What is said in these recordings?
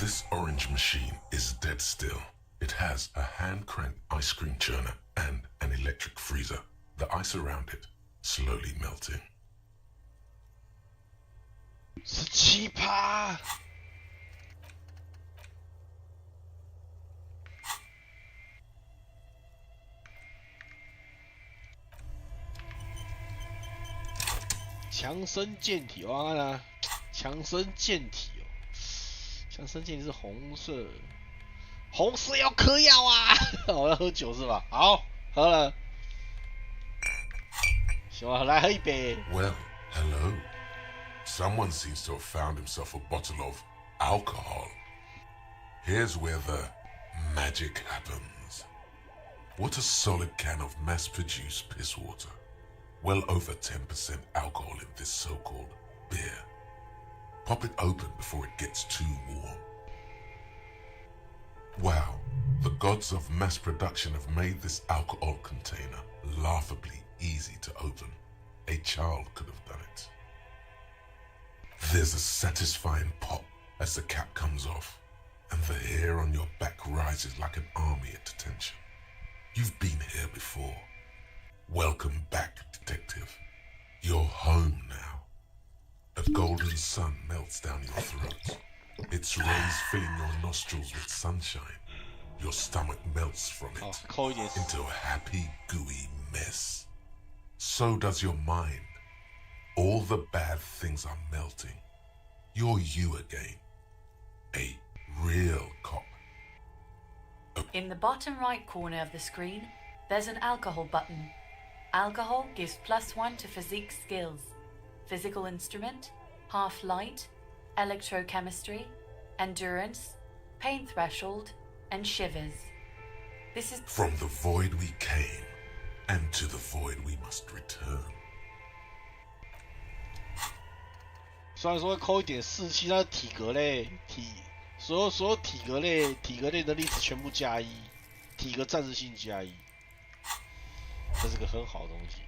This orange machine is dead still. It has a hand-cranked ice cream churner and an electric freezer. The ice around it slowly melting. 17%。强身健体，我看看，强身健体哦，强身健体是红色，红色要嗑药啊！我要喝酒是吧？好，喝了。行吧，来喝一杯。Well, hello. Someone seems to have found himself a bottle of alcohol. Here's where the magic happens. What a solid can of mass-produced piss water. Well over 10% alcohol in this so-called beer. Pop it open before it gets too warm. Wow, the gods of mass production have made this alcohol container laughably easy to open. A child could have done it. There's a satisfying pop as the cap comes off, and the hair on your back rises like an army at attention. You've been here before. Welcome back, detective. You're home now. A golden sun melts down your throat. Its rays filling your nostrils with sunshine. Your stomach melts from it into a happy, gooey mess. So does your mind. All the bad things are melting. You're you again. A real cop. In the bottom right corner of the screen, there's an alcohol button. Alcohol gives +1 to physique skills. Physical instrument, half light, electrochemistry, endurance, pain threshold, and shivers. This is from the void we came, and to the void we must return. 虽然说会扣一点士气，但是体格类所有体格类的例子全部加1，体格战士性加1，这是个很好的东西。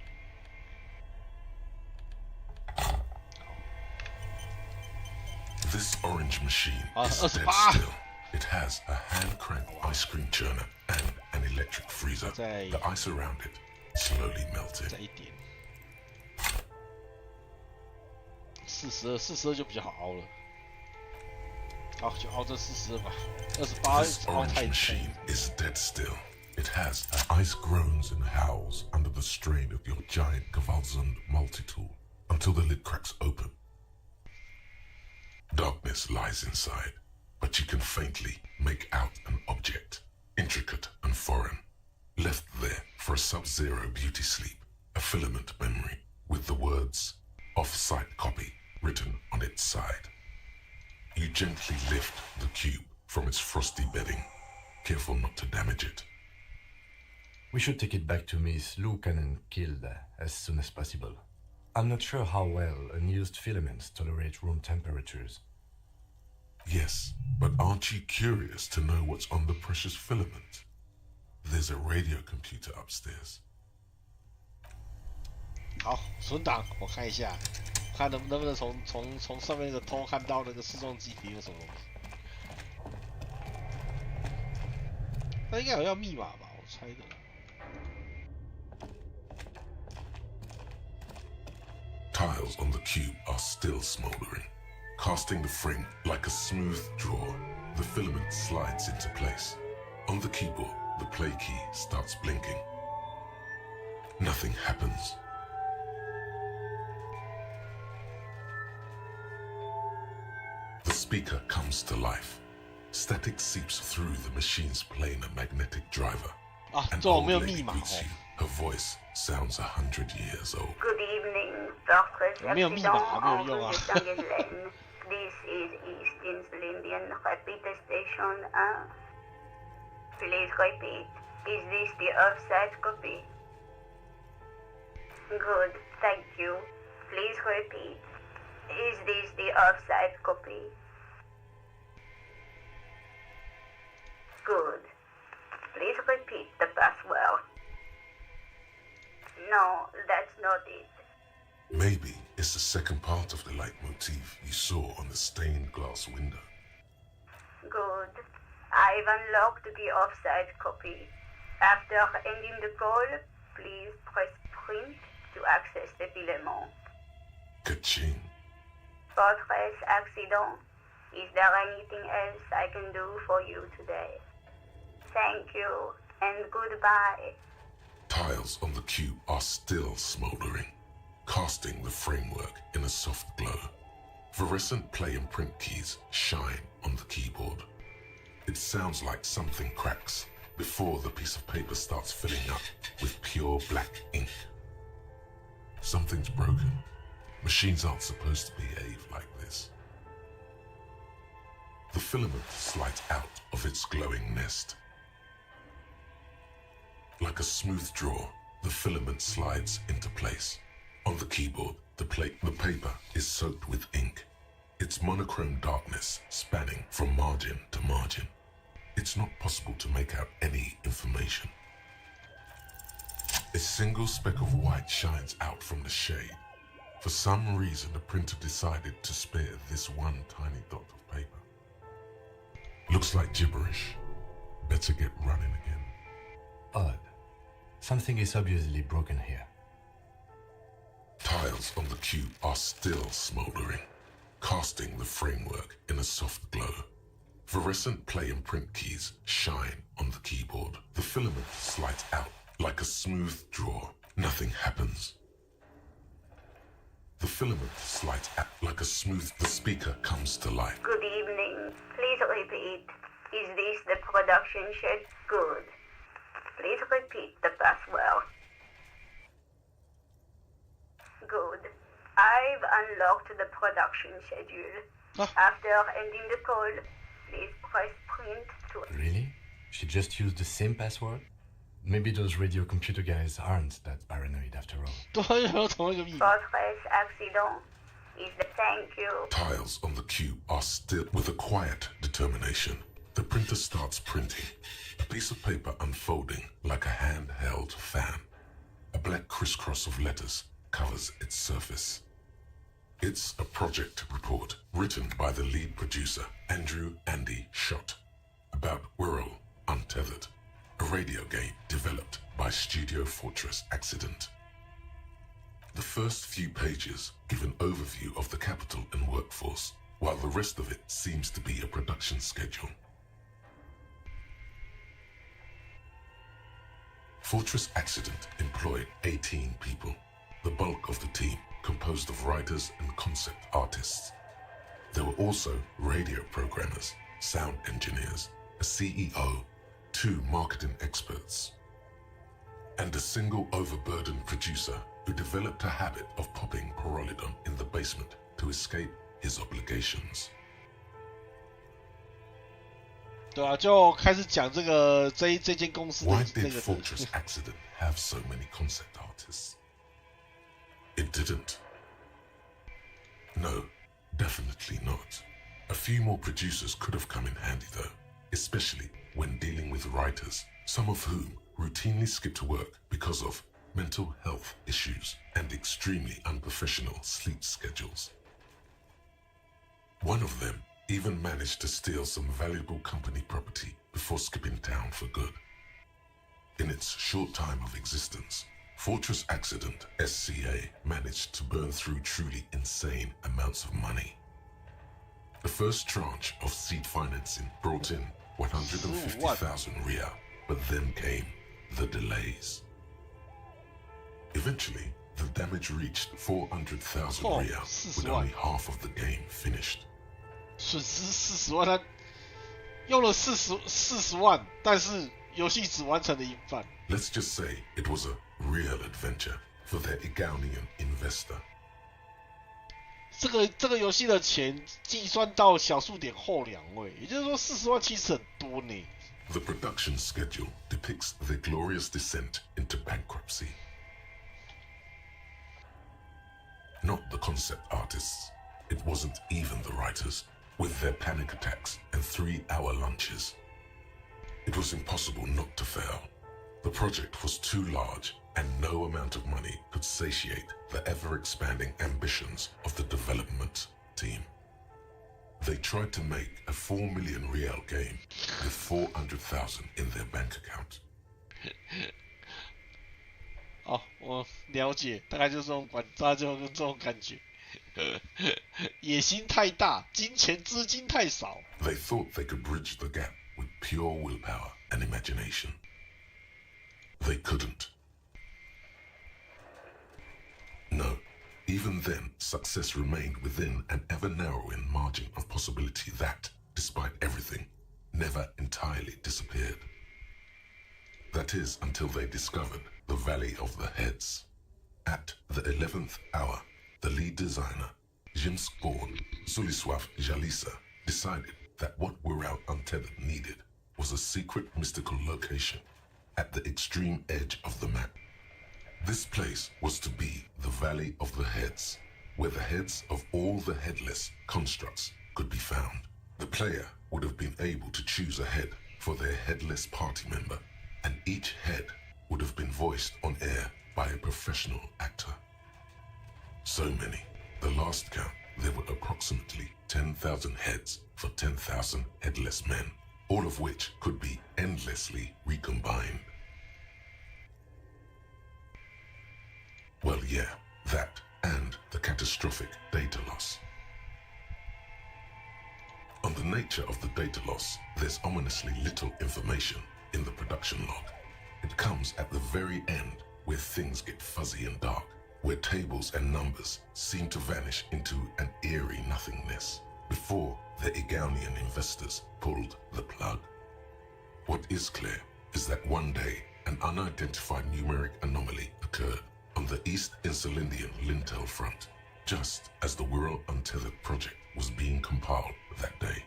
This orange machine is dead still. It has a hand-cranked ice cream churner and an electric freezer. The ice around it slowly melting. 再一点，42就比较好熬了。好，就熬这42吧。28熬太 This orange machine is dead still. It has ice groans and howls under the strain of your giant Gewaltsund multi-tool until the lid cracks open. Darkness lies inside, but you can faintly make out an object, intricate and foreign, left there for a sub-zero beauty sleep, a filament memory with the words off-site copy written on its side. You gently lift the cube from its frosty bedding, careful not to damage it. We should take it back to Miss Lukanen killed as soon as possible. I'm not sure how well unused filaments tolerate room temperatures. Yes, but aren't you curious to know what's on the precious filament? There's a radio computer upstairs. 好，存档，我看一下，看能不能从上面那个偷看到那个试重机里有什么东西。那应该有要密码吧，我猜的。Tiles on the cube are still smoldering, casting the frame like a smooth draw. The filament slides into place. On the keyboard, the play key starts blinking. Nothing happens. The speaker comes to life. Static seeps through the machine's planar magnetic driver. An old lady greets you. Her voice sounds 100 years old. Good evening, Doctor This is East Indian Repeat Station. Please repeat. Is this the offside copy? Good, thank you. Please repeat. Is this the offside copy? Good. Please repeat the password. No, that's not it. Maybe it's the second part of the leitmotif you saw on the stained glass window. I've unlocked the offside copy. After ending the call, please press print to access the filament. Ka-ching. Fortress accident. Is there anything else I can do for you today? Thank you, and goodbye. Tiles on the cube are still smoldering, casting the framework in a soft glow. Fluorescent play and print keys shine on the keyboard. It sounds like something cracks before the piece of paper starts filling up with pure black ink. Something's broken. Machines aren't supposed to behave like this. The filament slides out of its glowing nest. Like a smooth drawer, the filament slides into place. On the keyboard, the paper is soaked with ink, its monochrome darkness spanning from margin to margin. It's not possible to make out any information. A single speck of white shines out from the shade. For some reason, the printer decided to spare this one tiny dot of paper. Looks like gibberish. Better get running again. Odd. Something is obviously broken here. Tiles on the cube are still smoldering, casting the framework in a soft glow. Fluorescent play and print keys shine on the keyboard. The filament slides out like a smooth drawer. Nothing happens. The filament slides out like a smooth... The speaker comes to life. Good evening. Please repeat. Is this the production shed? Good. Please repeat the password. Good. I've unlocked the production schedule. After ending the call, please press print to... Really? She just used the same password? Maybe those radio computer guys aren't that paranoid after all. 都有同一个密码。 Fortress accident. Is the thank you. Tiles on the cube are still with a quiet determination. The printer starts printing, a piece of paper unfolding like a handheld fan. A black crisscross of letters covers its surface. It's a project report written by the lead producer, Andrew Andy Schott, about Whirl Untethered, a radio game developed by Studio Fortress Accident. The first few pages give an overview of the capital and workforce, while the rest of it seems to be a production schedule. Fortress Accident employed 18 people, the bulk of the team composed of writers and concept artists. There were also radio programmers, sound engineers, a CEO, 2 marketing experts, and a single overburdened producer who developed a habit of popping Pyrrolidon in the basement to escape his obligations. 对啊，就开始讲这间公司的 Why 那 did 个 Fortress Accident have so many concept artists? It didn't. No, definitely not. A few more producers could have come in handy though, especially when dealing with writers, some of whom routinely skip to work because of mental health issues and extremely unprofessional sleep schedules. One of them even managed to steal some valuable company property before skipping town for good. In its short time of existence, Fortress Accident SCA managed to burn through truly insane amounts of money. The first tranche of seed financing brought in 150,000 Riyal, but then came the delays. Eventually, the damage reached 400,000 Riyal, with only half of the game finished. 损失40万，他用了40万，但是游戏只完成了一半。 Let's just say it was a real adventure for their Egonian investor. 这个游戏的钱计算到小数点后2位，也就是说40万其实很多呢。 The production schedule depicts their glorious descent into bankruptcy. Not the concept artists. It wasn't even the writers, with their panic attacks and 3-hour lunches. It was impossible not to fail. The project was too large, and no amount of money could satiate the ever-expanding ambitions of the development team. They tried to make a 4 million real game with 400,000 in their bank account. 哦，我了解，大概就是这种感觉。野心太大，资金太少。They thought they could bridge the gap with pure willpower and imagination. They couldn't. No, even then, success remained within an ever-narrowing margin of possibility that, despite everything, never entirely disappeared. That is until they discovered the Valley of the Heads. At the 11th hour, the lead designer, James Bourne, Suliswaf Jalisa, decided that what We're Out Untethered needed was a secret mystical location at the extreme edge of the map. This place was to be the Valley of the Heads, where the heads of all the headless constructs could be found. The player would have been able to choose a head for their headless party member, and each head would have been voiced on air by a professional actor. So many. The last count, there were approximately 10,000 heads for 10,000 headless men, all of which could be endlessly recombined. Well, yeah, that and the catastrophic data loss. On the nature of the data loss, there's ominously little information in the production log. It comes at the very end where things get fuzzy and dark, where tables and numbers seem to vanish into an eerie nothingness before the Egonian investors pulled the plug. What is clear is that one day an unidentified numeric anomaly occurred on the East Insulindian Lintel front, just as the We're Untethered project was being compiled that day.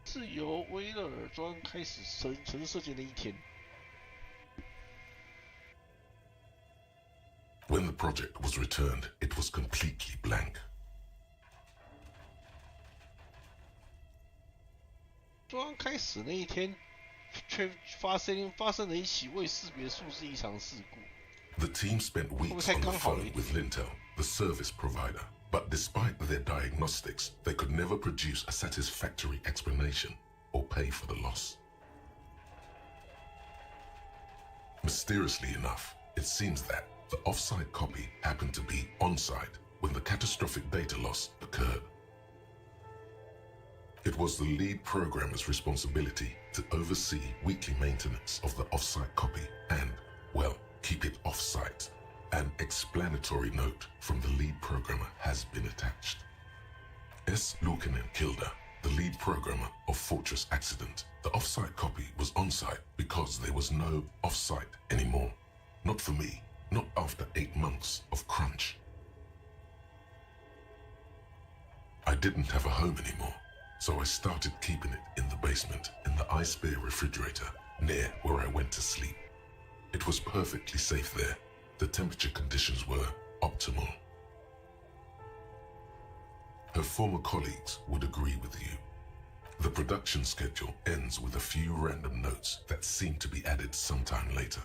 是由威勒尔庄开始城市设计的一天。When the project was returned, it was completely blank. 庄开始那一天，却发生了一起未识别数字异常事故。The team spent weeks on the phone with Lintel, the service provider, but despite their diagnostics, they could never produce a satisfactory explanation or pay for the loss. Mysteriously enough, it seems that the offsite copy happened to be on-site when the catastrophic data loss occurred. It was the lead programmer's responsibility to oversee weekly maintenance of the offsite copy and, well, keep it off-site. An explanatory note from the lead programmer has been attached. S. Lukanen Kilda, the lead programmer of Fortress Accident, the off-site copy was on-site because there was no off-site anymore. Not for me, not after 8 months of crunch. I didn't have a home anymore, so I started keeping it in the basement in the ice bear refrigerator near where I went to sleep. It was perfectly safe there. The temperature conditions were optimal. Her former colleagues would agree with you. The production schedule ends with a few random notes that seem to be added sometime later.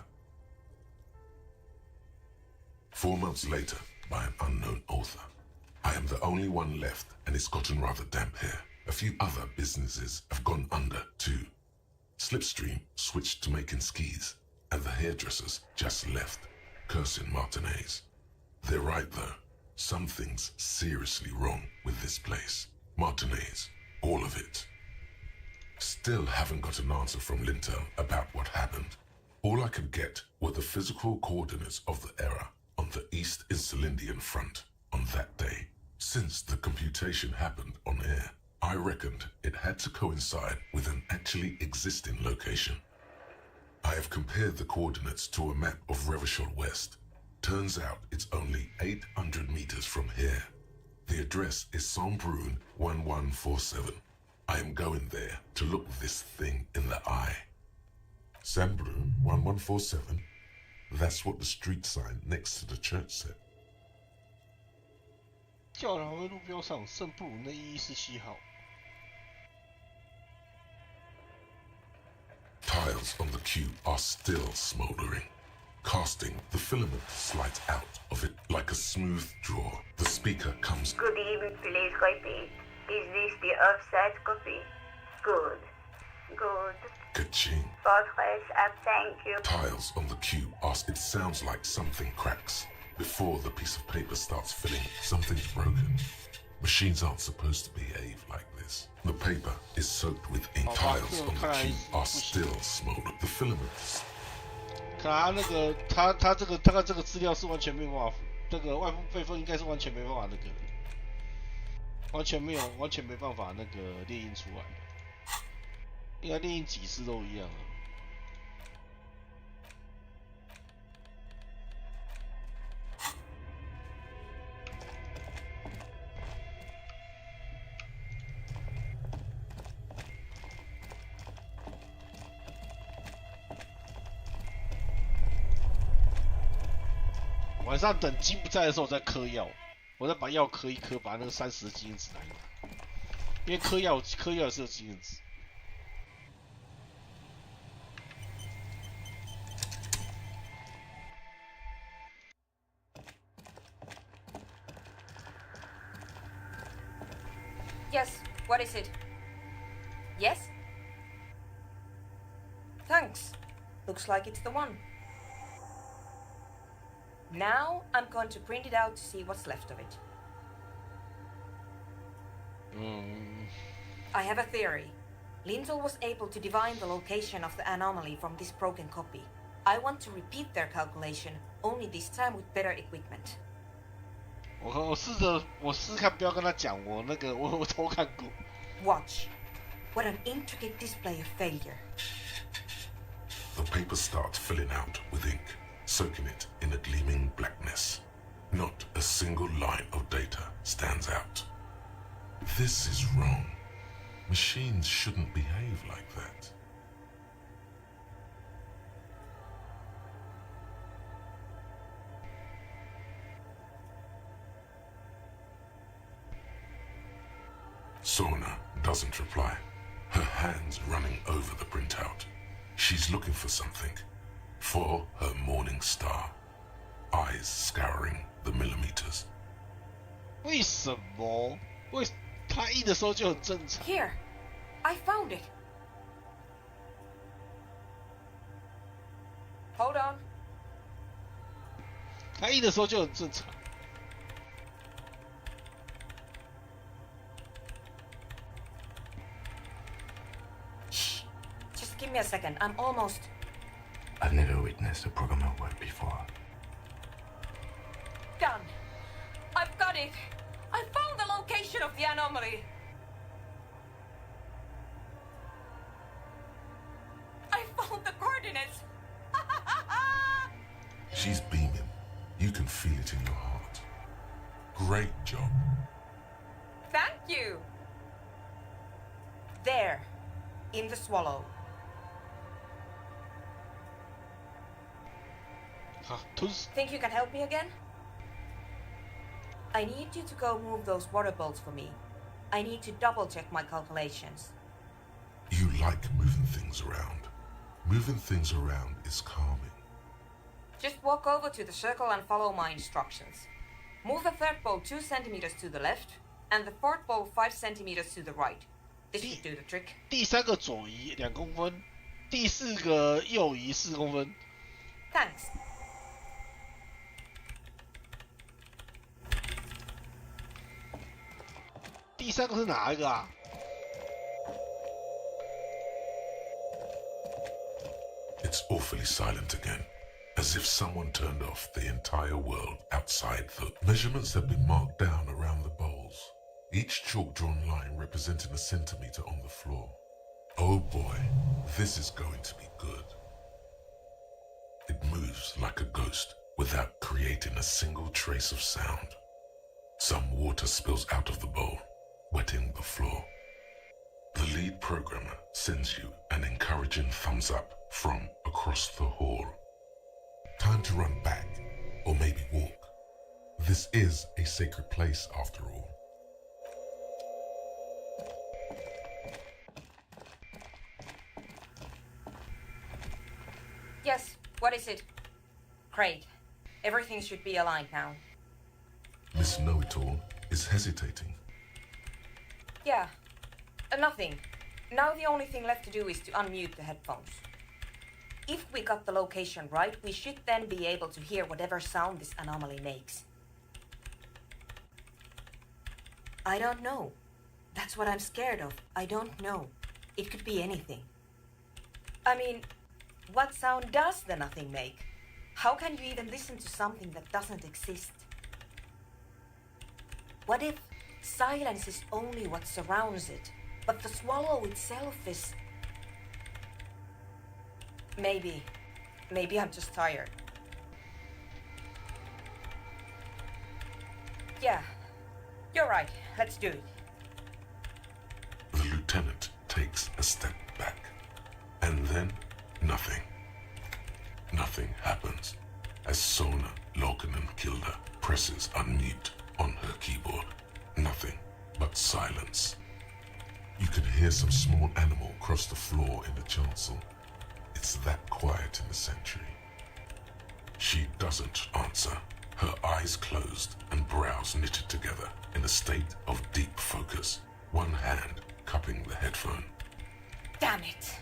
4 months later, by an unknown author. I am the only one left, and it's gotten rather damp here. A few other businesses have gone under too. Slipstream switched to making skis, and the hairdressers just left, cursing Martinez. They're right though. Something's seriously wrong with this place. Martinez, all of it. Still haven't got an answer from Lintel about what happened. All I could get were the physical coordinates of the error on the East Insulindian front on that day. Since the computation happened on air, I reckoned it had to coincide with an actually existing location. I have compared the coordinates to a map of Revachol West. Turns out it's only 800 meters from here. The address is Sombrun 1147. I am going there to look this thing in the eye. Sambrun 1147? That's what the street sign next to the church said. 教堂的路标上圣布鲁内117号。Tiles on the cube are still smoldering. Casting, the filament slides out of it like a smooth draw. The speaker comes. Good evening, please repeat. Is this the offset copy? Good. Good. Ka-ching. Fortress, thank you. Tiles on the cube ask. It sounds like something cracks. Before the piece of paper starts filling, something's broken. Machines aren't supposed to behave like this. The paper is soaked with ink. Tiles on the cube are still smoldered. The filaments. 看他那个，他这个大概这个资料是完全没办法，这个外部备份应该是完全没办法那个，完全没办法那个列印出来的，应该列印几次都一样啊。晚上等金不在的时候，我再嗑药，我再把药嗑一嗑，把那个30的经验值拿一拿，因为嗑药也是有经验值。Yes, what is it? Yes? Thanks. Looks like it's the one. Now I'm going to print it out to see what's left of it. I have a theory. Lintel was able to divine the location of the anomaly from this broken copy. I want to repeat their calculation, only this time with better equipment. 我试试看，不要跟他讲，我偷看过。Watch. What an intricate display of failure. The paper starts filling out with ink, soaking it in a gleaming blackness. Not a single line of data stands out. This is wrong. Machines shouldn't behave like that. Sorna doesn't reply, her hands running over the printout. She's looking for something. For her morning star. Eyes scouring the millimeters. 为什么？他印的时候就很正常。 Here, I found it. Hold on. 他印的时候就很正常。Just give me a second. I'm almost... I've never witnessed a programmer work before. Done. I've got it. I found the location of the anomaly. I found the coordinates. She's beaming. You can feel it in your heart. Great job. Thank you. There, in the swallow. 好，吞死。 Think you can help me again? I need you to go move those water bolts for me. I need to double check my calculations. You like moving things around. Moving things around is calming. Just walk over to the circle and follow my instructions. Move the third bolt 2 centimeters to the left, and the fourth bolt 5 centimeters to the right. This should do the trick. 第3个左移2公分，第4个右移4公分。 Thanks. 第3个是哪一个啊？ It's awfully silent again, as if someone turned off the entire world outside. The measurements have been marked down around the bowls, each chalk-drawn line representing a centimeter on the floor. Oh boy, this is going to be good. It moves like a ghost without creating a single trace of sound. Some water spills out of the bowl, wetting the floor. The lead programmer sends you an encouraging thumbs up from across the hall. Time to run back, or maybe walk. This is a sacred place after all. Yes, what is it? Great. Everything should be aligned now. Miss Know-It-All is hesitating. Yeah. Nothing. Now the only thing left to do is to unmute the headphones. If we got the location right, we should then be able to hear whatever sound this anomaly makes. I don't know. That's what I'm scared of. I don't know. It could be anything. I mean, what sound does the nothing make? How can you even listen to something that doesn't exist? What if silence is only what surrounds it, but the swallow itself is... Maybe I'm just tired. Yeah, you're right. Let's do it. The lieutenant takes a step back, and then nothing. Nothing happens as Sona Lokenenkilde presses unmute on her keyboard. Nothing but silence. You can hear some small animal cross the floor in the chancel. It's that quiet in the sanctuary. She doesn't answer, her eyes closed and brows knitted together in a state of deep focus, one hand cupping the headphone. Damn it!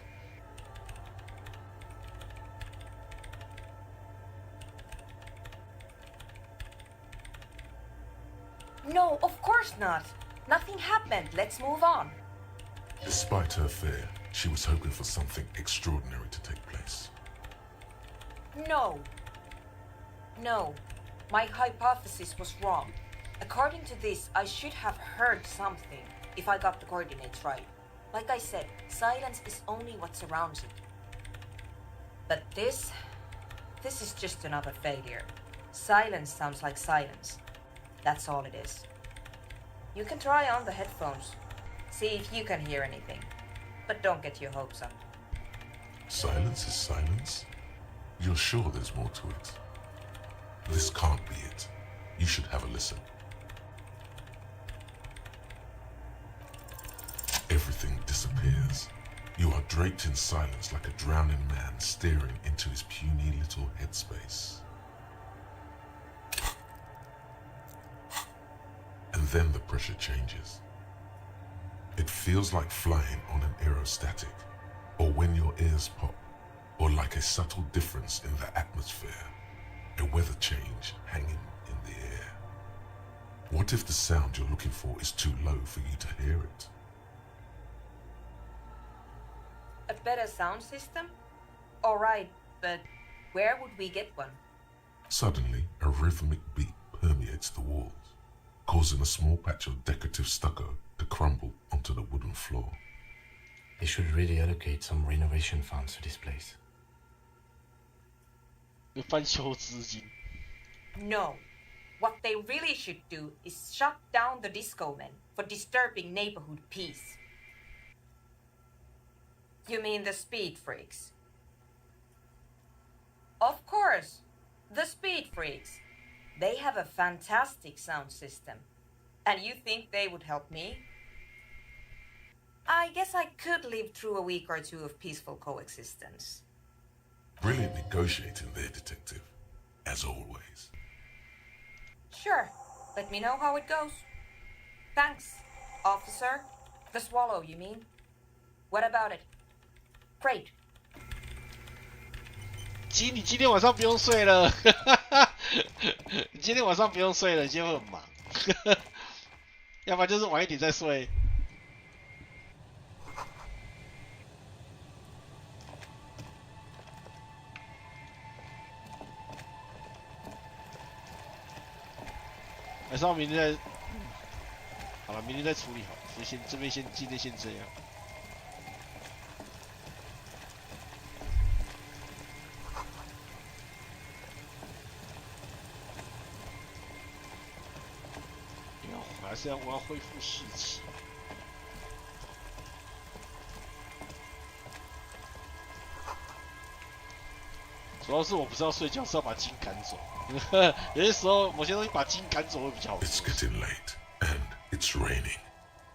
No, of course not. Nothing happened. Let's move on. Despite her fear, she was hoping for something extraordinary to take place. No. My hypothesis was wrong. According to this, I should have heard something if I got the coordinates right. Like I said, silence is only what surrounds it. But this is just another failure. Silence sounds like silence. That's all it is. You can try on the headphones. See if you can hear anything. But don't get your hopes up. Silence is silence? You're sure there's more to it? This can't be it. You should have a listen. Everything disappears. You are draped in silence like a drowning man staring into his puny little headspace. And then the pressure changes. It feels like flying on an aerostatic, or when your ears pop, or like a subtle difference in the atmosphere, a weather change hanging in the air. What if the sound you're looking for is too low for you to hear it? A better sound system? Alright, but where would we get one? Suddenly, a rhythmic beat permeates the walls, causing a small patch of decorative stucco to crumble onto the wooden floor. They should really allocate some renovation funds to this place.翻修资金。 No. What they really should do is shut down the disco men for disturbing neighborhood peace. You mean the speed freaks? Of course, the speed freaks. They have a fantastic sound system. And you think they would help me? I guess I could live through a week or two of peaceful coexistence. Brilliant negotiating there, detective, as always. Sure. Let me know how it goes. Thanks, officer. The swallow, you mean? What about it? Great. 你今天晚上不用睡了，你今天晚上不用睡了，你今天会很忙，要不然就是晚一点再睡。还是要明天再，好了，明天再处理好，就先这边先今天先这样。还是我要恢复士气。主要是我不是要睡觉，是要把筋赶走。有些时候某些东西把筋赶走会比较好。It's getting late, and it's raining.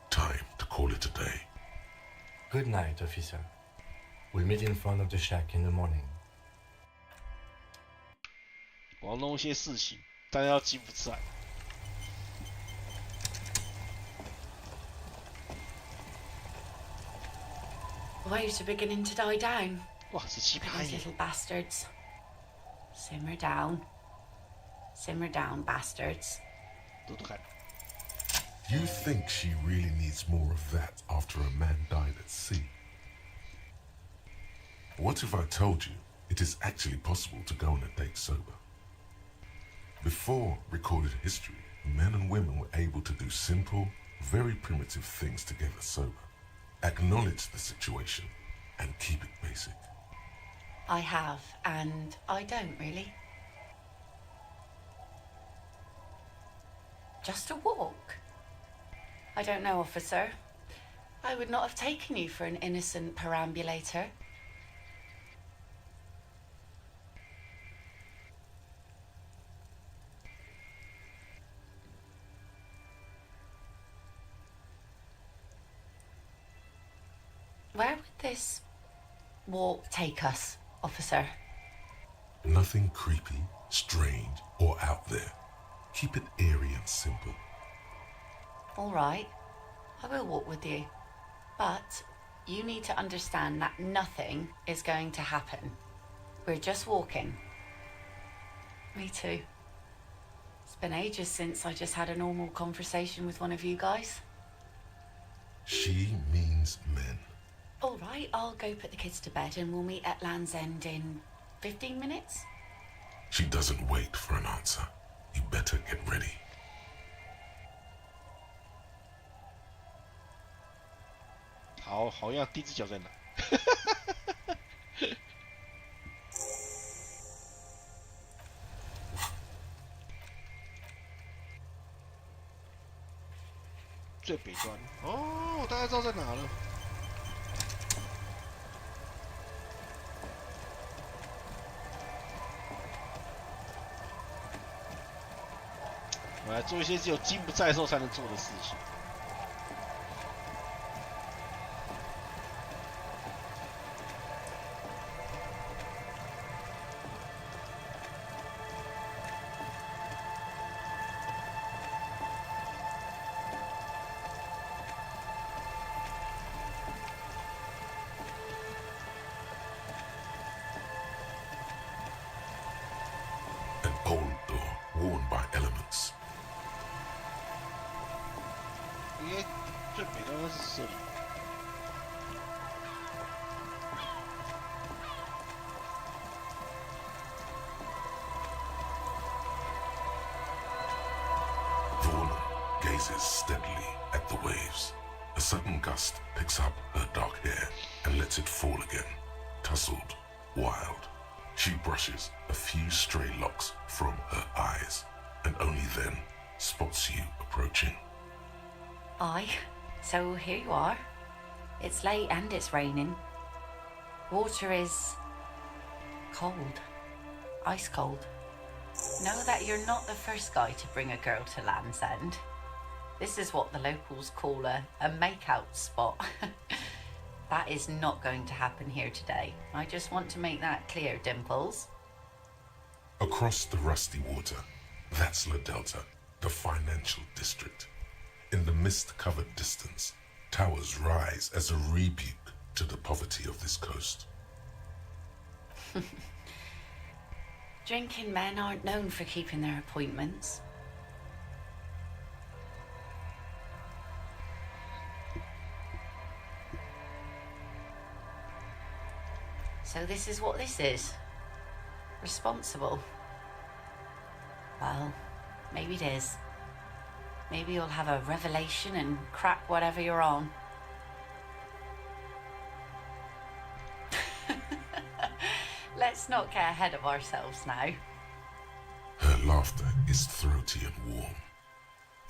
Time to call it a day. Good night, officer. We'll meet in front of the shack in the morning. 我要弄一些事情，但要筋不在。waves are beginning to die down. 哇，17趴 These 耶！ little bastards. Simmer down. Simmer down, bastards. 读读看。 You think she really needs more of that after a man died at sea? What if I told you it is actually possible to go on a date sober? Before recorded history, men and women were able to do simple, very primitive things together sober, acknowledge the situation, and keep it basic. I have, and I don't really. Just a walk. I don't know, officer. I would not have taken you for an innocent perambulator. Where would this walk take us, officer? Nothing creepy, strange, or out there. Keep it airy and simple. All right, I will walk with you. But you need to understand that nothing is going to happen. We're just walking. Me too. It's been ages since I just had a normal conversation with one of you guys. She means men. All right, I'll go put the kids to bed and we'll meet at Land's End in 15 minutes. She doesn't wait for an answer. You better get ready. 好像第一只脚在哪？最北端哦，我大概知道在哪了。我来做一些只有金不在的时候才能做的事情。An old door worn by elements. 应该最北端应该是这里。The woman gazes steadily at the waves. A sudden gust picks up her dark hair and lets it fall again, tousled, wild. She brushes a few stray locks from her eyes, and only then spots you approaching. Aye, so here you are. It's late and it's raining. Water is cold, ice cold. Know that you're not the first guy to bring a girl to Land's End. This is what the locals call a make-out spot. That is not going to happen here today. I just want to make that clear, Dimples. Across the rusty water, that's La Delta, the financial district. In the mist-covered distance, towers rise as a rebuke to the poverty of this coast. Drinking men aren't known for keeping their appointments. So this is what this is. Responsible. Well, maybe it is. Maybe you'll have a revelation and crack whatever you're on. Let's not get ahead of ourselves now. Her laughter is throaty and warm.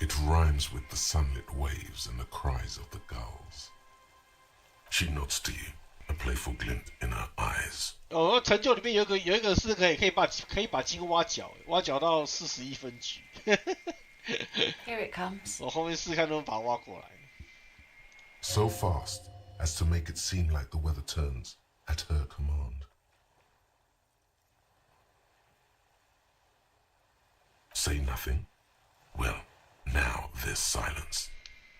It rhymes with the sunlit waves and the cries of the gulls. She nods to you, a playful glint in her eyes. 哦，成就里面有一个是可以把金挖角到41分局。Here it comes. 我后面试看能不能把它挖过来。So fast as to make it seem like the weather turns at her command. Say nothing? Well, now there's silence.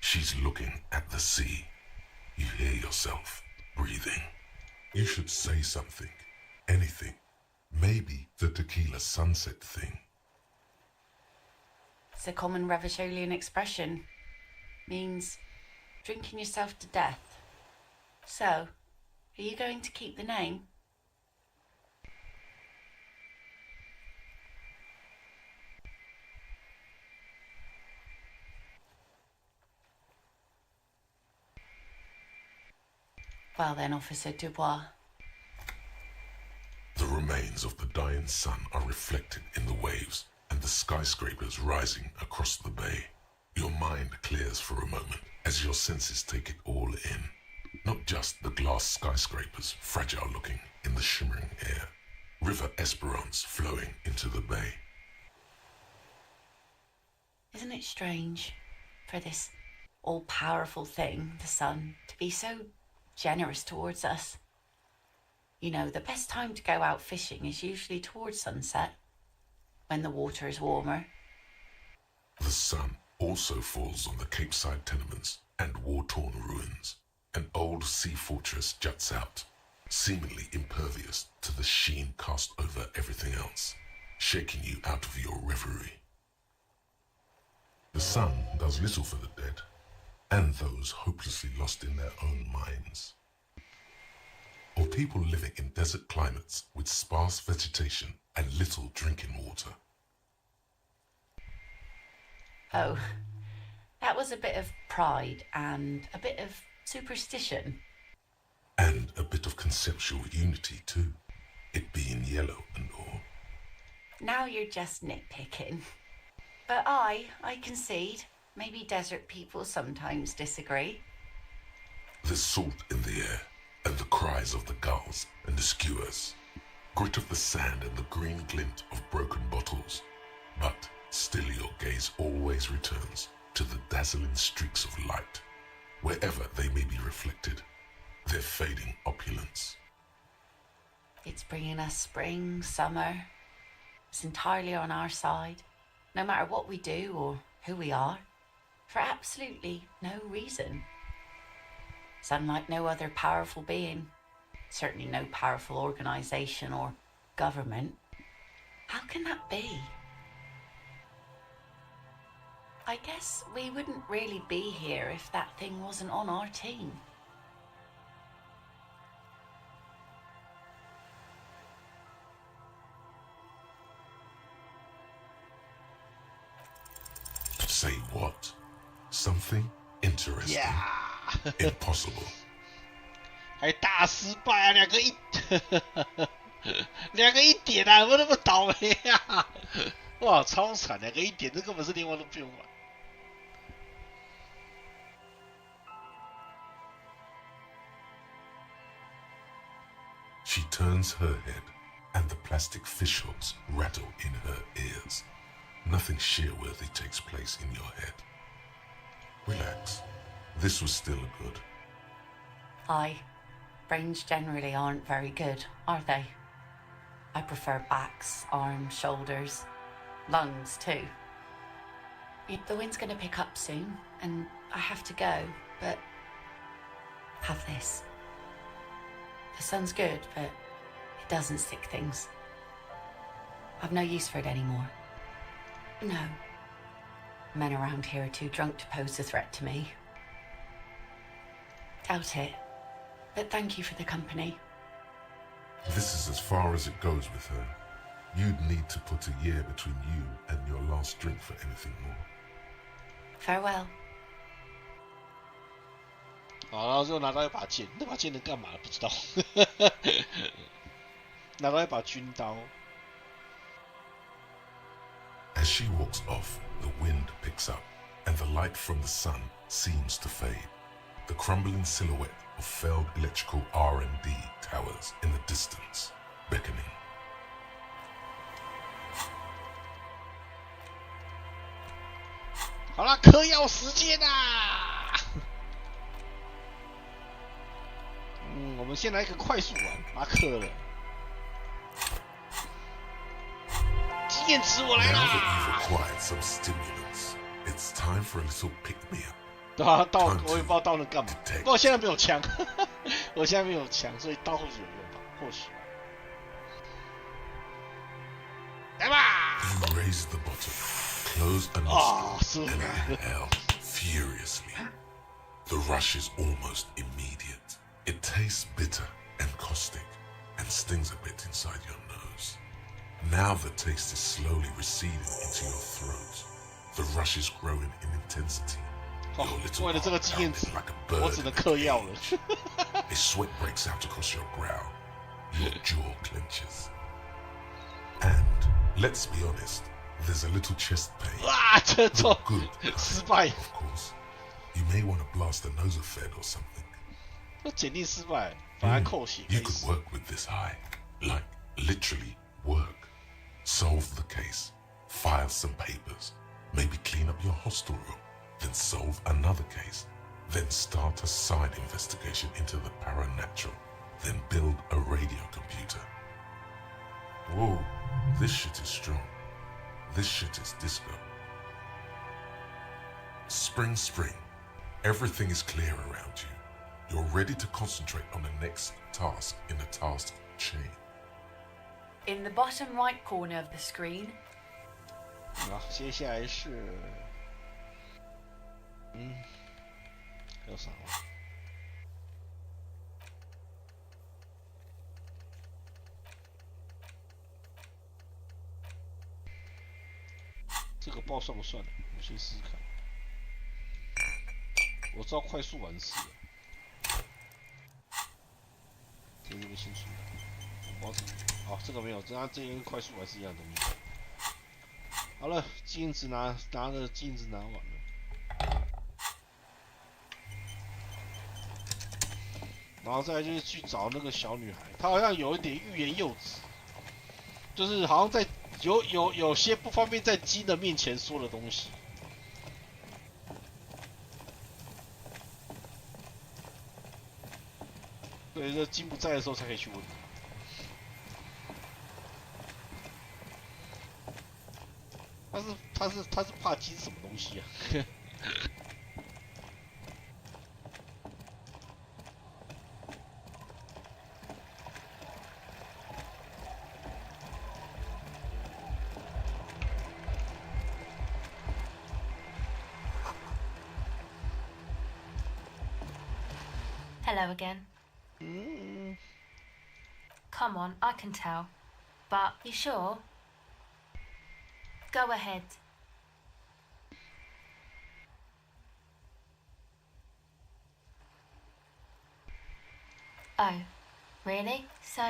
She's looking at the sea. You hear yourself, breathing. You should say something. Anything. Maybe the tequila sunset thing. It's a common Revacholian expression. Means drinking yourself to death. So, are you going to keep the name? Well then, Officer Dubois. The remains of the dying sun are reflected in the waves and the skyscrapers rising across the bay. Your mind clears for a moment as your senses take it all in. Not just the glass skyscrapers, fragile looking in the shimmering air. River Esperance flowing into the bay. Isn't it strange for this all-powerful thing, the sun, to be so generous towards us? You know, the best time to go out fishing is usually towards sunset, when the water is warmer. The sun also falls on the Capeside tenements and war-torn ruins. An old sea fortress juts out, seemingly impervious to the sheen cast over everything else, shaking you out of your reverie. The sun does little for the dead, and those hopelessly lost in their own minds. Or people living in desert climates with sparse vegetation and little drinking water. Oh, that was a bit of pride and a bit of superstition. And a bit of conceptual unity too, it being yellow and all. Now you're just nitpicking. But I concede, maybe desert people sometimes disagree. There's salt in the air, and the cries of the gulls and the skuas, grit of the sand and the green glint of broken bottles. But still your gaze always returns to the dazzling streaks of light, wherever they may be reflected, their fading opulence. It's bringing us spring, summer. It's entirely on our side, no matter what we do or who we are, for absolutely no reason. It's unlike no other powerful being, certainly no powerful organization or government. How can that be? I guess we wouldn't really be here if that thing wasn't on our team. Say what? Something interesting. Yeah. Impossible. 还大失败啊，两个一点啊，怎么那么倒霉啊？哇，超惨，两个一点，这根本是连玩都不用玩。She turns her head, and the plastic fishhooks rattle in her ears. Nothing shear-worthy takes place in your head. Relax. This was still good. Aye. Brains generally aren't very good, are they? I prefer backs, arms, shoulders, lungs too. The wind's going to pick up soon, and I have to go, but have this. The sun's good, but it doesn't stick things. I've no use for it anymore. No. Men around here are too drunk to pose a threat to me. Doubt it. But thank you for the company. This is as far as it goes with her. You'd need to put a year between you and your last drink for anything more. Farewell. 好，然后就拿到一把剑，那把剑能干嘛？不知道。拿到一把军刀。As she walks off, the wind picks up, and the light from the sun seems to fade. The crumbling silhouette of failed electrical R&D towers in the distance, beckoning. 好啦，嗑药时间啊！我们先来一个快速玩，把它嗑了。经验值我来 Now 啦！ that you've acquired some stimulants, it's time for a little pick-me-up. 对啊，到我也不知道到那干嘛。不过现在没有枪，我我现在没有枪，所以刀或许有用吧，或许。来吧！ You raise the bottle, close a nostril, and inhale furiously. The rush is almost immediate. It tastes bitter and caustic, and stings a bit inside your nose. Now the taste is slowly receding into your throat. The rush is growing in intensity. Your little 为了这个 heart 经验值 pounding like a 我 bird 只 in 能 a 嗑药了。 cage. A sweat breaks out across your brow. Your jaw clenches. And, let's be honest, there's a little chest pain. 哇，这种 The good kind, 失败， of course. You may want to blast a nosophed or something. 这检定失败，反而扣血。 You could work with this high. Like, literally, work. Solve the case. File some papers. Maybe clean up your hostel room. Then solve another case. Then start a side investigation into the paranatural. Then build a radio computer. Whoa, this shit is strong. This shit is disco. Spring, spring. Everything is clear around you. You're ready to concentrate on the next task in the task chain. In the bottom right corner of the screen, 好，接下来是，还有啥？这个报算不算了？我先试试看。我知道快速完事了，这个清楚。我不知道哦，这个没有，这跟快速完事一样的东西。好了，镜子拿了，镜子拿完了，然后再来就是去找那个小女孩，她好像有一点欲言又止，就是好像在有些不方便在金的面前说的东西。对，这金不在的时候才可以去问。他是怕金什么东西啊hello again. Come on, I can tell. But you sure? Go ahead. Oh, really? So,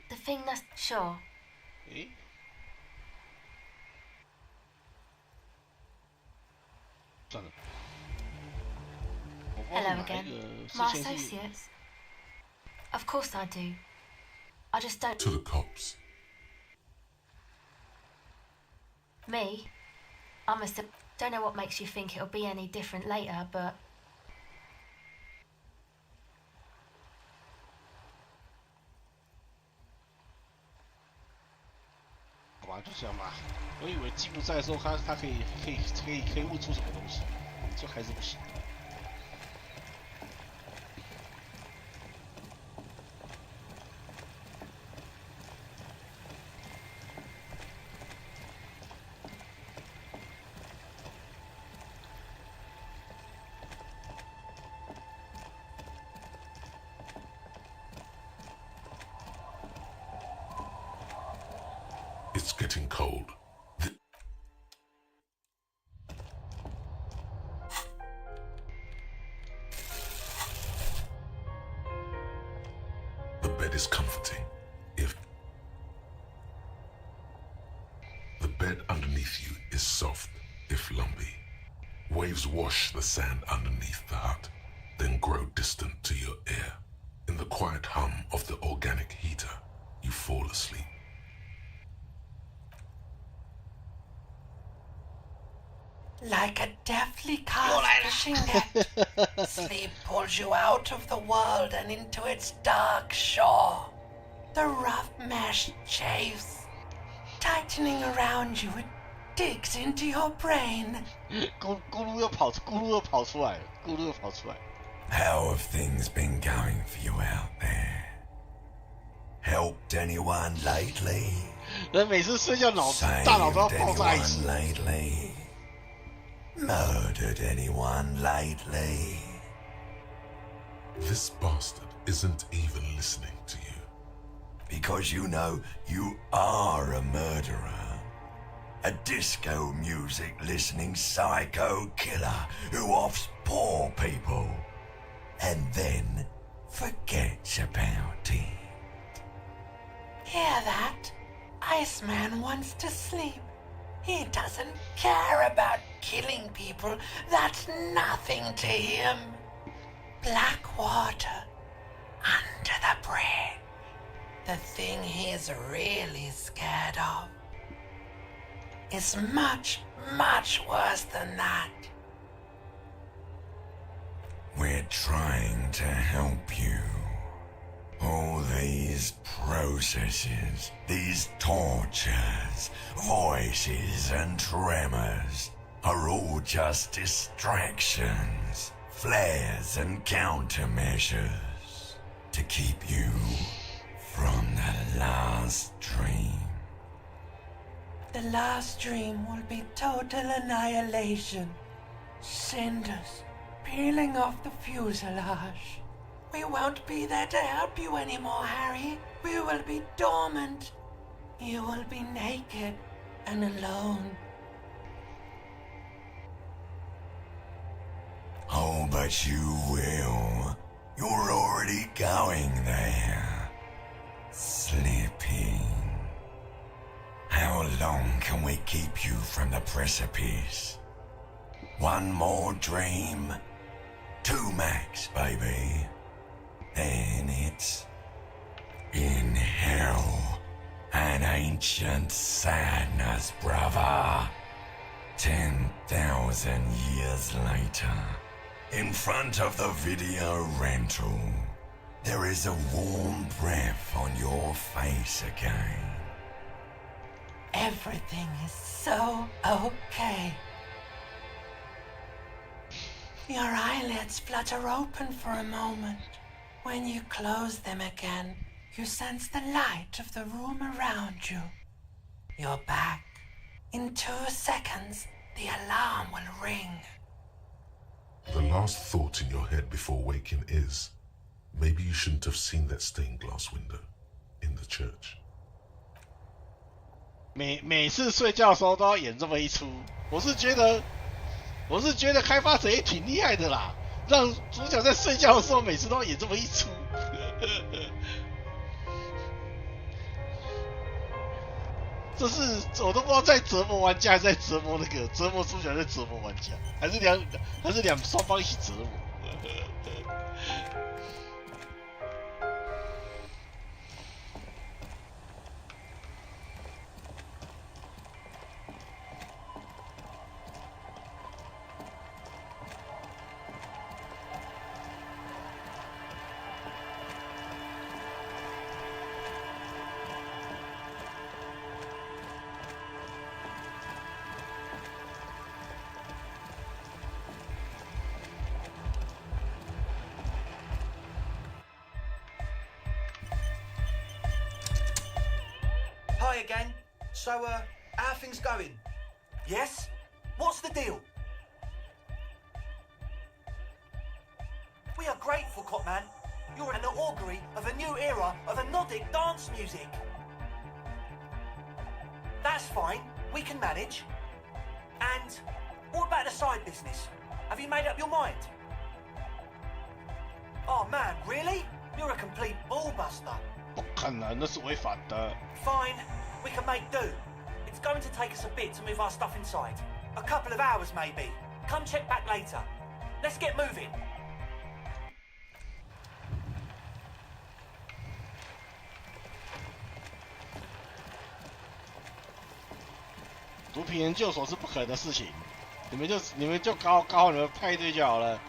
the thing that's sure. 诶，算了。我不知道 Hello 哪一 again. 个 My 之前是 associates? Of course I do. I just don't... To the cops. Me? Don't know what makes you think it'll be any different later, but... 好吧，就这样吧。我以为金不在的时候，他可以问出什么东西，就还是不行。It's getting cold. The bed is comforting. The bed underneath you is soft, if lumpy. Waves wash the sand underneath the hut, then grow distant to your ear. In the quiet hum of the organic heater, you fall asleep. Like a deftly cast fishing net, sleep pulls you out of the world and into its dark shore. The rough mesh chafes, tightening around you, it digs into your brain. 咕噜又跑出来了，咕噜又跑出来。How have things been going for you out there? Helped anyone lately? 人每次睡觉大脑都要 Saved 爆炸一 anyone 起。 lately? Murdered anyone lately? This bastard isn't even listening to you. Because you know you are a murderer. A disco music listening psycho killer who offs poor people and then forgets about it. Hear that? Iceman wants to sleep. He doesn't care about killing people. That's nothing to him. Black water under the bridge. The thing he's really scared of is much, much worse than that. We're trying to help you. All these processes, these tortures, voices and tremors are all just distractions, flares and countermeasures to keep you from the last dream. The last dream will be total annihilation. Cinders peeling off the fuselage. We won't be there to help you anymore, Harry. We will be dormant. You will be naked and alone. Oh, but you will. You're already going there. Slipping. How long can we keep you from the precipice? One more dream? 2 max, baby. Then it's in hell, an ancient sadness, brother. 10,000 years later, in front of the video rental, there is a warm breath on your face again. Everything is so okay. Your eyelids flutter open for a moment. When you close them again, you sense the light of the room around you. You're back. In 2 seconds, the alarm will ring. The last thought in your head before waking is, maybe you shouldn't have seen that stained glass window in the church. 每次睡觉的时候都要演这么一出，我是觉得开发者也挺厉害的啦，让主角在睡觉的时候每次都要演这么一出。这是我都不知道在折磨玩家，还是在折磨折磨主角，在折磨玩家，还是两双方一起折磨。Hi again. So, how are things going? Yes? What's the deal? We are grateful, Copman. You're an augury of a new era of anodic dance music. That's fine. We can manage. And what about the side business? Have you made up your mind? Oh man, really? You're a complete ballbuster. 不可能，那是违法的。 Fine, we can make do. It's going to take us a bit to move our stuff inside. A couple of hours, maybe. Come check back later. Let's get moving. 毒品研究所是不可能的事情，你们就搞好你们派对就好了。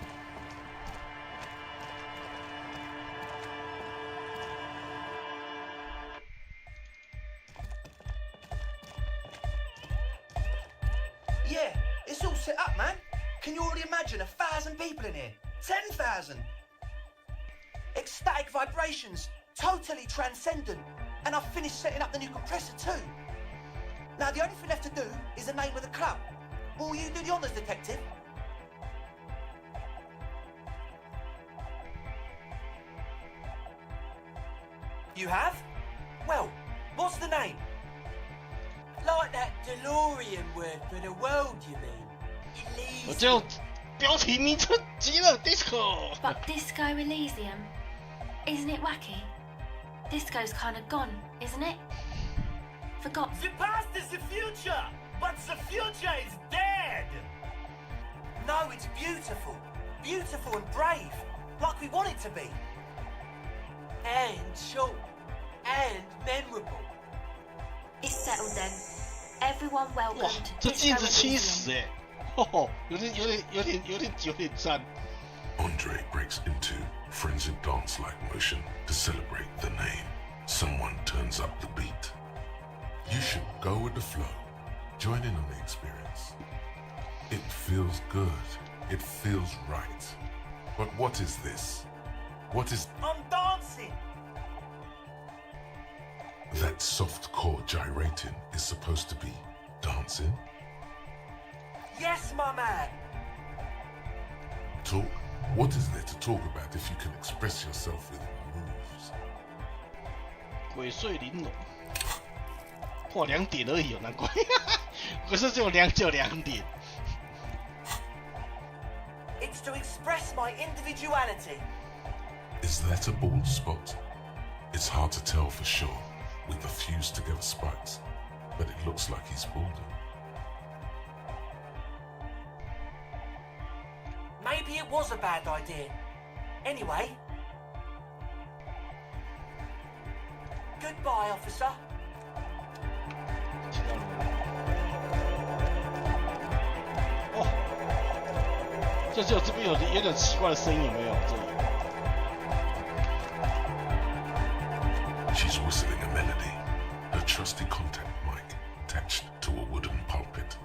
Yeah, it's all set up, man. Can you already imagine 1,000 people in here? 10,000. Ecstatic vibrations, totally transcendent. And I've finished setting up the new compressor too. Now the only thing left to do is the name of the club. Will you do the honours, detective? You have? Well, what's the name? Like that DeLorean word for the world, you mean? 我就标题名称极乐 disco。 But Disco Elysium, isn't it wacky? Disco's kind of gone, isn't it? Forgot. The past is the future, but the future is dead. No, it's beautiful. Beautiful and brave, like we want it to be. And short. And memorable. It's settled then. Everyone 哇 welcome to 这 Disco 禁止七 Elysium. 死哎，有点赞。 Andre breaks into frenzied dance-like motion to celebrate the name. Someone turns up the beat. You should go with the flow. Join in on the experience. It feels good. It feels right. But what is this? What is I'm dancing. that soft core gyrating is supposed to be dancing? Yes, my man. Talk? What is there to talk about if you can express yourself with moves? 鬼祟玲珑，哇，2点而已哦，难怪，可是只有2点。 It's to express my individuality. Is that a bald spot? It's hard to tell for sure with the fused together spikes, but it looks like he's balding. Maybe it was a bad idea. Anyway. Goodbye, officer. 哦，这边有点奇怪的声音，有没有？这里。 She's whistling a melody, her trusty contact mic attached to a wooden pulpit.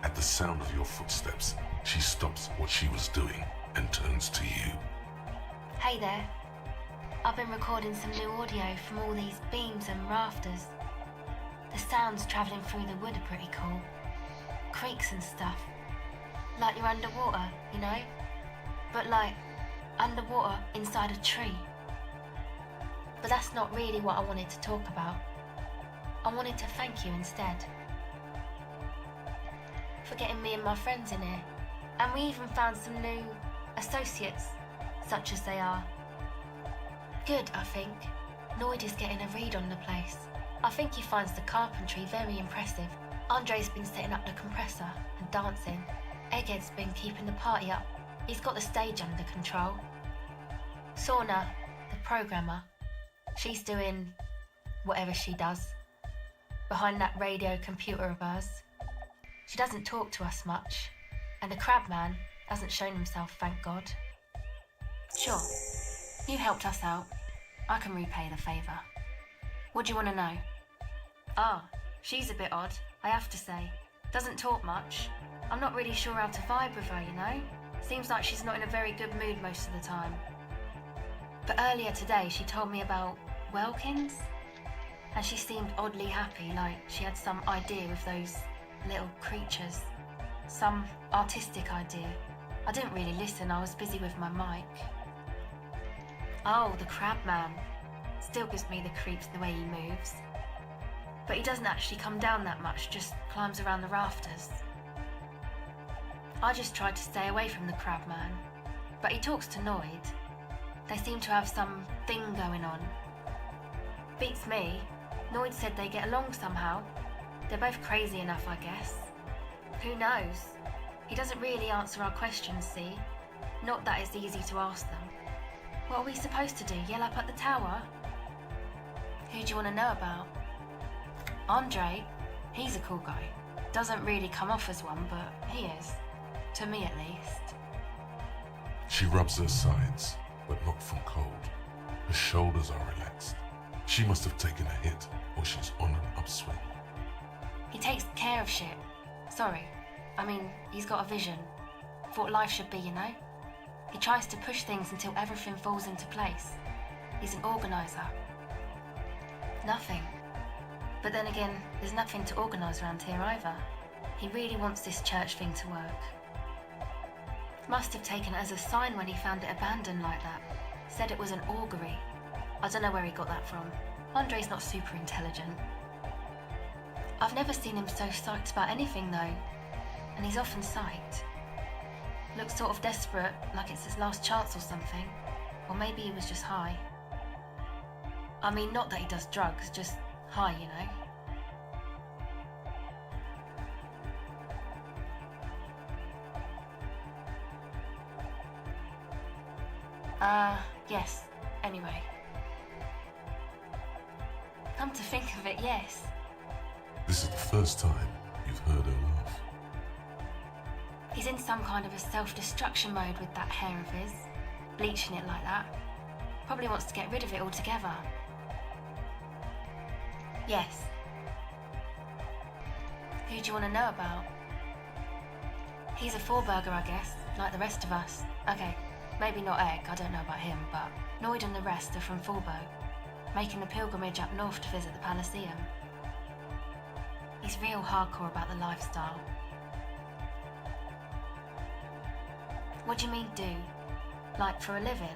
At the sound of your footsteps, she stops what she was doing and turns to you. Hey there. I've been recording some new audio from all these beams and rafters. The sounds travelling through the wood are pretty cool. Creaks and stuff. Like you're underwater, you know? But like, underwater inside a tree. But that's not really what I wanted to talk about. I wanted to thank you instead. For getting me and my friends in here. And we even found some new associates, such as they are. Good, I think. Noid is getting a read on the place. I think he finds the carpentry very impressive. Andre's been setting up the compressor and dancing. Egghead's been keeping the party up. He's got the stage under control. Sauna, the programmer, she's doing whatever she does. Behind that radio computer of hers. She doesn't talk to us much. And the crab man hasn't shown himself, thank God. Sure, you helped us out. I can repay the favour. What do you want to know? Ah, she's a bit odd, I have to say. Doesn't talk much. I'm not really sure how to vibe with her, you know? Seems like she's not in a very good mood most of the time. But earlier today she told me about Welkins. And she seemed oddly happy, like she had some idea with those little creatures. Some artistic idea. I didn't really listen, I was busy with my mic. Oh, the crab man. Still gives me the creeps the way he moves. But he doesn't actually come down that much, just climbs around the rafters. I just tried to stay away from the crab man. But he talks to Noid. They seem to have some thing going on. Beats me. Noid said they get along somehow. They're both crazy enough, I guess. Who knows? He doesn't really answer our questions, see? Not that it's easy to ask them. What are we supposed to do, yell up at the tower? Who do you want to know about? Andre, he's a cool guy. Doesn't really come off as one, but he is. To me at least. She rubs her sides, but not from cold. Her shoulders are relaxed. She must have taken a hit, or she's on an upswing. He takes care of shit. Sorry. I mean, he's got a vision. Thought life should be, you know? He tries to push things until everything falls into place. He's an organiser. Nothing. But then again, there's nothing to organise around here either. He really wants this church thing to work. Must have taken it as a sign when he found it abandoned like that. Said it was an augury. I don't know where he got that from. Andre's not super intelligent. I've never seen him so psyched about anything though. And he's often psyched. Looks sort of desperate, like it's his last chance or something. Or maybe he was just high. I mean, not that he does drugs, just high, you know. Yes. Anyway. Come to think of it, yes. This is the first time you've heard her laugh. He's in some kind of a self-destruction mode with that hair of his. Bleaching it like that. Probably wants to get rid of it altogether. Yes. Who do you want to know about? He's a four-burger, I guess, like the rest of us. Okay, maybe not Egg, I don't know about him, but Noid and the rest are from Fallberg, making the pilgrimage up north to visit the Palaceum. He's real hardcore about the lifestyle. What do you mean, do? Like for a living?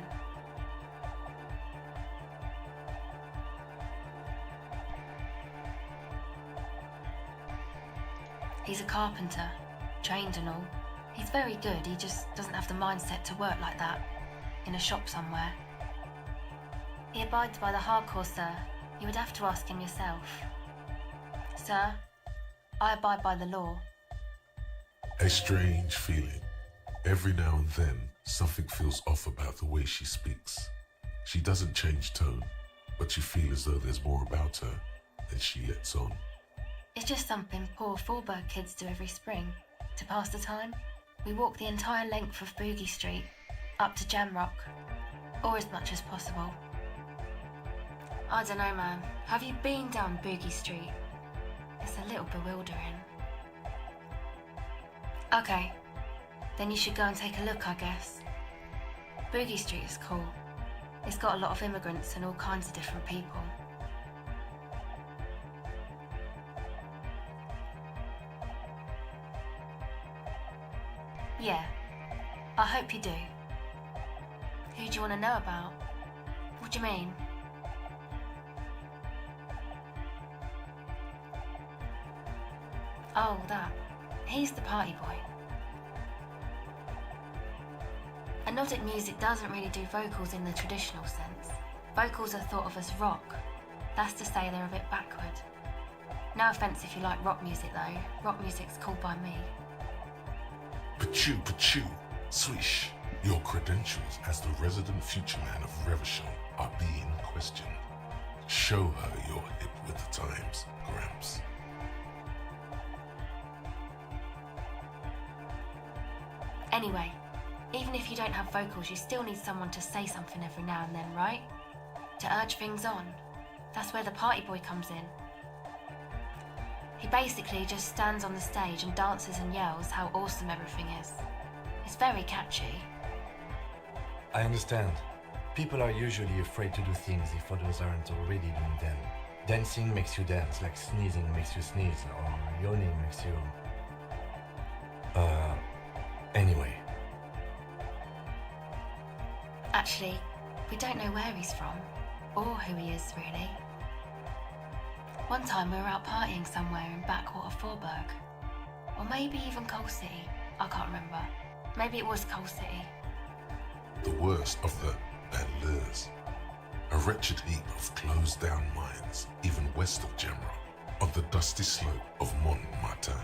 He's a carpenter, trained and all. He's very good, he just doesn't have the mindset to work like that, in a shop somewhere. He abides by the hardcore, sir. You would have to ask him yourself. Sir, I abide by the law. A strange feeling. Every now and then, something feels off about the way she speaks. She doesn't change tone, but you feel as though there's more about her than she lets on. It's just something poor Fallberg kids do every spring. To pass the time, we walk the entire length of Boogie Street, up to Jamrock, or as much as possible. I don't know, man. Have you been down Boogie Street? It's a little bewildering. Okay, then you should go and take a look, I guess. Boogie Street is cool. It's got a lot of immigrants and all kinds of different people. Yeah, I hope you do. Who do you want to know about? What do you mean? Oh, that. He's the party boy. Anodic music doesn't really do vocals in the traditional sense. Vocals are thought of as rock. That's to say they're a bit backward. No offence if you like rock music though. Rock music's cool by me. Pachoo, swish. Your credentials as the resident future man of Revachol are being questioned. Show her you're hip with the times, Gramps. Anyway, even if you don't have vocals, you still need someone to say something every now and then, right? To urge things on. That's where the party boy comes in. He basically just stands on the stage and dances and yells how awesome everything is. It's very catchy. I understand. People are usually afraid to do things if others aren't already doing them. Dancing makes you dance, like sneezing makes you sneeze, or yawning makes you... Anyway. Actually, we don't know where he's from, or who he is, really. One time we were out partying somewhere in backwater Fallberg. Or maybe even Coal City. I can't remember. Maybe it was Coal City. The worst of the Banlieues. A wretched heap of closed-down mines, even west of Jamrock, on the dusty slope of Montmartin,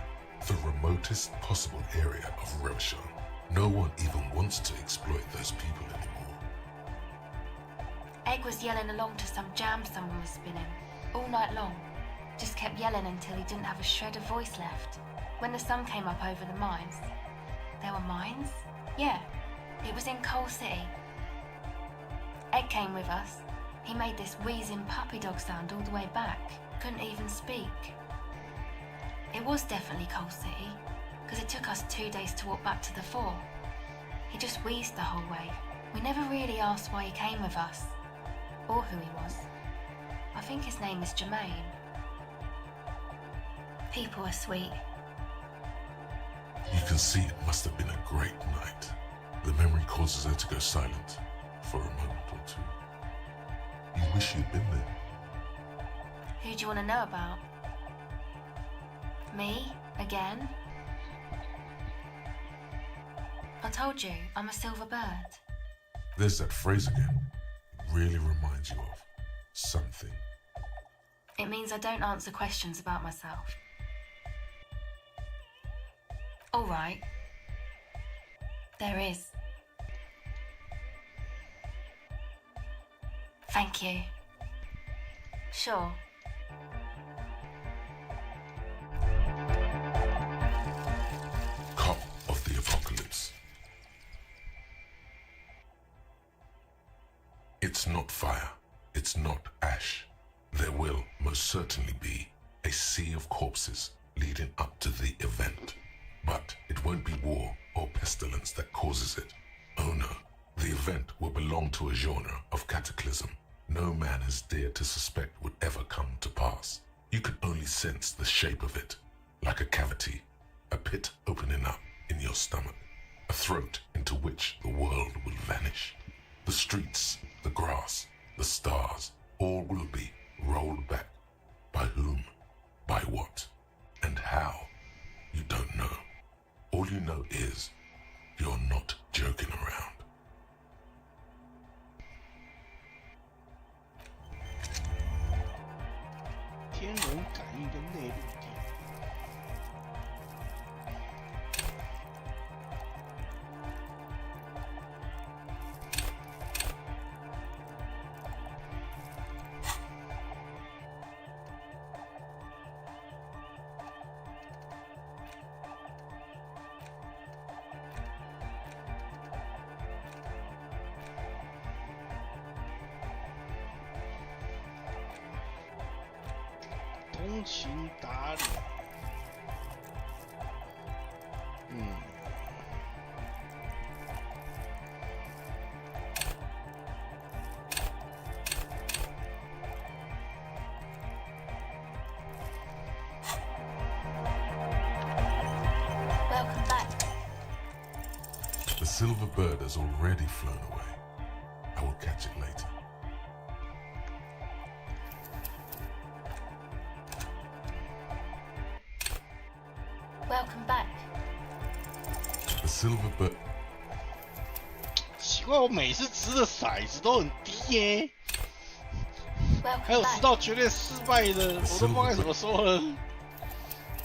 the remotest possible area of Revachol. No one even wants to exploit those people anymore. Egg was yelling along to some jam someone was spinning, all night long. Just kept yelling until he didn't have a shred of voice left. When the sun came up over the mines... There were mines? Yeah, it was in Coal City. Egg came with us. He made this wheezing puppy dog sound all the way back. Couldn't even speak. It was definitely Coal City, because it took us 2 days to walk back to the fort. He just wheezed the whole way. We never really asked why he came with us, or who he was. I think his name is Jermaine. People are sweet. You can see it must have been a great night. The memory causes her to go silent for a moment or two. You wish you'd been there. Who do you want to know about? Me? Again? I told you, I'm a silver bird. There's that phrase again. It really reminds you of something. It means I don't answer questions about myself. All right. There is. Thank you. Sure. Cop of the Apocalypse. It's not fire. It's not ash. There will most certainly be a sea of corpses leading up to the event. But it won't be war or pestilence that causes it. Oh no, the event will belong to a genre of cataclysm no man has dared to suspect would ever come to pass. You can only sense the shape of it, like a cavity, a pit opening up in your stomach, a throat into which the world will vanish. The streets, the grass, the stars, all will be rolled back. By whom, by what, and how, you don't know. All you know is, you're not joking around.天人感应的内陆地。通情达理。Welcome back. The silver bird has already flown away. I will catch it later. Welcome back. The silver bird. 奇怪，我每次掷的骰子都很低耶。还 Welcome 有知 back. 道绝对失败的，我都不知道该怎么说了。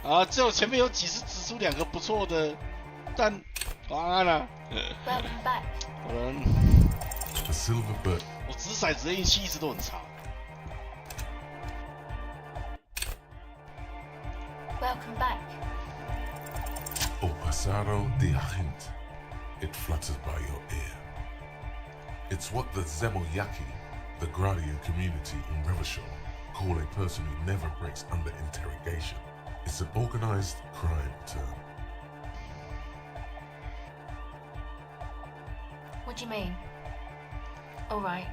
啊，只有前面有几次指出两个不错的，但晚安了。Welcome back. The silver bird. 我掷骰子的运气一直都很差。Welcome back. O pasaro de agente. It flutters by your ear. It's what the Zemoyaki, the Gradian community in Revachol, call a person who never breaks under interrogation. It's an organized crime term. What do you mean? Alright.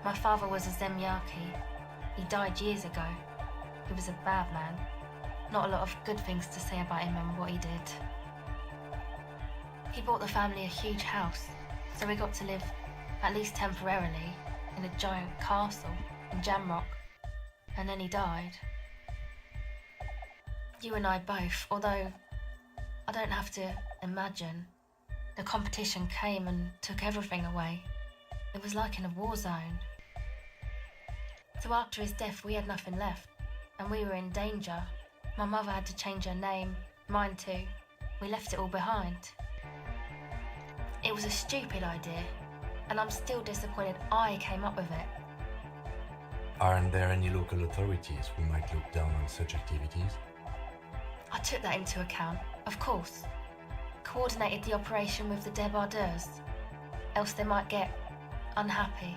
My father was a Zemyaki. He died years ago. He was a bad man. Not a lot of good things to say about him and what he did. He bought the family a huge house, so we got to live, at least temporarily, in a giant castle in Jamrock. And then he died. You and I both, although I don't have to imagine. The competition came and took everything away. It was like in a war zone. So after his death, we had nothing left, and we were in danger. My mother had to change her name, mine too. We left it all behind. It was a stupid idea, and I'm still disappointed I came up with it. Aren't there any local authorities who might look down on such activities? I took that into account, of course. Coordinated the operation with the débardeurs, else they might get unhappy.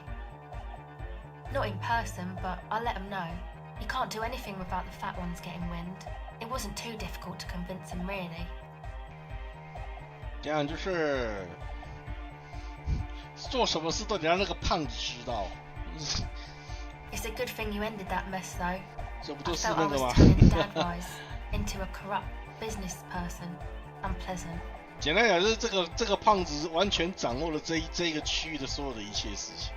Not in person, but I let them know. You can't do anything without the fat ones getting wind. It wasn't too difficult to convince them, really. 这样就是做什么事都得让那个胖子知道。It's a good thing you ended that mess, though. 这不就 I 是 felt 那 I 个 was 吗？ turning Dadwise into a corrupt business person. Unpleasant. 简单讲，就是这个胖子完全掌握了这个区域的所有的一切事情。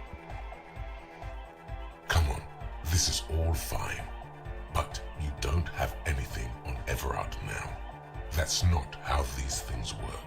Come on, this is all fine. But you don't have anything on Everard now. That's not how these things work.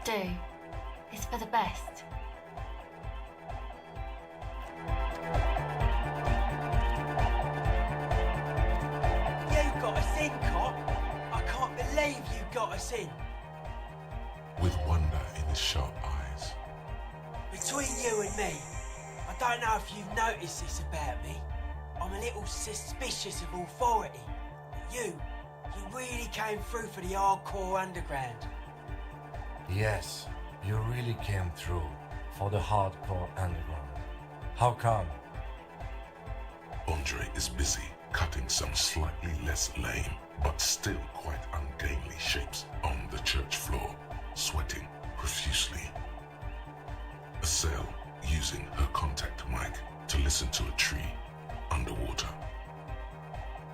Do. It's for the best. You got us in, cop. I can't believe you got us in. With wonder in his sharp eyes. Between you and me, I don't know if you've noticed this about me. I'm a little suspicious of authority. But you really came through for the hardcore underground. Yes, you really came through for the hardcore underground. How come? Andre is busy cutting some slightly less lame, but still quite ungainly shapes on the church floor, sweating profusely. Estelle using her contact mic to listen to a tree underwater.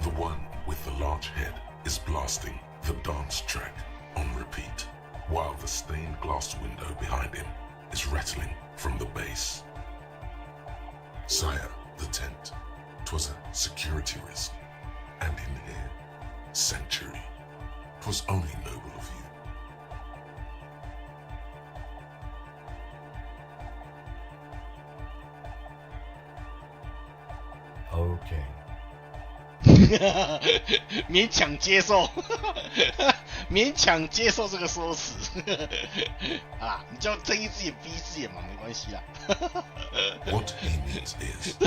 The one with the large head is blasting the dance track on repeat, while the stained glass window behind him is rattling from the bass. Sire, the tent. 'Twas a security risk, and in here, sanctuary. 'Twas only noble of you. Okay. 勉强接受，勉强接受这个说辞。啊，你就睁一只眼闭一只眼嘛，没关系啦。What he means is,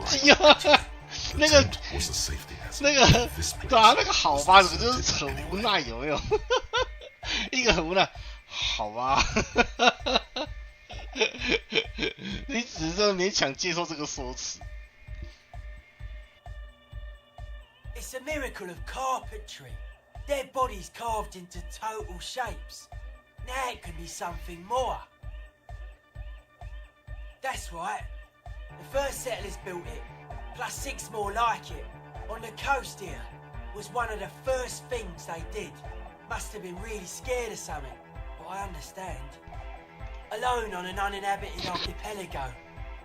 鸡啊，那个 was a safety hazard. 那个 This place 对啊，那个好吧， was 就是很无奈，有没有？一个很无奈，好吧。你只是勉强接受这个说辞。It's a miracle of carpentry. Their bodies carved into total shapes. Now it can be something more. That's right. The first settlers built it, plus 6 more like it. On the coast here was one of the first things they did. Must have been really scared of something, but I understand. Alone on an uninhabited archipelago,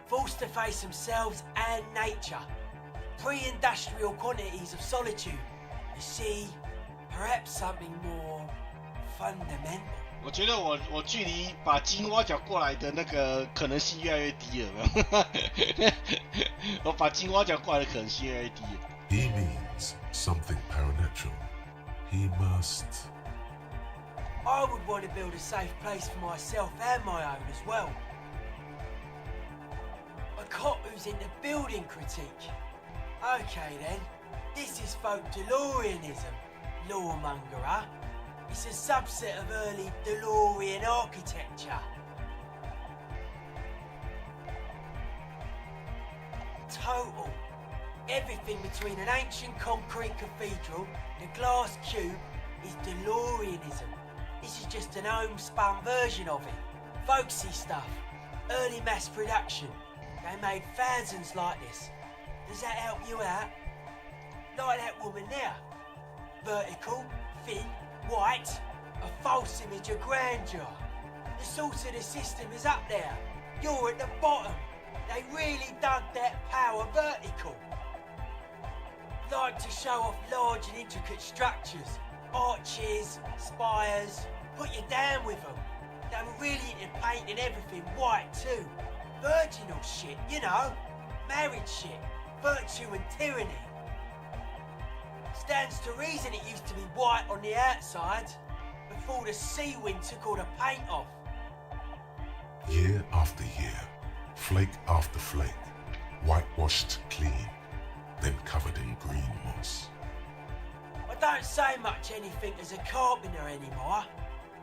forced to face themselves and nature. Pre-industrial quantities of solitude. You see, perhaps something more fundamental. 我觉得我距离把金蛙脚过来的那个可能性越来越低了，有没有？我把金蛙脚过来的可能性越来越低了。He means something paranatural. He must. I would want to build a safe place for myself and my own as well. A cop who's into building critique. Okay then, this is folk DeLoreanism, lawmongerer. It's a subset of early DeLorean architecture. Total. Everything between an ancient concrete cathedral and a glass cube is DeLoreanism. This is just an homespun version of it. Folksy stuff. Early mass production. They made thousands like this. Does that help you out? Like that woman there. Vertical, thin, white. A false image of grandeur. The source of the system is up there. You're at the bottom. They really dug that power vertical. Like to show off large and intricate structures. Arches, spires. Put you down with them. They were really into painting everything white too. Virginal shit, you know. Married shit. Virtue and tyranny. Stands to reason it used to be white on the outside before the sea wind took all the paint off. Year after flake after flake, whitewashed clean, then covered in green moss. I don't say much anything as a carpenter anymore.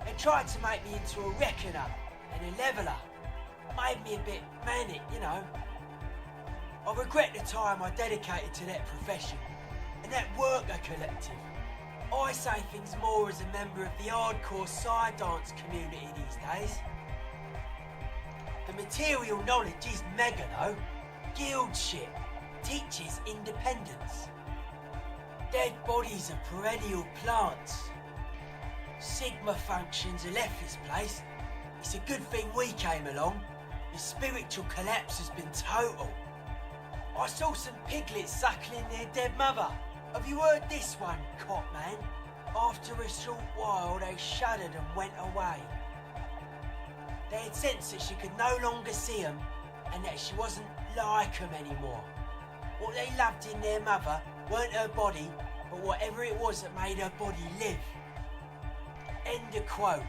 They tried to make me into a reckoner and a leveller. Made me a bit manic, you know. I regret the time I dedicated to that profession and that worker collective. I say things more as a member of the hardcore side dance community these days. The material knowledge is mega though. Guild shit. Teaches independence. Dead bodies are perennial plants. Sigma functions have left this place. It's a good thing we came along. The spiritual collapse has been total. I saw some piglets suckling their dead mother. Have you heard this one, Cop Man? After a short while, they shuddered and went away. They had sensed that she could no longer see them and that she wasn't like them anymore. What they loved in their mother weren't her body, but whatever it was that made her body live. End of quote.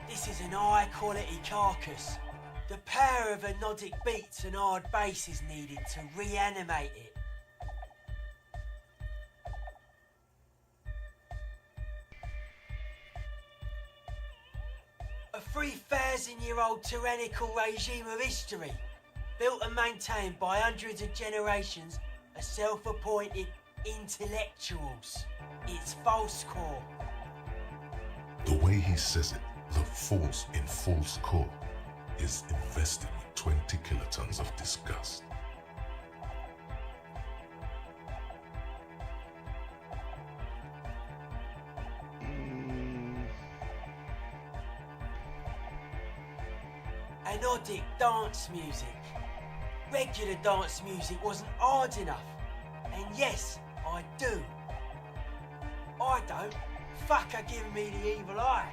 This is an high-quality carcass. The power of hypnotic beats and hard bass is needed to reanimate it. A 3,000-year-old tyrannical regime of history, built and maintained by hundreds of generations of self-appointed intellectuals. It's false core. The way he says it, the force in false core, is invested with 20 kilotons of disgust. Anodic dance music. Regular dance music wasn't hard enough. And yes, I do. I don't. Fuck are giving me the evil eye.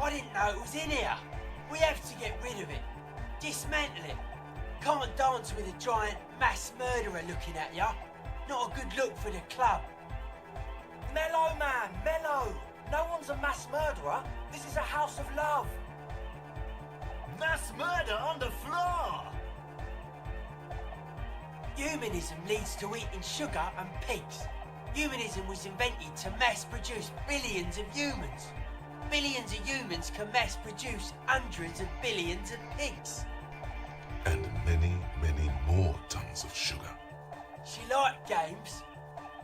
I didn't know it was in here. We have to get rid of it. Dismantle it. Can't dance with a giant mass murderer looking at ya. Not a good look for the club. Mellow, man, mellow. No one's a mass murderer. This is a house of love. Mass murder on the floor. Humanism leads to eating sugar and pigs. Humanism was invented to mass produce billions of humans. Billions of humans can mass produce hundreds of billions of pigs. And many, many more tons of sugar. She liked games.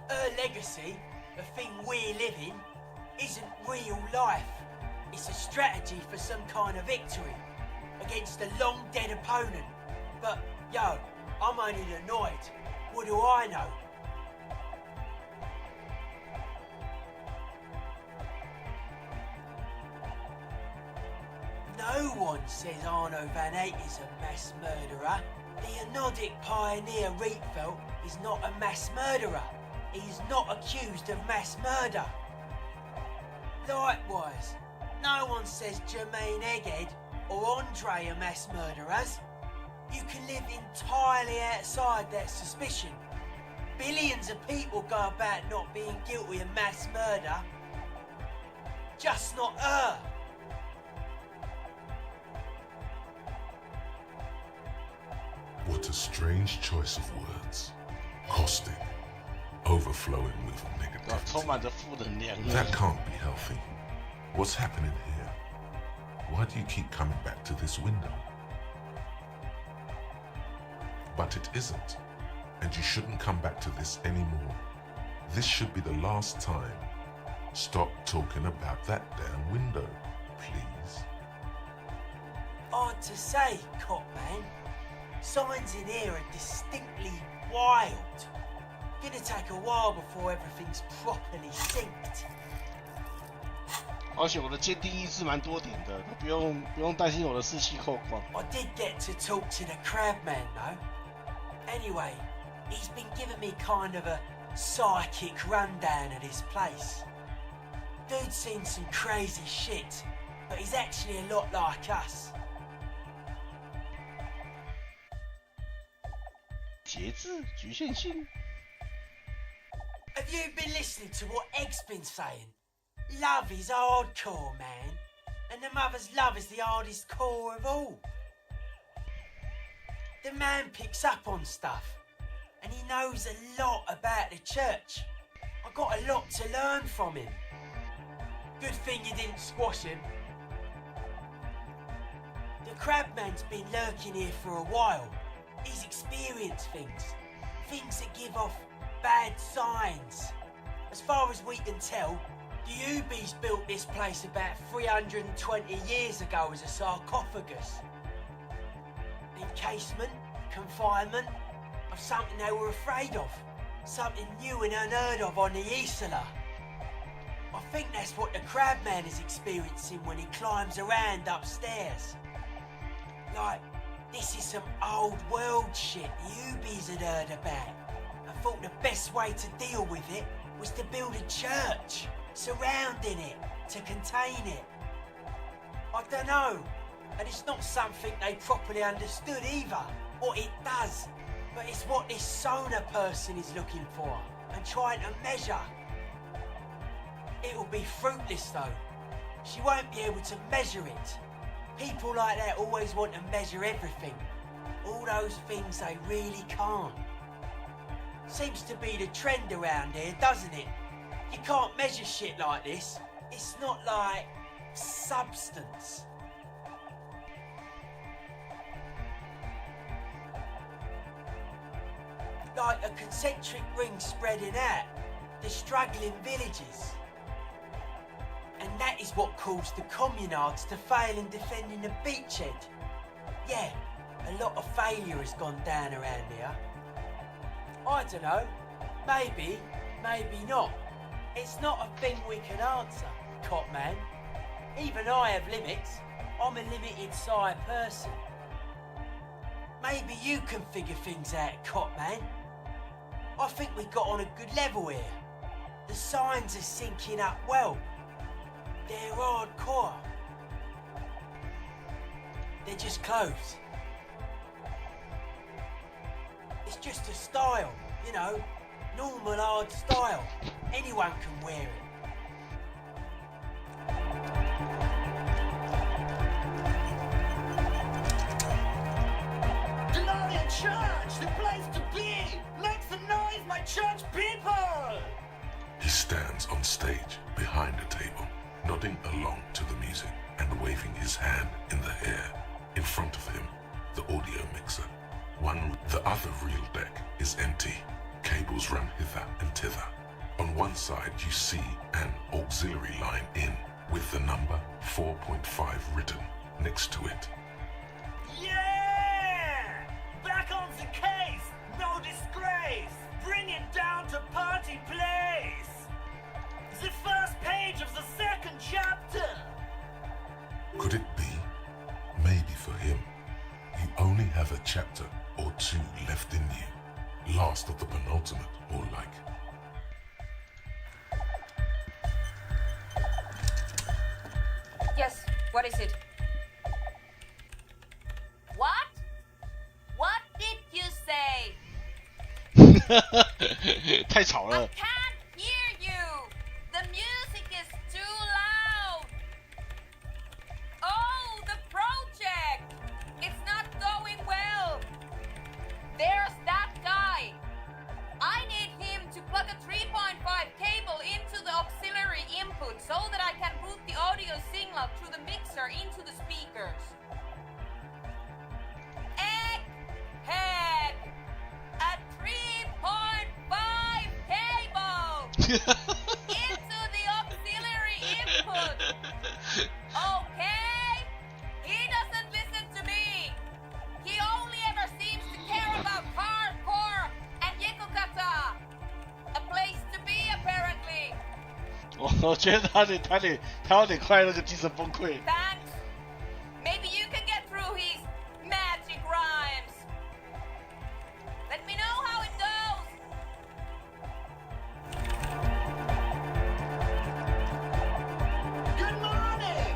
Her legacy, the thing we live in, isn't real life. It's a strategy for some kind of victory against a long dead opponent. But, yo, I'm only annoyed. What do I know? No one says Arno van Eyck is a mass murderer. The Anodic pioneer Rietveld is not a mass murderer. He's not accused of mass murder. Likewise, no one says Jermaine Egghead or Andre are mass murderers. You can live entirely outside that suspicion. Billions of people go about not being guilty of mass murder. Just not her. What a strange choice of words. Caustic, overflowing with negativity. That can't be healthy. What's happening here? Why do you keep coming back to this window? But it isn't, and you shouldn't come back to this anymore. This should be the last time. Stop talking about that damn window, please. Hard to say, Cop Man. Signs in here are distinctly wild. Gonna take a while before everything's properly synced. 而且我的鉴定意志蛮多点的，不用担心我的士气扣光。I did get to talk to the crab man though. Anyway, he's been giving me kind of a psychic rundown of this place. Dude's seen some crazy shit, but he's actually a lot like us. 节制，局限性。 Have you been listening to what Egg's been saying? Love is hardcore, man. And the mother's love is the hardest core of all. The man picks up on stuff, and he knows a lot about the church. I got a lot to learn from him. Good thing you didn't squash him. The Crabman's been lurking here for a while. He's experienced things that give off bad signs. As far as we can tell, the Ubies built this place about 320 years ago as a sarcophagus. Encasement, confinement of something they were afraid of. Something new and unheard of on the Isla. I think that's what the Crabman is experiencing when he climbs around upstairs. Like, this is some old world shit the Ubies had heard about. I thought the best way to deal with it was to build a church surrounding it, to contain it. I don't know, and it's not something they properly understood either, what it does, but it's what this Sona person is looking for and trying to measure. It'll be fruitless though. She won't be able to measure it. People like that always want to measure everything. All those things they really can't. Seems to be the trend around here, doesn't it? You can't measure shit like this. It's not like substance. Like a concentric ring spreading out, the struggling villages. And that is what caused the communards to fail in defending the beachhead. Yeah, a lot of failure has gone down around here. I don't know, maybe, maybe not. It's not a thing we can answer, Copman. Even I have limits. I'm a limited size person. Maybe you can figure things out, Copman. I think we got on a good level here. The signs are syncing up well. They're hardcore. They're just clothes. It's just a style, you know, normal hard style. Anyone can wear it. Gloria Church, the place to be! Make some noise, my church people! He stands on stage behind a table, nodding along to the music and waving his hand in the air. In front of him, the audio mixer. The other reel deck is empty. Cables run hither and thither. On one side you see an auxiliary line in with the number 4.5 written next to it. Yeah! Back on the case! No disgrace! Bring it down to party place! The first page of the second chapter! Could it be? Maybe for him, you only have a chapter or two left in you. Last of the penultimate, more like. Yes, what is it? What? What did you say? 太吵 I 了。 can't hear you. The music is too loud. Oh, the project. It's not going well. There's that guy. I need him to plug a 3.5 cable into the auxiliary input so that I can route the audio signal through the mixer into the speakers. Egghead! A 3.5 cable! Into the auxiliary input! Okay? He doesn't listen to me! He only ever seems to care about hardcore and Yekukata! A place to be, apparently! 我觉得他有点快那个精神崩溃。 Thanks! Maybe you can get through his magic rhymes! Let me know how it goes! Good morning!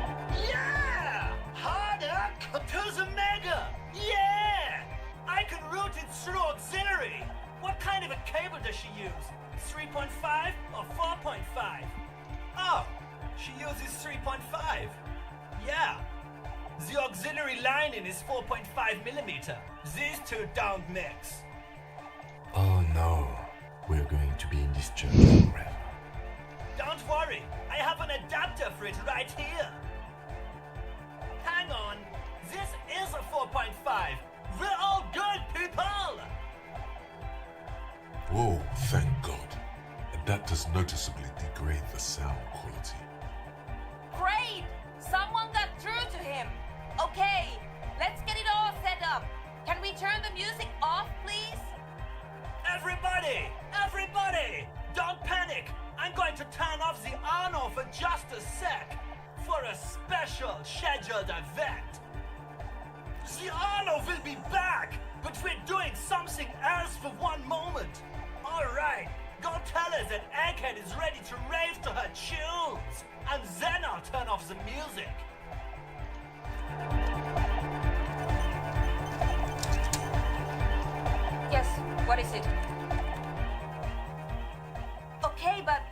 Yeah! Harder to the mega! Yeah! I can route it through auxiliary. What kind of a cable does she use? 3.5 or 4.5? Oh, she uses 3.5. Yeah. The auxiliary lining is 4.5mm. These two don't mix. Oh no, we're going to be in this church forever. Don't worry, I have an adapter for it right here. Hang on, this is a 4.5. We're all good, people! Whoa, thank God. Adapters noticeably degrade the sound quality. Great! Someone got through to him. Okay, let's get it all set up. Can we turn the music off, please? Everybody! Everybody! Don't panic! I'm going to turn off the on-off for just a sec for a special scheduled event. The on-off will be back, but we're doing something else for one moment. Alright, go tell her that Egghead is ready to rave to her tunes, and then I'll turn off the music. Yes, what is it? Okay, but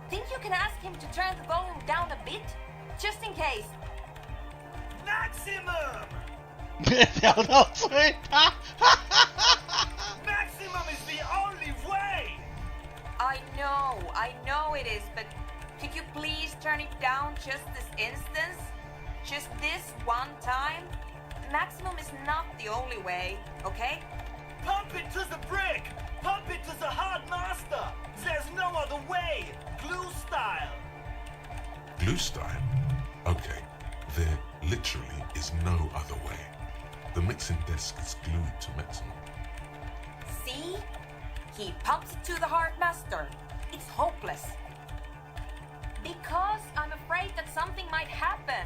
think you can ask him to turn the volume down a bit? Just in case. Maximum! 别聊到最大。 Maximum is the only way! I know it is, but could you please turn it down just this instance? Just this one time? Maximum is not the only way, okay? Pump it to the brick! Pump it to the hard master! There's no other way! Glue style! Glue style? Okay, there literally is no other way. The mixing desk is glued to maximum. See? He pumps it to the hard master. It's hopeless. Because I'm afraid that something might happen.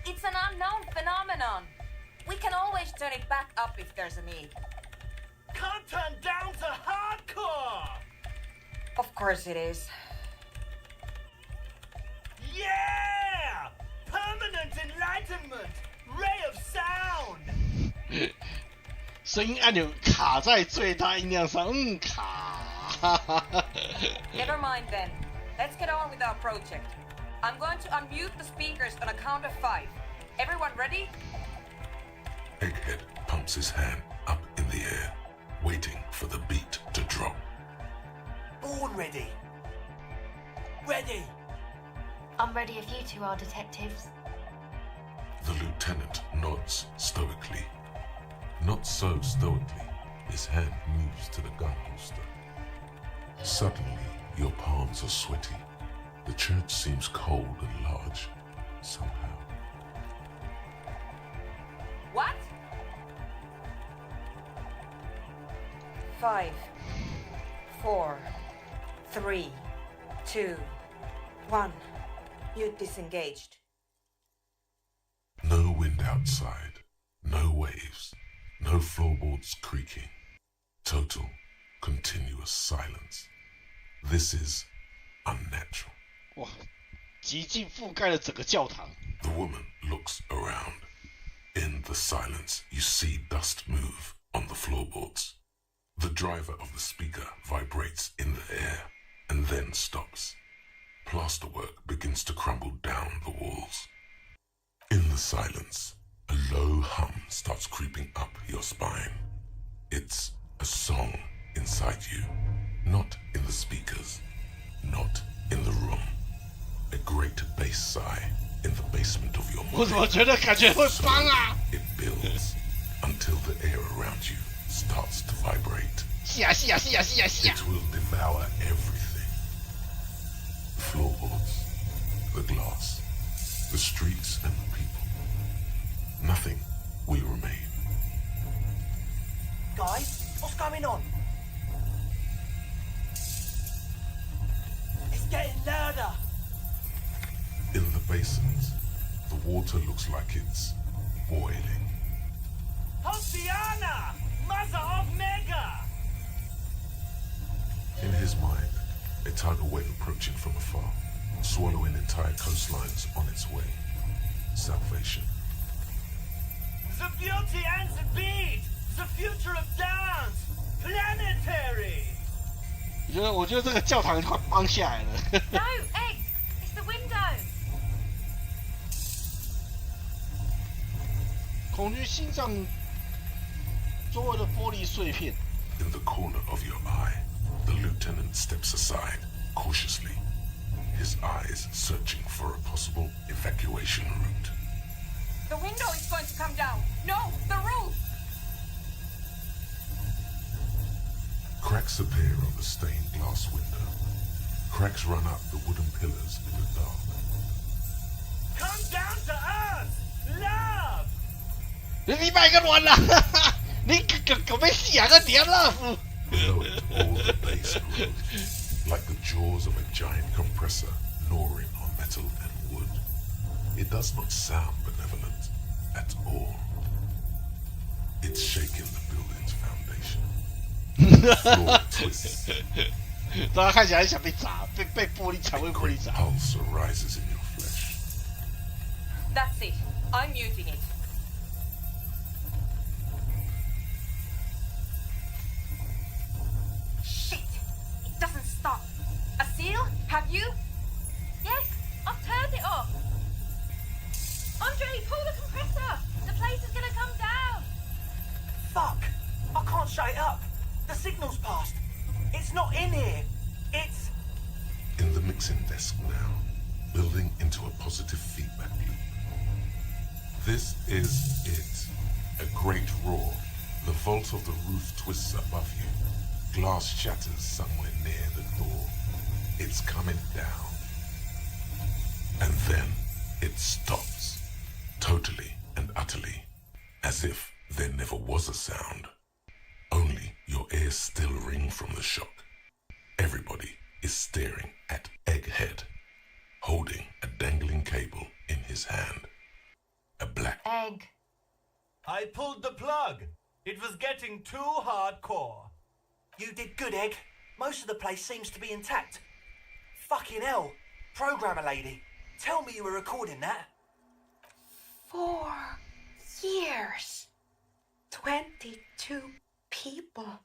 It's an unknown phenomenon. We can always turn it back up if there's a need. Can't turn down to hardcore! Of course it is. Yeah! Permanent enlightenment! Ray of sound! 声音按钮卡在最大音量上，卡。Never mind then. Let's get on with our project. I'm going to unmute the speakers on a count of 5. Everyone ready? Egghead pumps his hand up in the air, waiting for the beat to drop. Born ready. Ready. I'm ready if you two are detectives. The lieutenant nods stoically. Not so stoically, his hand moves to the gun holster. Suddenly, your palms are sweaty. The church seems cold and large, somehow. What? 5, 4, 3, 2, 1. You disengaged. No wind outside, no waves, no floorboards creaking. Total, continuous silence. This is unnatural. 哇，极尽覆盖了整个教堂。 The woman looks around. In the silence, you see dust move on the floorboards. The driver of the speaker vibrates in the air and then stops. Plasterwork begins to crumble down the walls. In the silence, a low hum starts creeping up your spine. It's a song inside you, not in the speakers, not in the room. A great bass sigh in the basement of your 我怎么 mind. 觉得感觉会帮啊？ It builds until the air around you starts to vibrate. 是啊是啊是啊是啊是啊 It！will devour everything. The floorboards, the glass, the streets and the people. Nothing will remain. Guys, what's going on? It's getting louder. In the basins, the water looks like it's boiling. Hosiana! Mother of Mega! In his mind, a tidal wave approaching from afar, swallowing entire coastlines on its way. Salvation. The beauty and the beat! The future of dance! Planetary! 我觉得这个教堂快崩下来了。 No, Egg! It's the window! 恐惧心脏周围的玻璃碎片。In the corner of your eye, the lieutenant steps aside, cautiously, his eyes searching for a possible evacuation route. The window is going to come down. No, the roof! Cracks appear on the stained glass window. Cracks run up the wooden pillars in the dark. Come down to us! Love! 你卖个卵啦！你个被死啊个点了！ Below it, all the bass grows, like the jaws of a giant compressor gnawing on metal and wood. It does not sound benevolent at all. It's shaking the building's foundation. The floor twists. 大家看起来想被砸，被玻璃墙被玻璃砸。 Pulse arises in your flesh. That's it. I'm muting it. Shit! It doesn't stop. Asil, have you? Yes, I've turned it off. Andre, pull the compressor. The place is gonna come down. Fuck! I can't shut it up. The signal's passed. It's not in here. It's... In the mixing desk now, building into a positive feedback loop. This is it. A great roar. The vault of the roof twists above you. Glass shatters somewhere near the door. It's coming down. And then it stops. Totally and utterly. As if there never was a sound. Only your ears still ring from the shock. Everybody is staring at Egghead, holding a dangling cable in his hand. A black Egg. I pulled the plug. It was getting too hardcore. You did good, Egg. Most of the place seems to be intact. Fucking hell. Programmer lady, tell me you were recording that. 4 years. 22 people.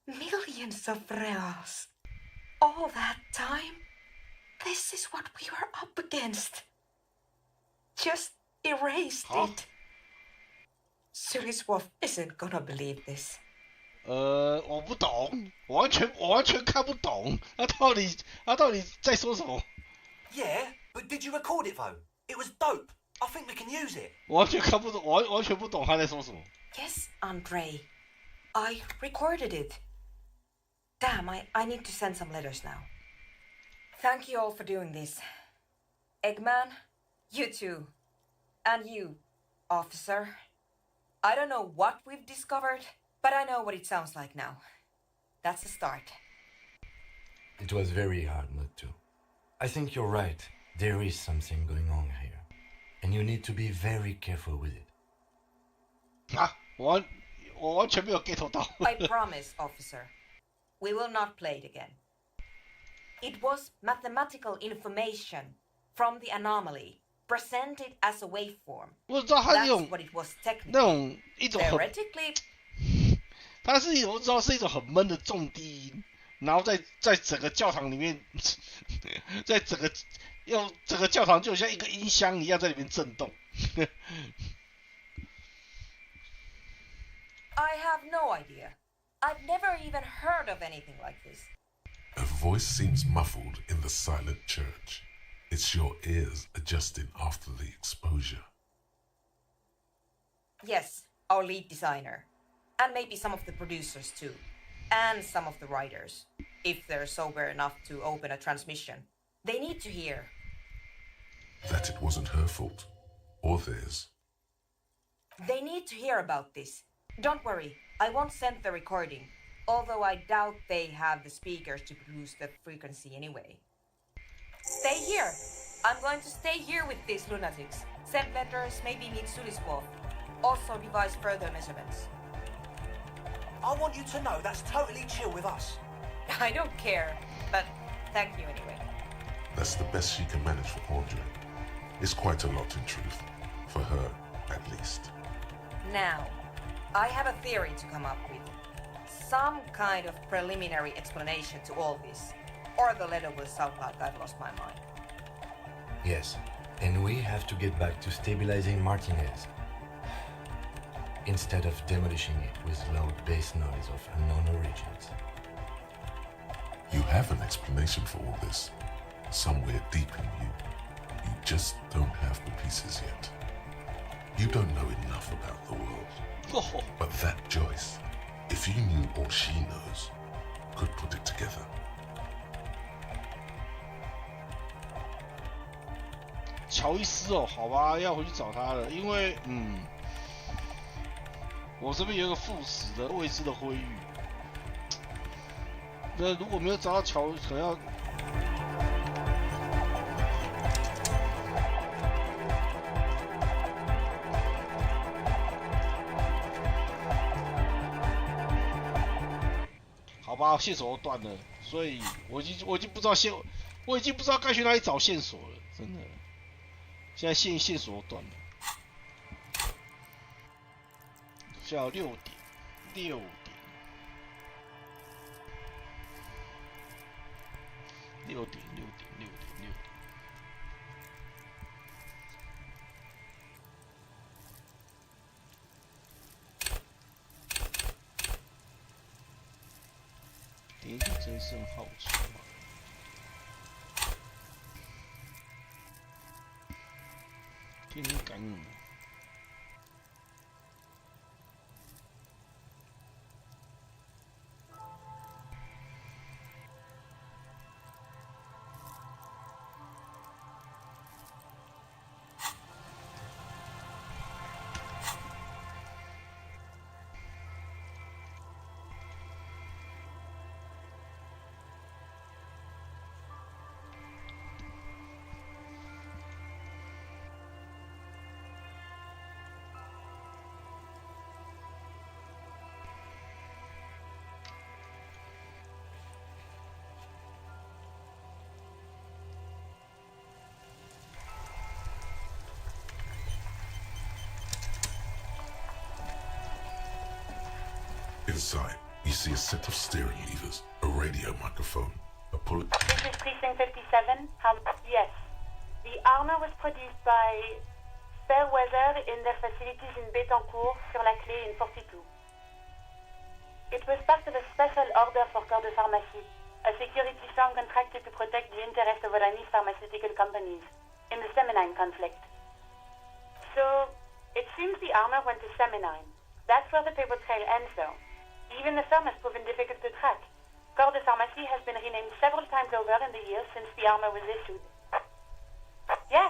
Millions of reals. All that time? This is what we were up against. Just erased it. Suliswolf isn't gonna believe this. 我不懂，我完全看不懂，他到底在说什么？ Yeah, but did you record it though? It was dope. I think we can use it. 我完全看不懂，完全不懂他在说什么。 Yes, Andre. I recorded it. Damn, I need to send some letters now. Thank you all for doing this. Eggman, you too. And you, officer. I don't know what we've discovered, but I know what it sounds like now. That's a start. It was very hard not to. I think you're right. There is something going on here. And you need to be very careful with it. 啊，我完全没有 get 到。 I promise, officer. We will not play it again. It was mathematical information from the anomaly, presented as a waveform. 我知道他那 That's 种 what it was technically. 那种一种很， Theoretically, 它是一种我知道是一种很闷的重低音，然后在整个教堂里面，在整个教堂就像一个音箱一样在里面震动。 I have no idea. I've never even heard of anything like this. A voice seems muffled in the silent church. It's your ears adjusting after the exposure. Yes, our lead designer. And maybe some of the producers too. And some of the writers. If they're sober enough to open a transmission. They need to hear. That it wasn't her fault. Or theirs. They need to hear about this. Don't worry, I won't send the recording. Although I doubt they have the speakers to produce the frequency anyway. Stay here. I'm going to stay here with these lunatics. Send letters, maybe meet Suliswolf. Also devise further measurements. I want you to know that's totally chill with us. I don't care, but thank you anyway. That's the best she can manage for Andre. It's quite a lot in truth. For her, at least. Now, I have a theory to come up with. Some kind of preliminary explanation to all this. Or the letter will sound like I've lost my mind. Yes, and we have to get back to stabilizing Martinez. instead of demolishing it with loud bass noise of unknown origins. You have an explanation for all this, somewhere deep in you. You just don't have the pieces yet. You don't know enough about the world. But that Joyce, if you knew all she knows, could put it together. 乔伊斯哦，好吧，要回去找他了，因为我这边有一个副使的未知的灰域，那如果没有找到乔，可能要。好吧，线索都断了，所以我已经不知道我已经不知道该去哪里找线索了，真的。现在线索都断了。下午6点，6点。点一点真胜好处嘛。天感恩。Inside, you see a set of steering levers, a radio microphone, a pull. This is Precinct 57. Yes. The armor was produced by Fairweather in their facilities in Betancourt, sur la Clé in 42. It was part of a special order for Corps de Pharmacie, a security firm contracted to protect the interests of Oranese pharmaceutical companies in the Seminine conflict. So, it seems the armor went to Seminine. That's where the paper trail ends, though. Even the firm has proven difficult to track. Corps de Pharmacie has been renamed several times over in the years since the armor was issued. Yes,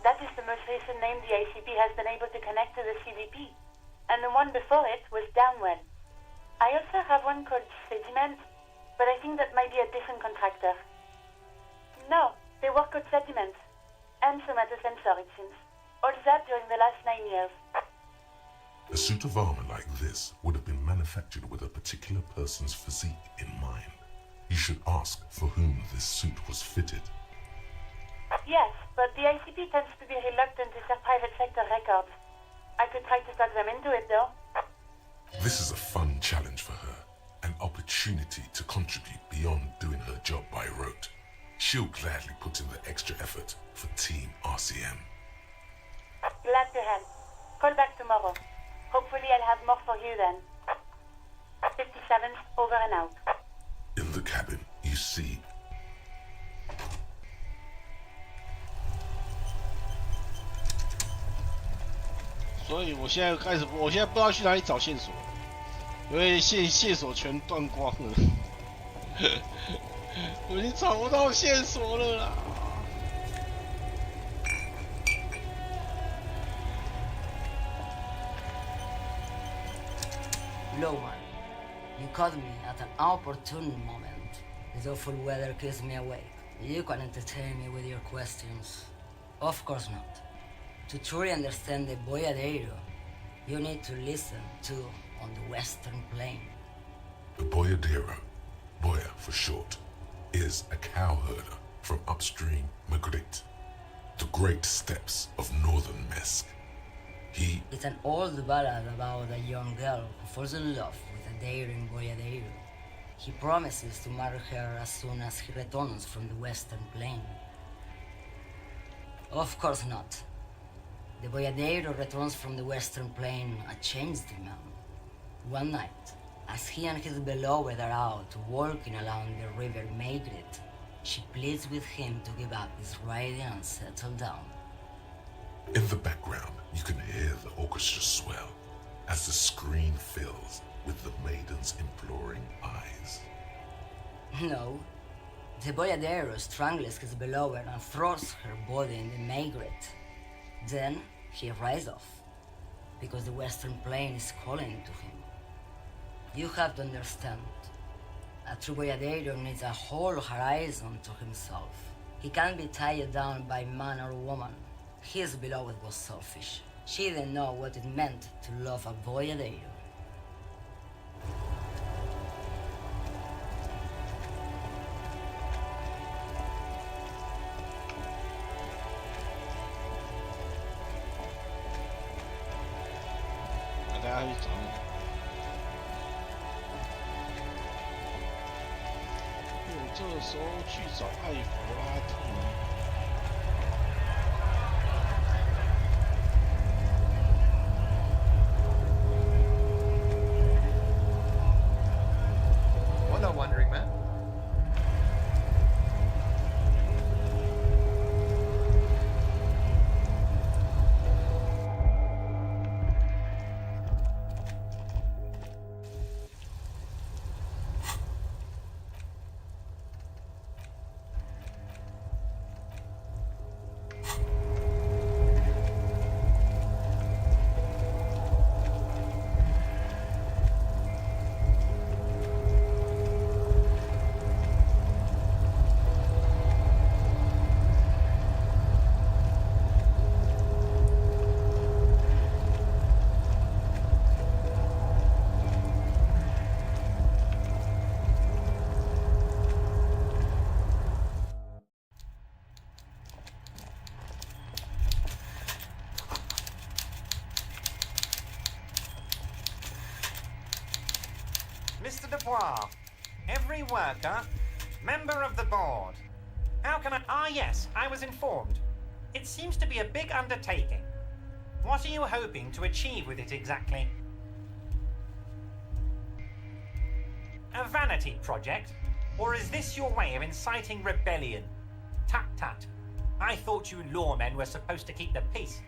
that is the most recent name the ICP has been able to connect to the CVP. And the one before it was Downwell. I also have one called Sediment, but I think that might be a different contractor. No, they work with Sediment. And somatosensor, it seems. All that during the last 9 years. A suit of armor like this would have been manufactured with a particular person's physique in mind. You should ask for whom this suit was fitted. Yes, but the ICP tends to be reluctant to share private sector records. I could try to talk them into it, though. This is a fun challenge for her, an opportunity to contribute beyond doing her job by rote. She'll gladly put in the extra effort for Team RCM. Glad to help. Call back tomorrow. Hopefully I'll have more for you then. 57th, over and out. In the cabin, you see...所以我现在不知道去哪里找线索，因为线索全断光了，我已经找不到线索了啦。Loman, you caught me at an opportune moment. This awful weather keeps me awake. You can entertain me with your questions. Of course not. To truly understand the Boyadero, you need to listen to On the Western Plain. The Boyadero, Boya for short, is a cowherder from upstream Magritte, the great steppes of northern Mesk. It's an old ballad about a young girl who falls in love with a daring boyadero. He promises to marry her as soon as he returns from the Western Plain. Of course not. The Boyadero returns from the Western Plain a changed man. One night, as he and his beloved are out walking along the river Maigret, she pleads with him to give up his riding and settle down. In the background, you can hear the orchestra swell as the screen fills with the maiden's imploring eyes. No, the Boyadero strangles his beloved and throws her body in the Maigret. Then he rides off, because the Western Plain is calling to him. You have to understand, a true Boyadero needs a whole horizon to himself. He can't be tied down by man or woman. His beloved was selfish. She didn't know what it meant to love a Boyadero.这个时候去找艾弗拉特。Well, no wondering, man. Mr. Dubois, every worker, member of the board. How can I... Ah, yes, I was informed. It seems to be a big undertaking. What are you hoping to achieve with it exactly? A vanity project? Or is this your way of inciting rebellion? Tut tut. I thought you lawmen were supposed to keep the peace.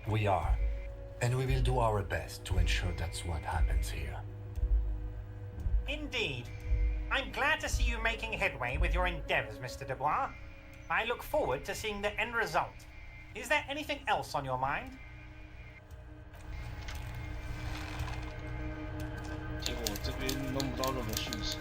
We are. And we will do our best to ensure that's what happens here. Indeed. I'm glad to see you making headway with your endeavors, Mr. Dubois. I look forward to seeing the end result. Is there anything else on your mind? 结果我这边弄不到任何讯息。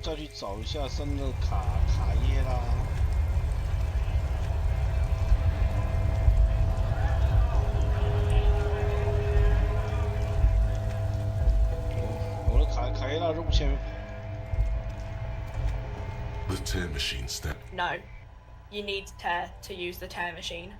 再去找一下生的卡耶啦。我的卡耶拉就不前面。The tear machine step. No. You need to tear to use the tear machine.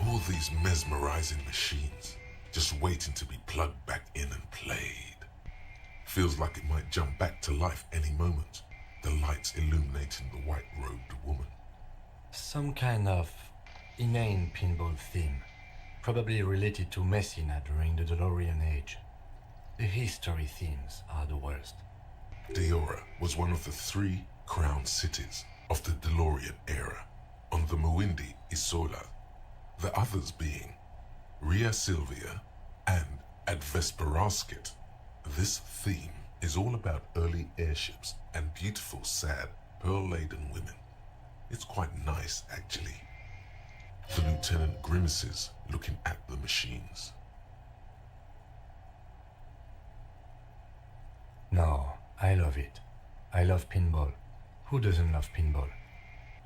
All these mesmerizing machines, just waiting to be plugged back in and played. Feels like it might jump back to life any moment, the lights illuminating the white-robed woman. Some kind of inane pinball theme, probably related to Messina during the DeLorean age. The history themes are the worst. Diora was one of the 3 crown cities of the DeLorean era on the Muindi Isola, the others being Ria Silvia and at Vesperasket. This theme is all about early airships and beautiful, sad, pearl-laden women. It's quite nice, actually. The lieutenant grimaces, looking at the machines. No, I love it. I love pinball. Who doesn't love pinball?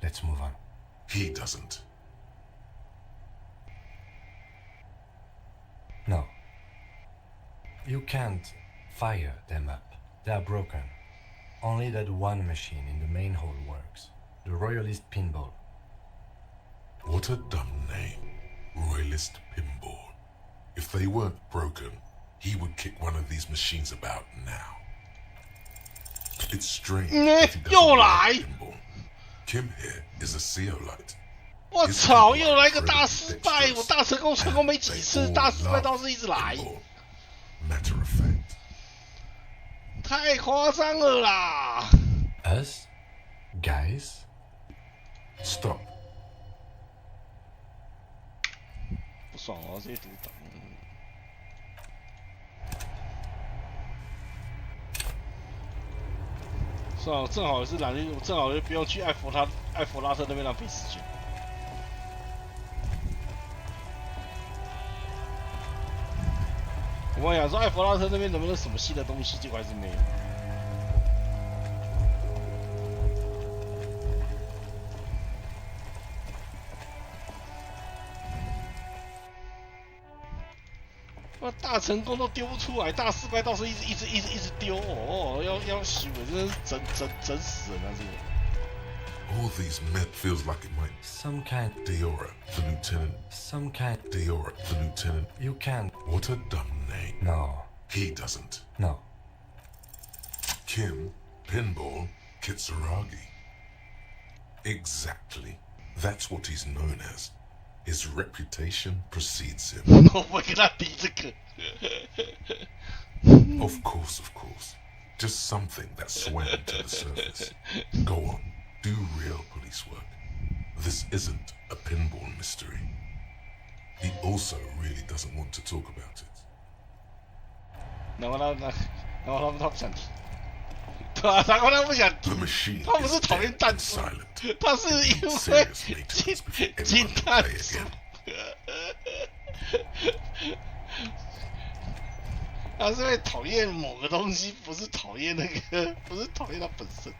Let's move on. He doesn't. No. You can't fire them up. They are broken. Only that one machine in the main hall works. The Royalist Pinball. What a dumb name. Royalist Pinball. If they weren't broken, he would kick one of these machines about now. It's strange that he doesn't like pinball. Kim here is a Zeolite. 我操！又来个大失败，我大成功成功没几次，大失败倒是一直来。Matter of fact. 太夸张了啦 Us? Guys? Stop. 不爽哦，这些读档。算了，正好也是懒得，正好就不用去艾弗拉特那边浪费时间。我想说艾弗拉特那边能不能什么新的东西，结果还是没有。大成功都丢不出来，大失败倒是一直丢哦，要洗我真是整死人啊这个。All these met feels like it might. Some kind. Diora, the lieutenant. Some kind. Diora, the lieutenant. You can't. What a dumb name. No. He doesn't. No. Kim, Pinball, Kitsuragi. Exactly. That's what he's known as. His reputation precedes him. 我跟他比这个。Of course. Just something that swam to the surface. Go on, do real police work. This isn't a pinball mystery. He also really doesn't want to talk about it. 然后他不想提。对啊，然后他不想提。他不是讨厌弹珠，他是因为金弹珠。他是会讨厌某个东西，不是讨厌那个，不是讨厌它本身。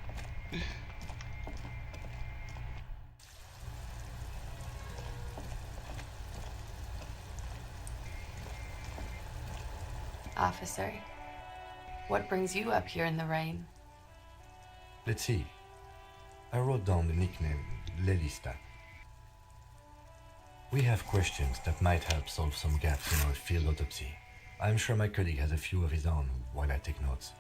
Officer, what brings you up here in the rain? Let's see. I wrote down the nickname Lelista. We have questions that might help solve some gaps in our field autopsy. I'm sure my colleague has a few of his own while I take notes.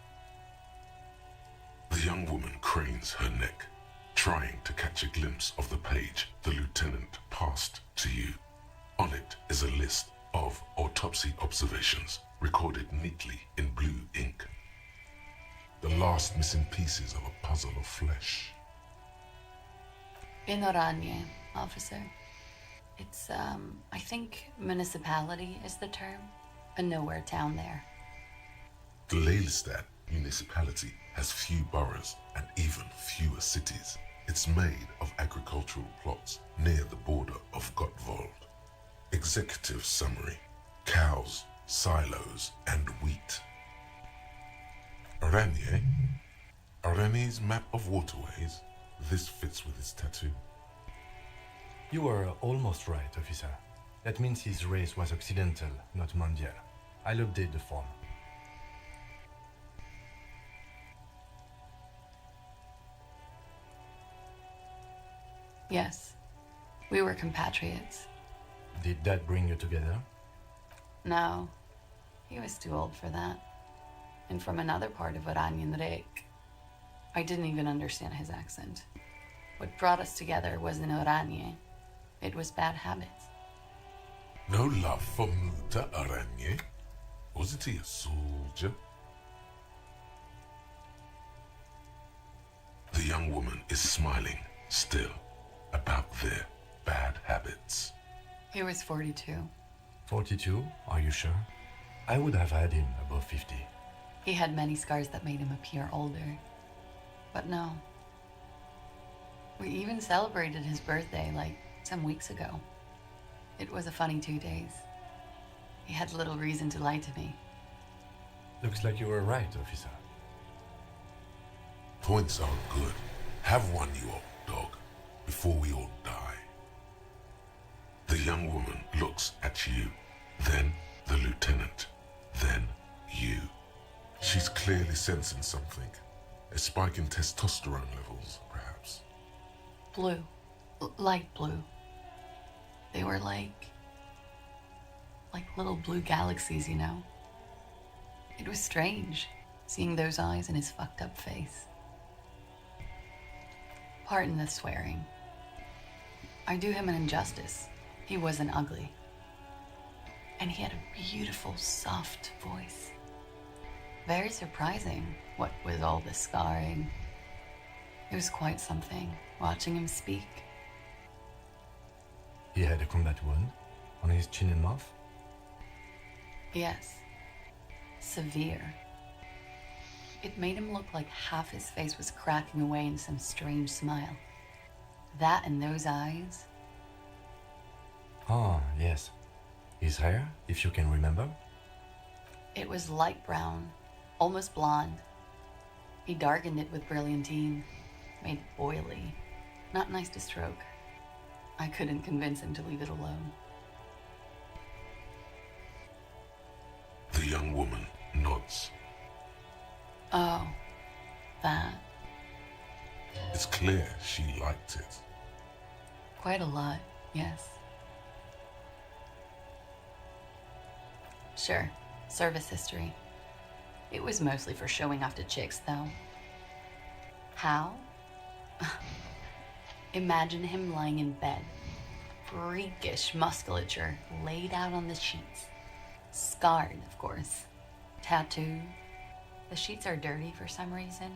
The young woman cranes her neck, trying to catch a glimpse of the page the lieutenant passed to you. On it is a list of autopsy observations recorded neatly in blue ink. The last missing pieces of a puzzle of flesh. In Oranje, officer. It's, I think municipality is the term. A nowhere town there. The Lelystad municipality has few boroughs and even fewer cities. It's made of agricultural plots near the border of Gottwald. Executive summary: cows, silos, and wheat. Oranje? Oranje's map of waterways? This fits with his tattoo. You were almost right, officer. That means his race was occidental, not mondial. I'll update the form. Yes, we were compatriots. Did that bring you together? No, he was too old for that. And from another part of Oranjenrijk. I didn't even understand his accent. What brought us together wasn't Oranje. It was bad habits. No love for Muta Oranje? Wasn't he a soldier? young woman is smiling, still, about their bad habits. He was 42. 42? Are you sure? I would have had him above 50. He had many scars that made him appear older. But no. We even celebrated his birthday like some weeks ago. It was a funny 2 days. He had little reason to lie to me. Looks like you were right, officer. Points are good. Have one, you old dog, before we all die. The young woman looks at you, then the lieutenant, then you. She's clearly sensing something. A spike in testosterone levels, perhaps. Blue. Light blue. They were like little blue galaxies, you know? It was strange, seeing those eyes in his fucked up face. Pardon the swearing. I do him an injustice. He wasn't ugly. And he had a beautiful, soft voice. Very surprising, what with all the scarring. It was quite something, watching him speak. He had a combat wound on his chin and mouth? Yes. Severe. It made him look like half his face was cracking away in some strange smile. That and those eyes. Ah, yes. His hair, if you can remember? It was light brown, almost blonde. He darkened it with brilliantine, made it oily. Not nice to stroke. I couldn't convince him to leave it alone. The young woman nods. Oh, that. It's clear she liked it. Quite a lot, yes. Sure, service history. It was mostly for showing off to chicks, though. How? Imagine him lying in bed. Freakish musculature laid out on the sheets. Scarred, of course. Tattooed. The sheets are dirty for some reason.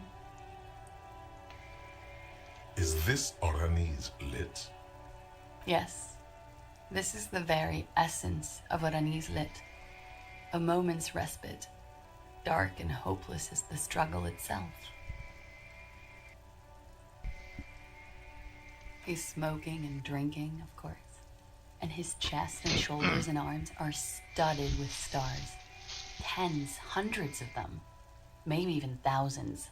Is this Orani's lit? Yes. This is the very essence of Orani's lit. A moment's respite. Dark and hopeless as the struggle itself. He's smoking and drinking, of course. And his chest and shoulders and arms are studded with stars. Tens, hundreds of them. Maybe even thousands.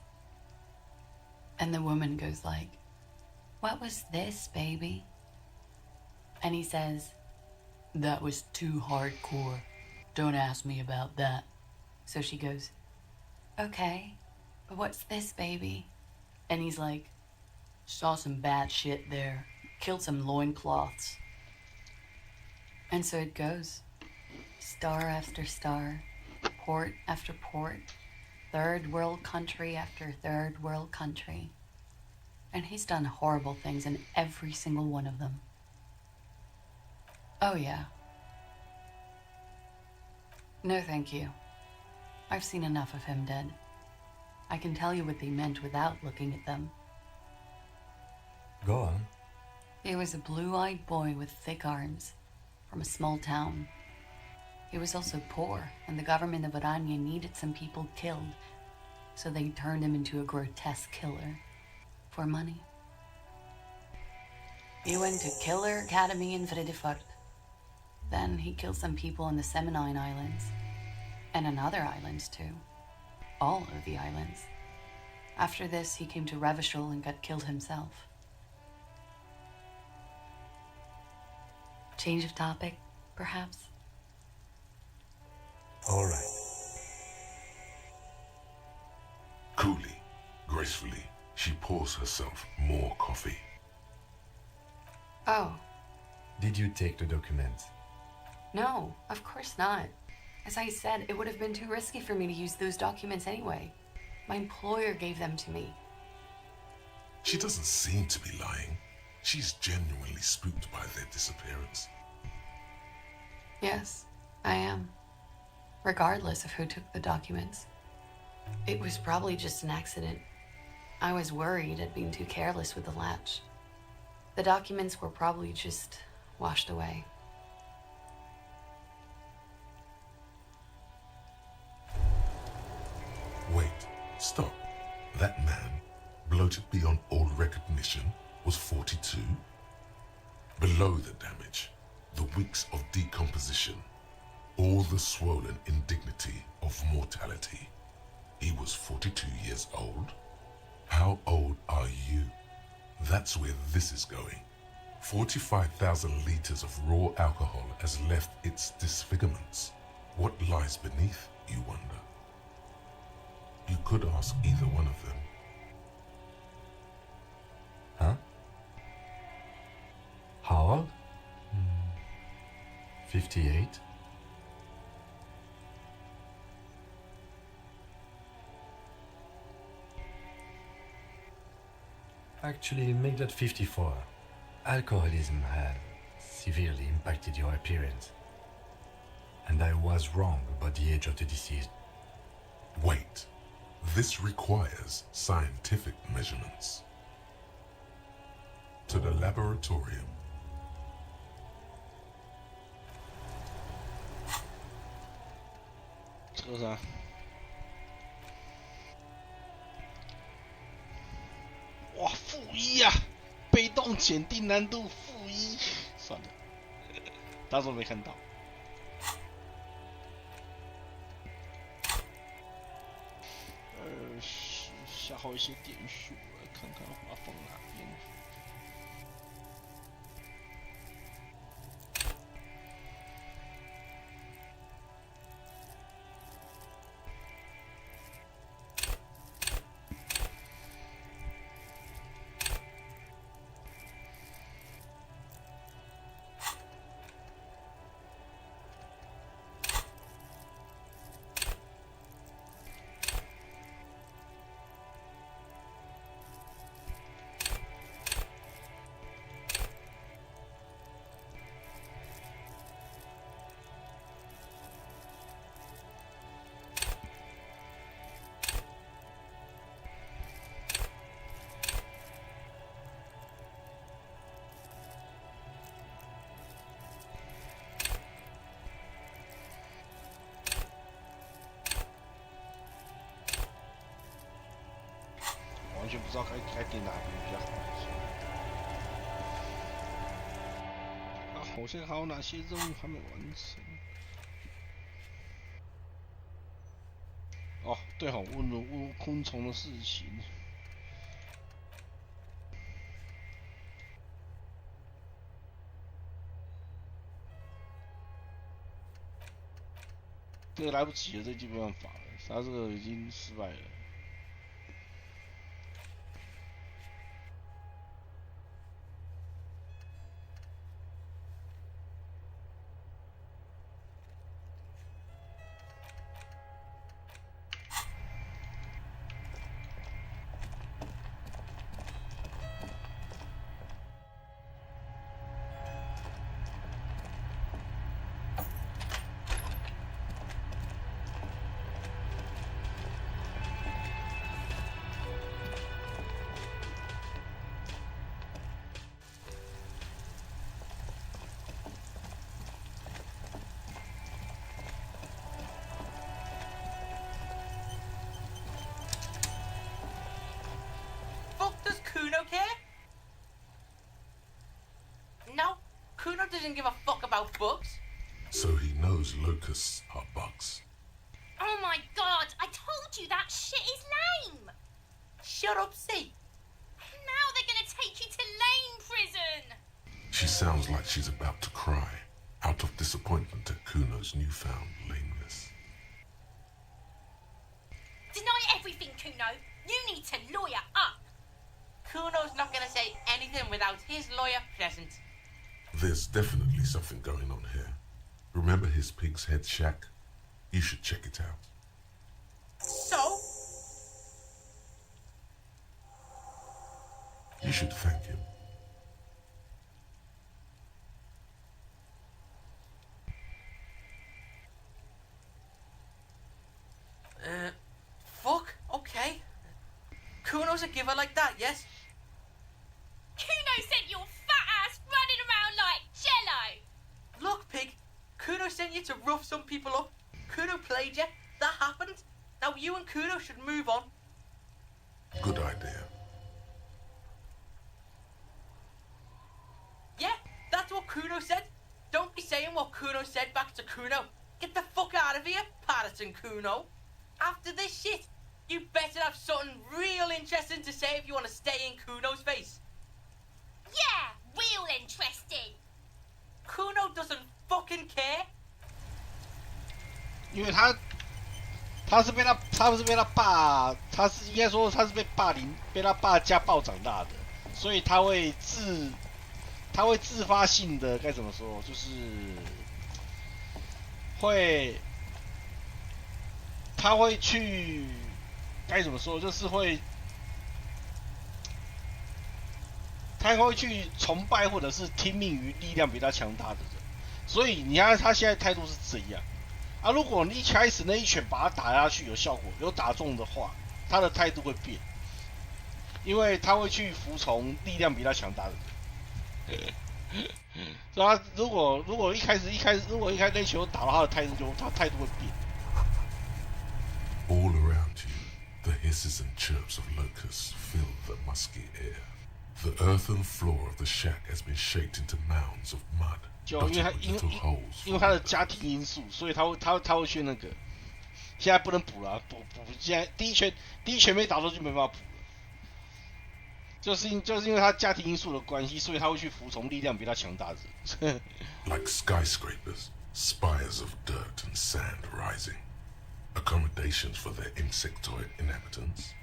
And the woman goes like, "What was this, baby?" And he says, "That was too hardcore. Don't ask me about that." So she goes, "Okay, but what's this, baby?" And he's like, "Saw some bad shit there. Killed some loincloths." And so it goes. Star after star. Port after port. Third world country after third world country. And he's done horrible things in every single one of them. Oh yeah. No thank you. I've seen enough of him dead. I can tell you what they meant without looking at them. Go on. He was a blue-eyed boy with thick arms, from a small town. He was also poor, and the government of Orania needed some people killed, so they turned him into a grotesque killer. For money. He went to Killer Academy in Vredefort. Then he killed some people in the Seminine Islands. And on other islands, too. All of the islands. After this, he came to Revachol and got killed himself. Change of topic, perhaps? All right. Coolly, gracefully, she pours herself more coffee. Oh. Did you take the documents? No, of course not. As I said, it would have been too risky for me to use those documents anyway. My employer gave them to me. She doesn't seem to be lying. She's genuinely spooked by their disappearance. Yes, I am. Regardless of who took the documents. It was probably just an accident. I was worried I'd been too careless with the latch. The documents were probably just washed away. Wait, stop. That man, bloated beyond all recognition, was 42? Below the damage, the weeks of decomposition, all the swollen indignity of mortality. He was 42 years old? How old are you? That's where this is going. 45,000 liters of raw alcohol has left its disfigurements. What lies beneath, you wonder? You could ask either one of them. Huh? How old? 58. Actually, make that 54. Alcoholism had severely impacted your appearance. And I was wrong about the age of the deceased. Wait. This requires scientific measurements. To the laboratorium.车上。哇，-1啊！被动检定难度-1，算了，当时我没看到。下好一些点数，来看看画放哪边。完全不知道该点哪边比较好。啊，好像还有哪些任务还没完成？哦，对吼，问昆虫的事情。这个来不及了，这就没办法了，他这个已经失败了。Kuno care? No, Kuno doesn't give a fuck about bugs. So he knows locusts are bugs. Oh my god, I told you that shit is lame! Shut up, C. Now they're gonna take you to lame prison! She sounds like she's about to cry, out of disappointment at Kuno's newfound lameness. Deny everything, Kuno. You need to lawyer up. Kuno's not gonna say anything without his lawyer present. There's definitely something going on here. Remember his pig's head shack? You should check it out. So? You should thank him. Fuck, okay. Kuno's a giver like that, yes? Kuno sent your fat ass running around like jello. Look, pig, Kuno sent you to rough some people up. Kuno played you. That happened. Now you and Kuno should move on. Good idea. Yeah, that's what Kuno said. Don't be saying what Kuno said back to Kuno. Get the fuck out of here, Part.10 Kuno. After this shit, you better have something real interesting to say if you want to stay in Kuno's face. Yeah, real interesting. Kuno doesn't fucking care. 因为他是被他爸，他是应该说他是被霸凌，被他爸家暴长大的，所以他会自发性的该怎么说，就是他会去该怎么说，就是他会去崇拜或者是听命于力量比他强大的人，所以你看他现在态度是这样。啊，如果你一开始那一拳把他打下去有效果，有打中的话，他的态度会变，因为他会去服从力量比他强大的人。所以他如果一开始那球打到他的态度态度会变。All around you, the hisses and chirps of locusts fill the musky air. The earthen floor of the shack has been shaped into mounds of mud. 就因为他的家庭因素，所以他会去那个。现在不能补了，补现在第一拳没打中就没办法补了。就是因为他家庭因素的关系，所以他会去服从力量比他强大的人。Like skyscrapers, spires of dirt and sand rising, accommodations for their insectoid inhabitants.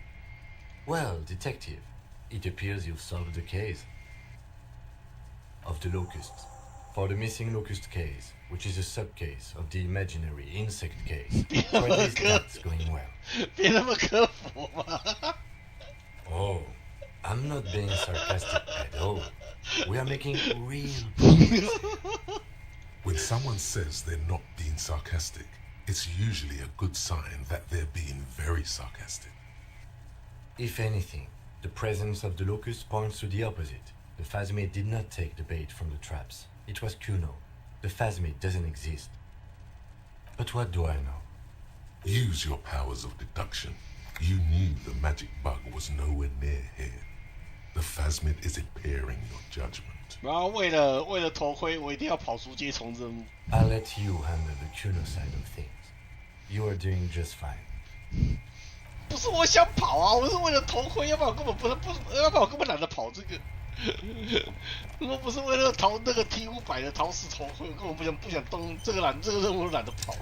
Well, detective, it appears you've solved the case of the locusts. For the missing locust case, which is a sub-case of the imaginary insect case. So at least that's going well. 别那么科普嘛。Oh, I'm not being sarcastic at all. We are making real progress. When someone says they're not being sarcastic, it's usually a good sign that they're being very sarcastic. If anything, the presence of the locust points to the opposite. The phasmid did not take the bait from the traps. It was Kuno. The phasmid doesn't exist. But what do I know? Use your powers of deduction. You knew the magic bug was nowhere near here. The phasmid is impairing your judgment. 然后为了头盔，我一定要跑出接从任务。I'll let you handle the Kuno side of things. You are doing just fine. 不是我想跑啊，我是为了头盔，要不然我根本要不然我根本懒得跑这个。如果不是为了逃那个 T500的逃死头盔，我根本不想动这个任务懒得跑。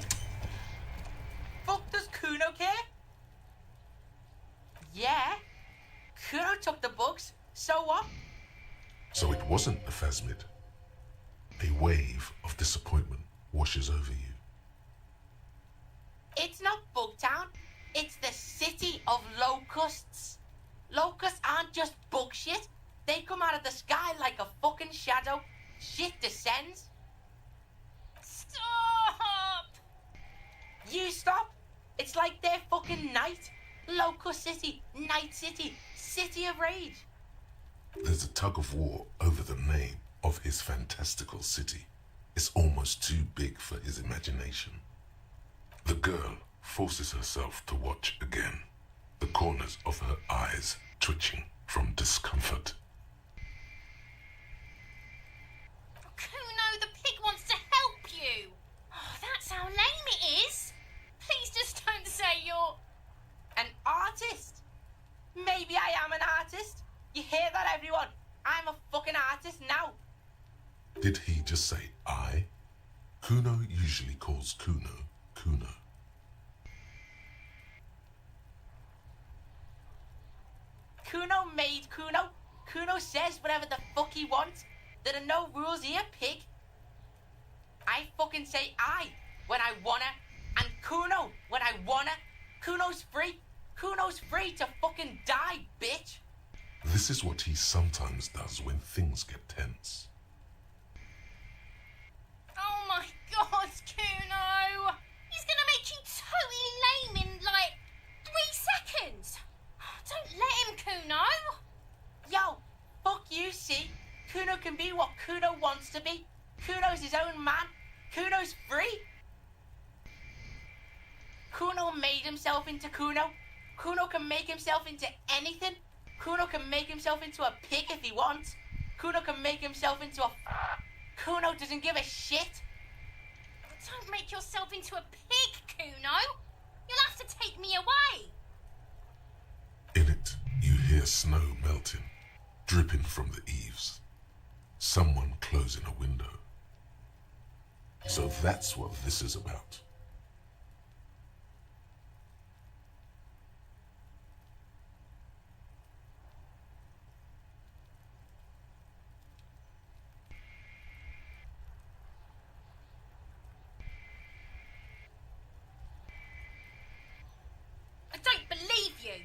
Fuck does Kuno care? Yeah, Kuno took the bugs. So what? So it wasn't the phasmid. A wave of disappointment washes over you. It's not Bugtown. It's the city of locusts. Locusts aren't just bug shit. They come out of the sky like a fucking shadow. Shit descends. Stop! You stop. It's like they're fucking night. Locust City, Night City, City of Rage. There's a tug of war over the name of his fantastical city. It's almost too big for his imagination. The girl forces herself to watch again, the corners of her eyes twitching from discomfort. Kuno, the pig wants to help you. Oh, that's how lame it is. Please just don't say you're... An artist? Maybe I am an artist. You hear that, everyone? I'm a fucking artist now. Did he just say I? Kuno usually calls Kuno, Kuno. Kuno made Kuno. Kuno says whatever the fuck he wants. There are no rules here, pig. I fucking say I when I wanna, and Kuno when I wanna. Kuno's free. Kuno's free to fucking die, bitch. This is what he sometimes does when things get tense. Oh my god, Kuno! He's gonna make you totally lame in like 3 seconds. Don't let him, can be what Kuno wants to be. Kuno's his own man. Kuno's free. Kuno made himself into Kuno. Kuno can make himself into anything. Kuno can make himself into a pig if he wants. Kuno can make himself into a... Kuno doesn't give a shit. Don't make yourself into a pig, Kuno. You'll have to take me away. In it, you hear snow melting, dripping from the eaves. Someone closing a window. So that's what this is about. I don't believe you.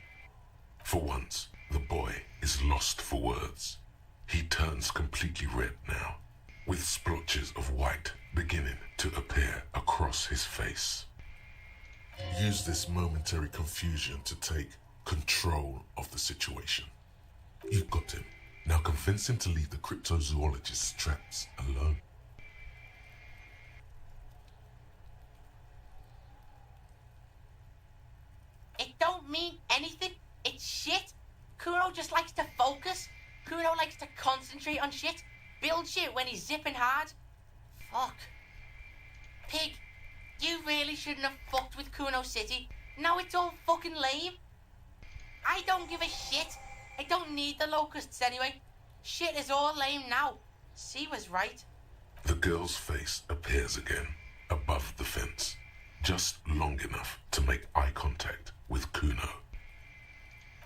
For once, the boy is lost for words. He turns completely red now, with splotches of white beginning to appear across his face. Use this momentary confusion to take control of the situation. You've got him. Now convince him to leave the cryptozoologist's traps alone. It don't mean anything. It's shit. Kuno just likes to focus. Kuno likes to concentrate on shit. Build shit when he's zipping hard. Fuck. Pig, you really shouldn't have fucked with Kuno City. Now it's all fucking lame. I don't give a shit. I don't need the locusts anyway. Shit is all lame now. C was right. The girl's face appears again, above the fence, just long enough to make eye contact with Kuno.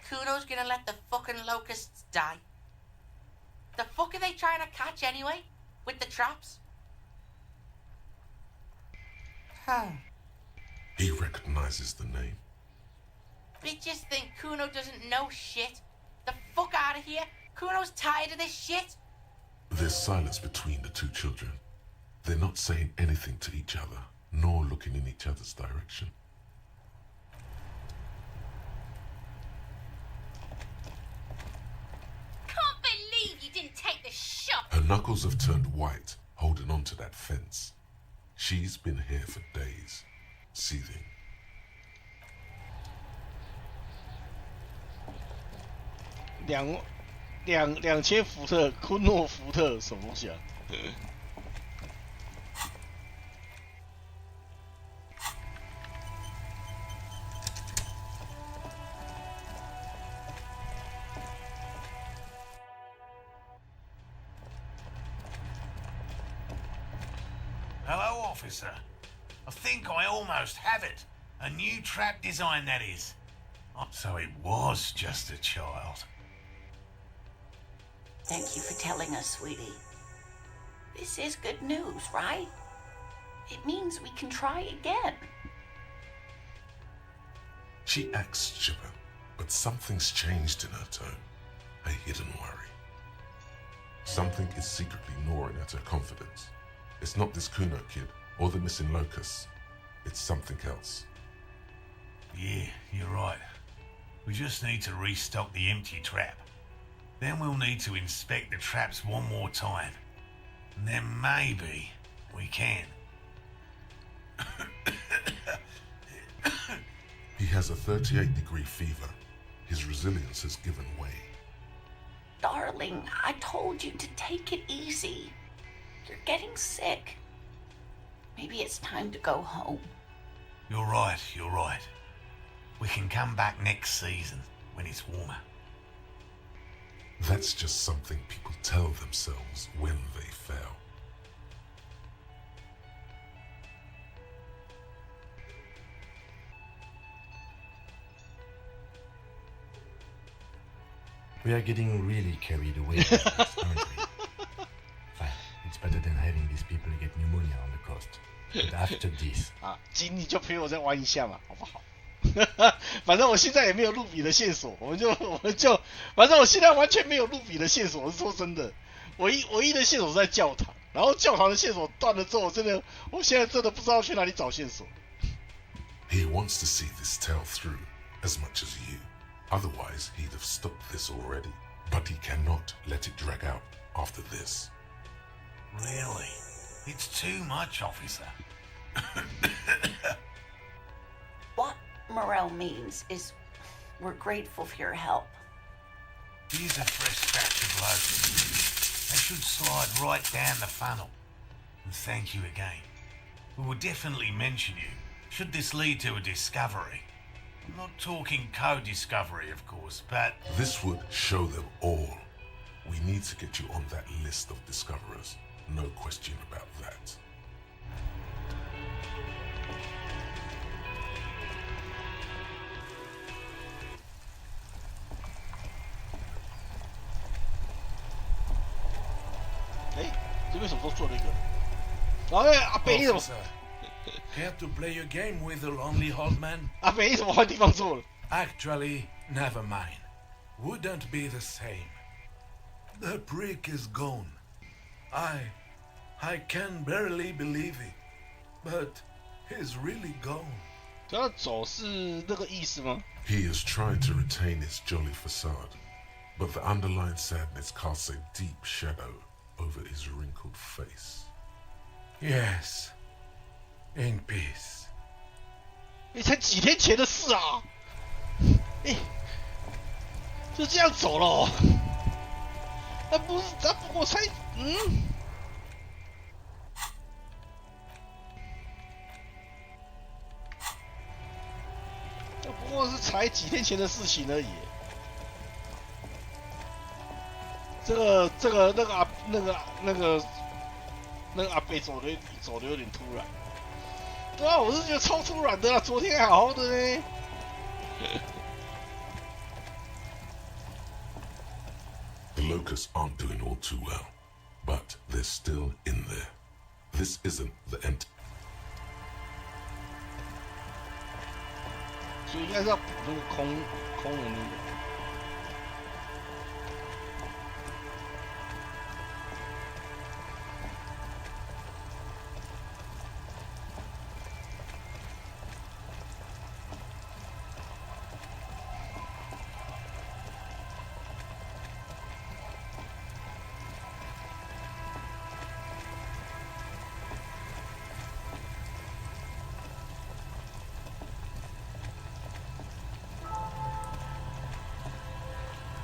Kuno's gonna let the fucking locusts die. The fuck are they trying to catch anyway? With the traps? He recognizes the name. Bitches think Kuno doesn't know shit. The fuck out of here. Kuno's tired of this shit. There's silence between the two children. They're not saying anything to each other, nor looking in each other's direction. Can't believe you didn't take the shot. Her knuckles have turned white, holding onto that fence. She's been here for days, seething. $2000伏特，昆诺福特什么东西啊？Hello, officer. I think I almost have it. A new trap design, that is. So it was just a child. Thank you for telling us, sweetie. This is good news, right? It means we can try again. She acts chipper, but something's changed in her tone. A hidden worry. Something is secretly gnawing at her confidence. It's not this Kuno kid or the missing locusts. It's something else. Yeah, you're right. We just need to restock the empty trap. Then we'll need to inspect the traps one more time. And then maybe we can. He has a 38-degree fever. His resilience has given way. Darling, I told you to take it easy. You're getting sick. Maybe it's time to go home. You're right. We can come back next season when it's warmer. That's just something people tell themselves when they fail. We are getting really carried away with this, aren't we? Fine, it's better than having these people get pneumonia on the coast. But after this... 金你就陪我再玩一下嘛，好不好？反正我现在也没有路比的线索，我们就，反正我现在完全没有路比的线索。我是说真的，唯一的线索是在教堂，然后教堂的线索断了之后，我现在真的不知道去哪里找线索。He wants to see this tale through as much as you. Otherwise, he'd have stopped this already. But he cannot let it drag out. after this. Really? It's too much, officer. What Morel means is we're grateful for your help. Here's a fresh batch of loads. They should slide right down the funnel. And thank you again. We will definitely mention you, should this lead to a discovery. I'm not talking co-discovery, of course, but... This would show them all. We need to get you on that list of discoverers. No question about that. Hey, 这边什么时候做了一个？哎，阿北你怎么？ Care to play a game with the lonely old man? 阿北你怎么换地方坐了？ Actually, never mind. Wouldn't be the same. The prick is gone. I can barely believe it. But he's really gone. 这样走是那个意思吗？ He is trying to retain his jolly facade, but the underlying sadness casts a deep shadow over his wrinkled face. Yes. In peace. 你才几天前的事啊！哎，就这样走了哦？那不是，我才那不过是才几天前的事情而已。那个阿北走的有点突然。对啊，我是觉得超突然的啦，昨天还好好的呢。The locusts aren't doing all too well, but they're still in there. This isn't the end. 所以应该是要补那个空的那个。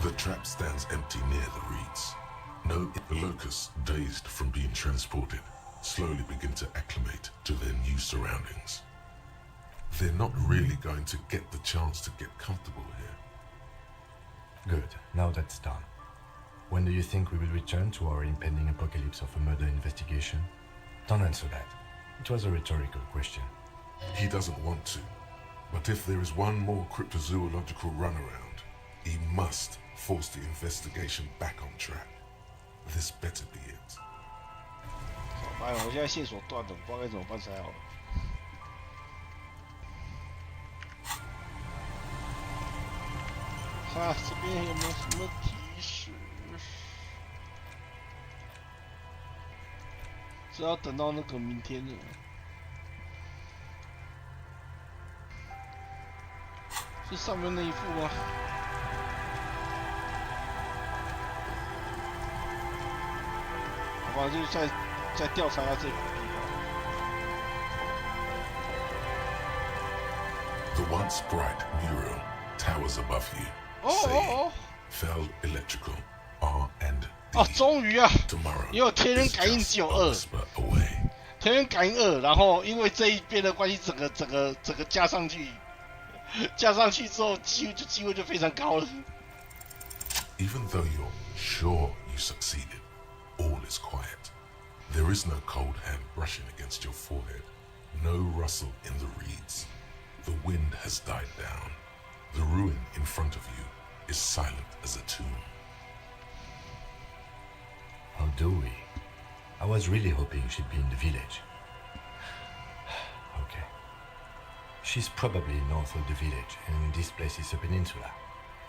The trap stands empty near the reeds. No, the locusts, dazed from being transported, slowly begin to acclimate to their new surroundings. They're not really going to get the chance to get comfortable here. Good, now that's done. When do you think we will return to our impending apocalypse of a murder investigation? Don't answer that. It was a rhetorical question. He doesn't want to, but if there is one more cryptozoological runaround, he must force the investigation back on track. This better be it. 哎，我现在线索断了，不知道该怎么办才好。看这边有没有什么提示？只要等到那个明天了。是上面那一副吗？ 我就再调查下这个地方。 The once bright mural towers above you, saying, "Fell electrical R&D." 哦，终于啊！ Tomorrow 因为天人感应只有2，天人感应2，然后因为这一边的关系，整个加上去之后，机会就非常高了。 Even though you're sure you succeeded, all is quiet. There is no cold hand brushing against your forehead, no rustle in the reeds. The wind has died down. The ruin in front of you is silent as a tomb. How do we? I was really hoping she'd be in the village. Okay. She's probably north of the village, and this place is a peninsula.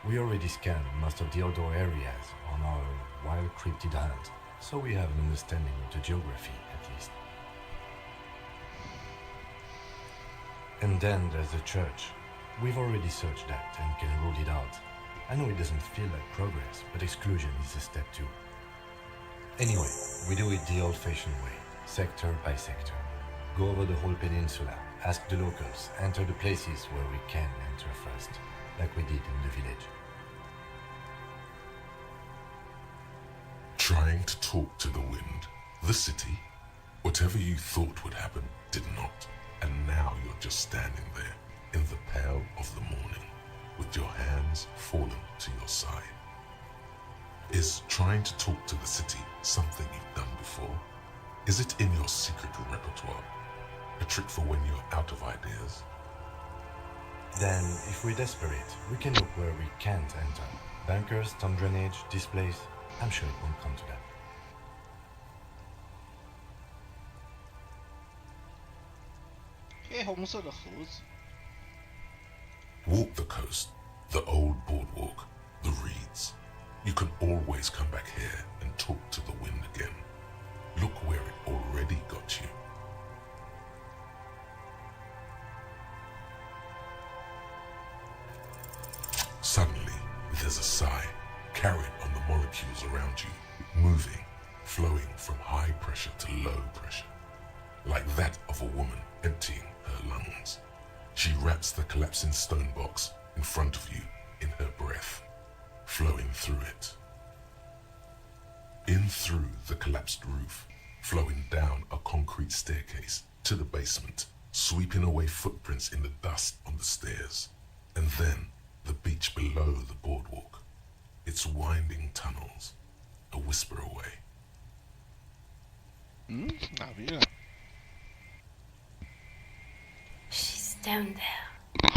We already scanned most of the outdoor areas on our wild cryptid hunt, so we have an understanding of the geography, at least. And then there's the church. We've already searched that and can rule it out. I know it doesn't feel like progress, but exclusion is a step too. Anyway, we do it the old-fashioned way, sector by sector. Go over the whole peninsula, ask the locals, enter the places where we can enter first, like we did in the village. Trying to talk to the wind, the city, whatever you thought would happen did not, and now you're just standing there in the pale of the morning, with your hands fallen to your side. Is trying to talk to the city something you've done before? Is it in your secret repertoire? A trick for when you're out of ideas? Then, if we're desperate, we can look where we can't enter. Bunkers, storm drainage, this place. I'm sure it won't come to that. Walk the coast, the old boardwalk, the reeds. You can always come back here and talk to the wind again. Look where it already got you. Suddenly, there's a sigh, carried on the molecules around you, moving, flowing from high pressure to low pressure, like that of a woman emptying her lungs. She wraps the collapsing stone box in front of you in her breath, flowing through it. In through the collapsed roof, flowing down a concrete staircase to the basement, sweeping away footprints in the dust on the stairs, and then the beach below the boardwalk, its winding tunnels, a whisper away. She's down there.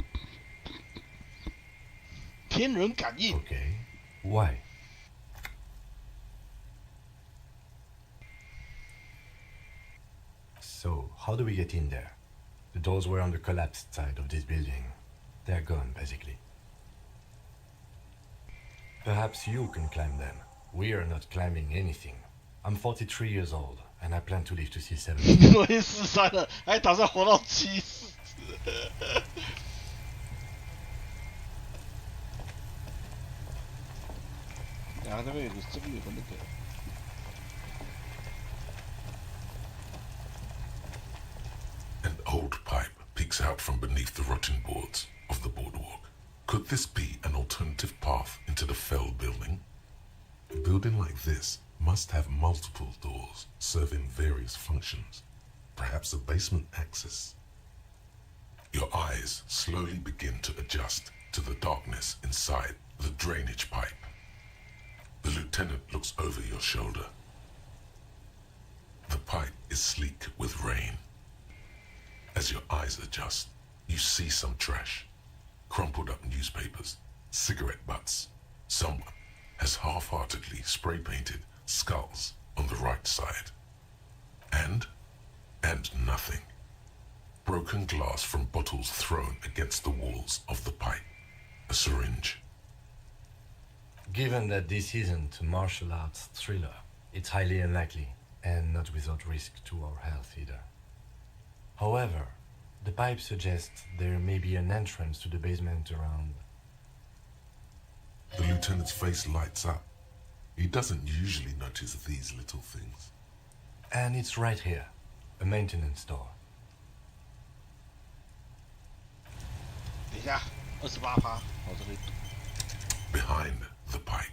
天人感应。 Okay. Why? So, how do we get in there? The doors were on the collapsed side of this building. They're gone, basically. Perhaps you can climb them. We are not climbing anything. I'm 43 years old, and I plan to live to see 70. 我已经43了，还打算活到70。啊，这边有个那个。An old pipe peeks out from beneath the rotting boards of the boardwalk. Could this be an alternative path into the fell building? A building like this must have multiple doors serving various functions, perhaps a basement access. Your eyes slowly begin to adjust to the darkness inside the drainage pipe. The lieutenant looks over your shoulder. The pipe is sleek with rain. As your eyes adjust, you see some trash. Crumpled up newspapers, cigarette butts. Someone has half-heartedly spray-painted skulls on the right side. And nothing. Broken glass from bottles thrown against the walls of the pipe. A syringe. Given that this isn't a martial arts thriller, it's highly unlikely, and not without risk to our health either. However, the pipe suggests there may be an entrance to the basement around. The lieutenant's face lights up. He doesn't usually notice these little things. And it's right here, a maintenance door. 等一下，28%，我这里赌。 Behind the pipe,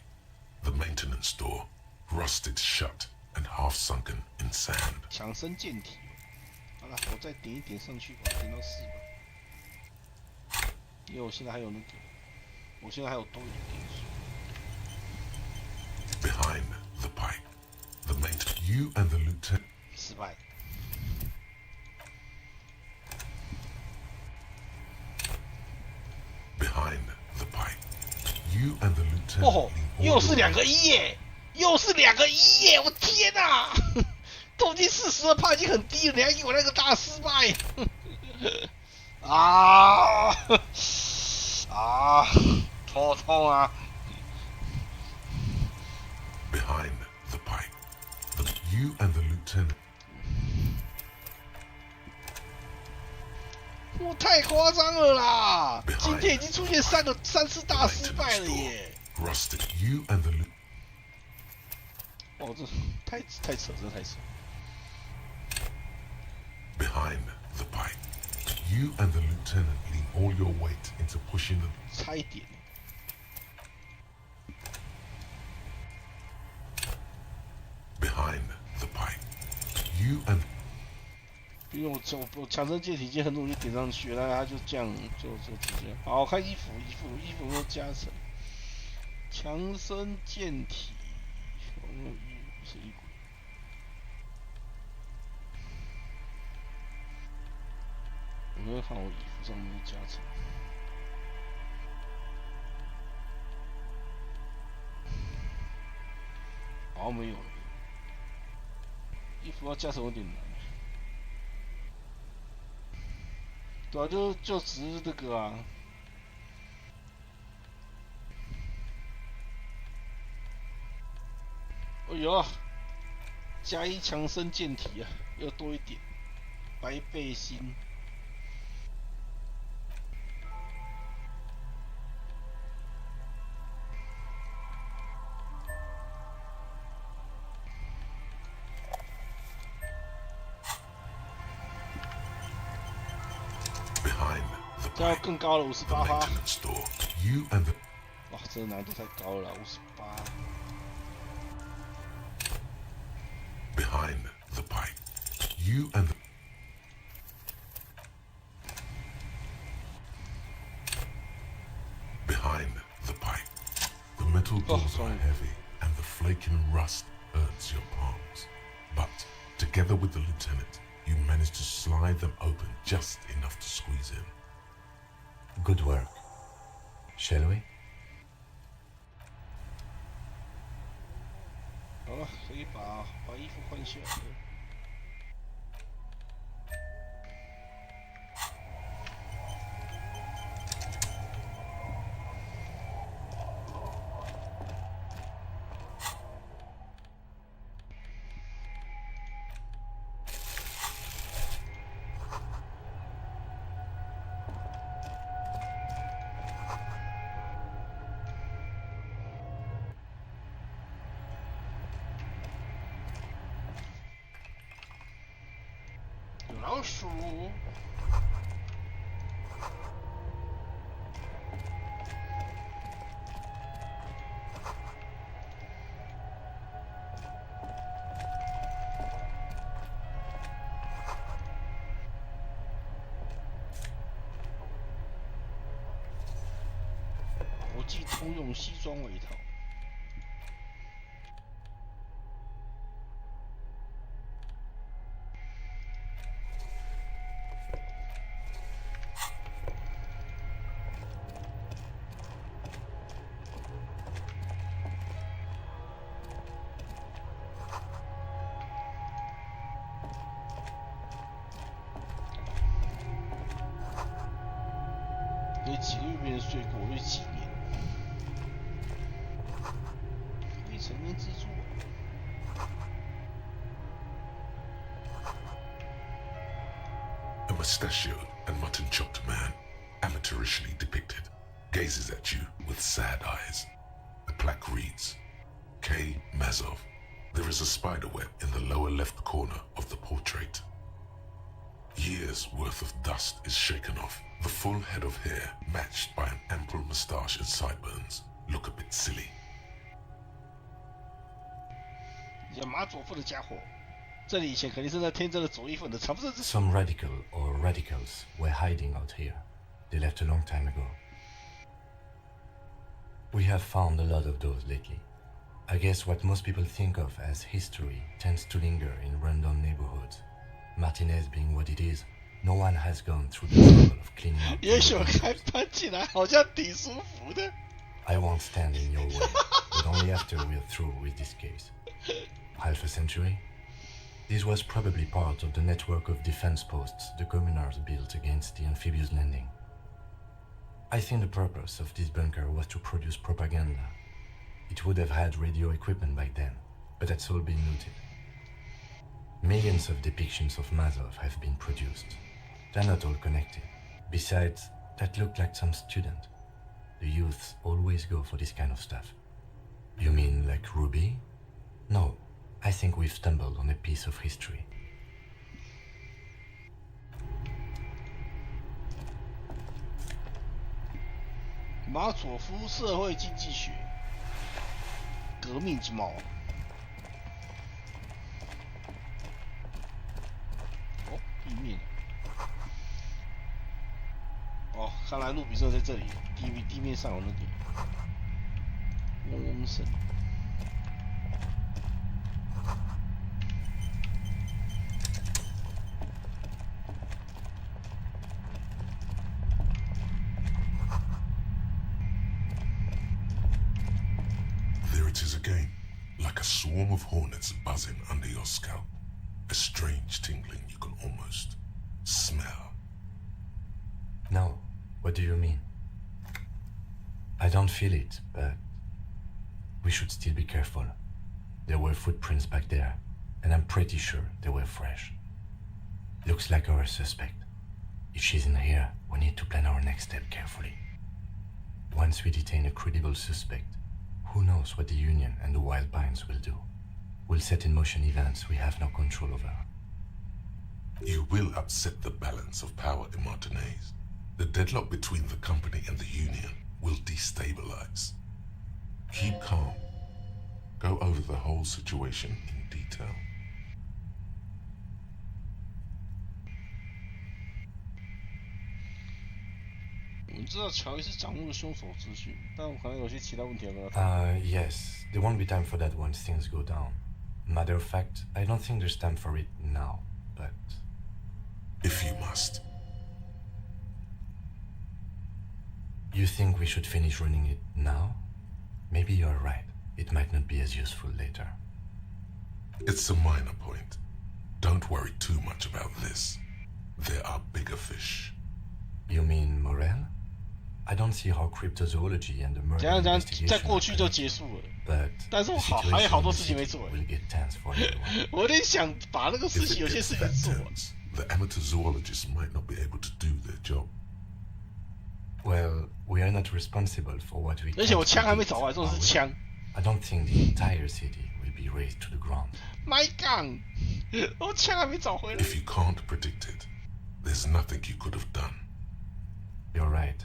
the maintenance door, rusted shut and half sunken in sand. 强身健体。好了，我再点一点上去吧，点到4吧。因为我现在还有那个，我现在还有多一点点数。 Behind the pipe, the you and the lieutenant. 失败。 Behind the pipe, you and the lieutenant. 哦，又是2个1耶，又是2个1耶！我天哪，都已经42%已经很低了，你还给我那个大失败！啊啊，头痛啊！ Behind the pipe, you and the lieutenant. 我太夸张了啦！今天已经出现3次大失败了耶！ Rusted, you and the 哦，这太扯，真的太扯。Behind the pipe, you and the lieutenant lean all your weight into pushing the. 差一点。Behind the pipe, you and. 因为我强身健体已经很努力点上去了，他就这样就直接。好，看衣服都加成。强身健体，我用衣服是衣服。我没有看我衣服上面的加成。好像没有了。衣服要加成有点难。对啊，就只是这个啊。哎呦，加一强身健体啊，要多一点。白背心。这要更高了，58发。哇，这个难度太高了，58。Behind the pipe, you and the. Behind the pipe, the metal doors are heavy and the flaking rust hurts your palms. But together with the lieutenant, you manage to slide them open just enough to squeeze in. Good work. Shall we? 好了，可以把衣服换下来。老鼠。国际通用西装外套。有几个月没人睡过，有几年。未成年之作。A mustachioed and mutton-chopped man, amateurishly depicted, gazes at you with sad eyes. The plaque reads, K. Mazov. There is a spiderweb in the lower left corner of the portrait. Years' worth of dust is shaken off. The full head of hair, matched by an ample moustache and sideburns, look a bit silly. 叫马佐夫的家伙，这里以前肯定是那天真的左翼分子，才不是。Some radical or radicals were hiding out here. They left a long time ago. We have found a lot of those lately. I guess what most people think of as history tends to linger in rundown neighborhoods. Martinez being what it is, no one has gone through the trouble of cleaning up. 也许我开翻起来好像挺舒服的。I won't stand in your way, but only after we're through with this case. Half a century? This was probably part of the network of defense posts the communards built against the amphibious landing. I think the purpose of this bunker was to produce propaganda. It would have had radio equipment back then, but that's all been looted. Millions of depictions of Mazov have been produced. They're not all connected. Besides, that looked like some student. The youths always go for this kind of stuff. You mean like Ruby? No, I think we've stumbled on a piece of history. 马佐夫社会经济学，革命之猫。哦，地面。哦，看来路比社在这里，地面上有那个嗡嗡声。There it is again, like a swarm of hornets buzzing under your scalp. A strange tingling you can almost smell. No, what do you mean? I don't feel it, but we should still be careful. There were footprints back there, and I'm pretty sure they were fresh. Looks like our suspect. If she's in here, we need to plan our next step carefully. Once we detain a credible suspect, who knows what the Union and the Wild Pines will do? We'll set in motion events we have no control over. You will upset the balance of power in Martinez. The deadlock between the company and the Union will destabilize. Keep calm. Go over the whole situation in detail. 我们知道乔伊是掌握了凶手资讯，但我可能有些其他问题要跟他谈。Yes, there won't be time for that once things go down. Matter of fact, I don't think there's time for it now, but... If you must. You think we should finish running it now? Maybe you're right. It might not be as useful later. It's a minor point. Don't worry too much about this. There are bigger fish. You mean Morel? I don't see how cryptozoology and the murder 怎样 investigation 在过去就结束了。 But 但是我 the 还有好 situation 多 in 事 the 情没 city 做。 will get tense for everyone. 我有点想把那个事 If 情 it 有些 gets 事 that 情做。 tense, the amateur zoologists might not be able to do their job. Well, we are not responsible for what we 而且我 can't 枪还没 predict, 找回来，这种 are 是 we? 枪。 I don't think the entire city will be razed to the ground. My gun， 我枪还没找回来。 If you can't predict it, there's nothing you could have done. You're right.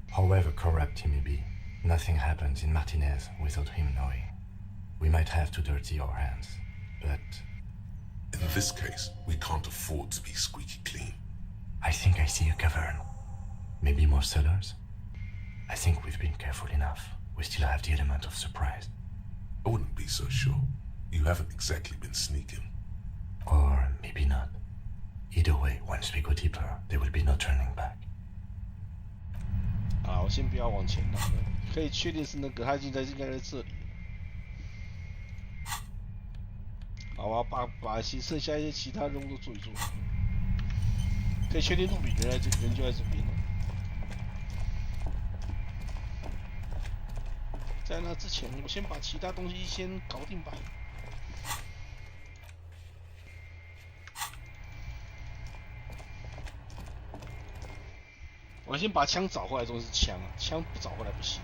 However corrupt he may be, nothing happens in Martinez without him knowing. We might have to dirty our hands, but... In this case, we can't afford to be squeaky clean. I think I see a cavern. Maybe more cellars? I think we've been careful enough. We still have the element of surprise. I wouldn't be so sure. You haven't exactly been sneaking. Or maybe not. Either way, once we go deeper, there will be no turning back. 啊，我先不要往前了，可以确定是那个，他应该在这里。好吧，把剩下一些其他任务都做一做。可以确定路比人就在这边了。在那之前，我先把其他东西先搞定吧。我先把枪找回来，这种是枪啊，枪不找回来不行。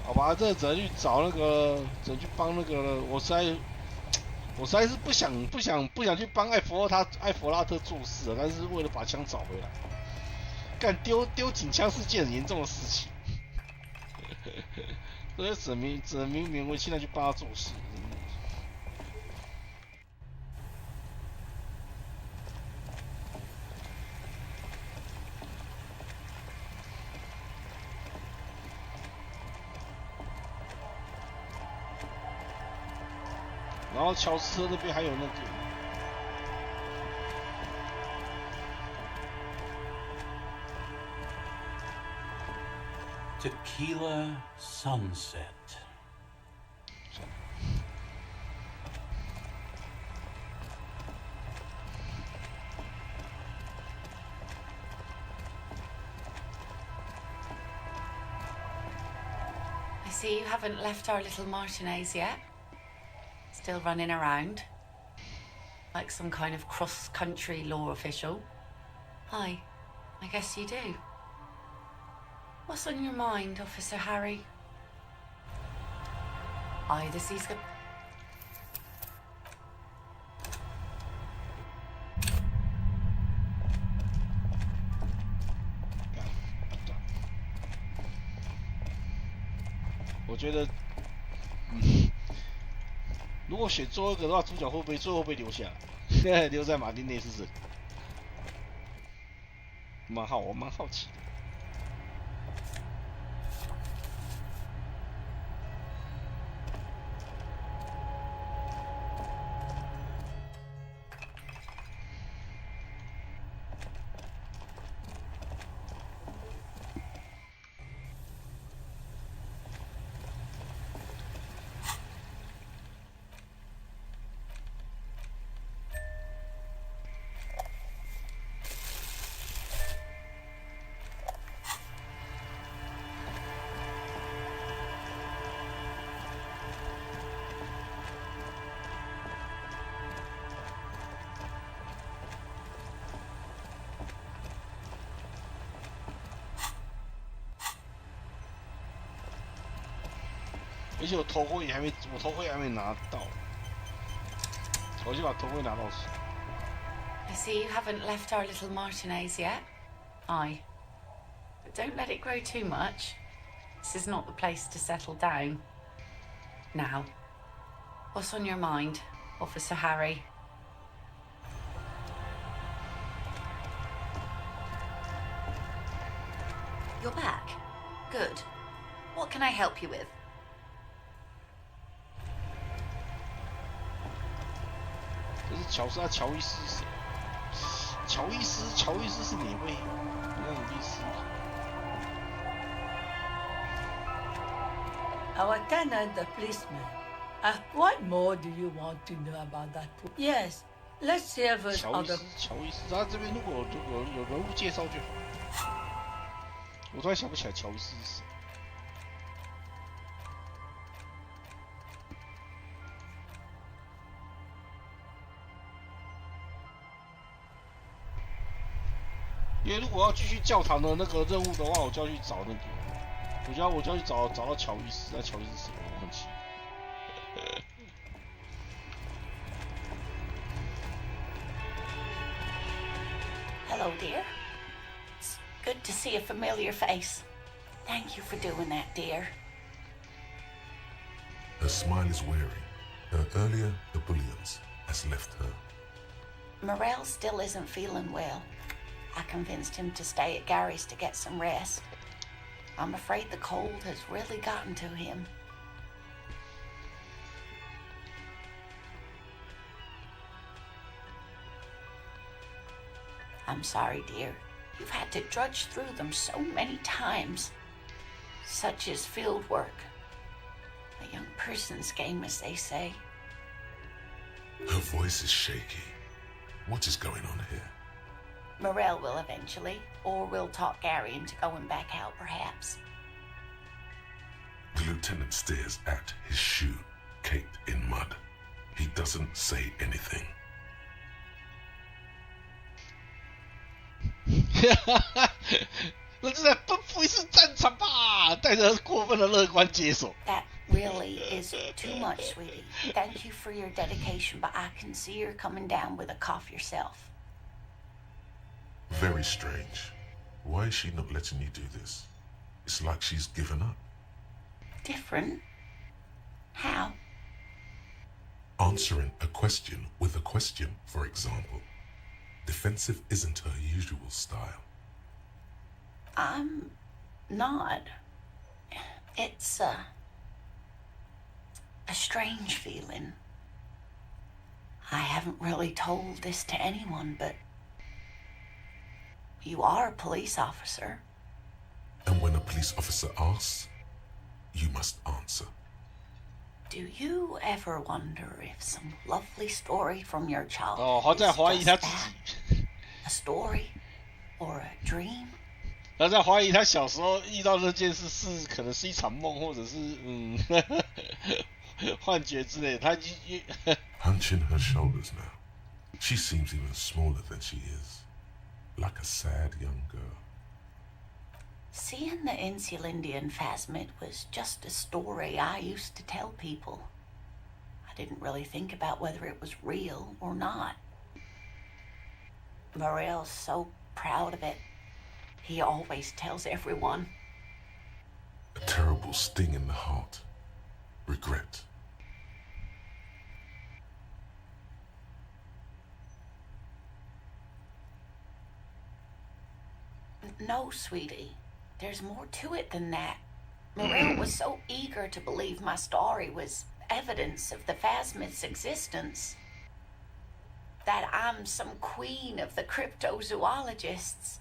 好吧，这只能去找那个，只能去帮那个。我实在是不想去帮艾弗拉特做事啊，但是为了把枪找回来，干丢警枪是件很严重的事情，所以只能勉为其难去帮他做事。然后乔斯特那边还有那个， Tequila Sunset. I see you haven't left our little Martinez yet. Still running around. Like some kind of cross-country law official. Hi, I guess you do. What's on your mind, Officer Harry? Aye, this is good.我觉得，如果选最后一个的话，主角会不会最后被留下来？留在马丁内斯这里，我蛮好奇的。而且我头盔还没拿到，我就把头盔拿到手。I see you haven't left our little Martinez yet. Aye. But don't let it grow too much. This is not the place to settle down. Now, what's on your mind, Officer Harry? You're back. Good. What can I help you with? 这是乔斯啊，乔伊斯是谁？乔伊斯是哪位？你让律师。Our tenant, the policeman. What more do you want to know about that? Yes, let's hear first other. 乔伊斯，他这边如果有人物介绍就好。我突然想不起来乔伊斯是谁。因为如果要继续教堂的那个任务的话，我就要去找那个，我就要去找到乔伊斯，那乔伊斯是谁？我很奇怪。Hello, dear. It's good to see a familiar face. Thank you for doing that, dear. Her smile is weary. Her earlier ebullience has left her. Morel still isn't feeling well. I convinced him to stay at Gary's to get some rest. I'm afraid the cold has really gotten to him. I'm sorry, dear. You've had to drudge through them so many times. Such is field work. A young person's game, as they say. Her voice is shaky. What is going on here? Morel will eventually, or we'll talk Gary into going back out, perhaps. The lieutenant stares at his shoe, caked in mud. He doesn't say anything. 那就在奔赴一次战场吧，带着过分的乐观接手。That really is too much, sweetie. Thank you for your dedication, but I can see you're coming down with a cough yourself. Very strange. Why is she not letting you do this? It's like she's given up. Different? How? Answering a question with a question, for example. Defensive isn't her usual style. I'm not. It's a strange feeling. I haven't really told this to anyone, but you are a police officer. And when a police officer asks, you must answer. Do you ever wonder if some lovely story from your 哦， childhood 他在 is 怀疑 just 他自 that, 己， a story or a dream? 他在怀疑他小时候遇到那件事是可能是一场梦，或者是幻觉之类的。他Hunching her shoulders now, she seems even smaller than she is, like a sad young girl. Seeing the Insulindian phasmid was just a story I used to tell people. I didn't really think about whether it was real or not. Morel's so proud of it. He always tells everyone. A terrible sting in the heart. Regret. No, sweetie. There's more to it than that. Morel was so eager to believe my story was evidence of the phasmid's existence. That I'm some queen of the cryptozoologists.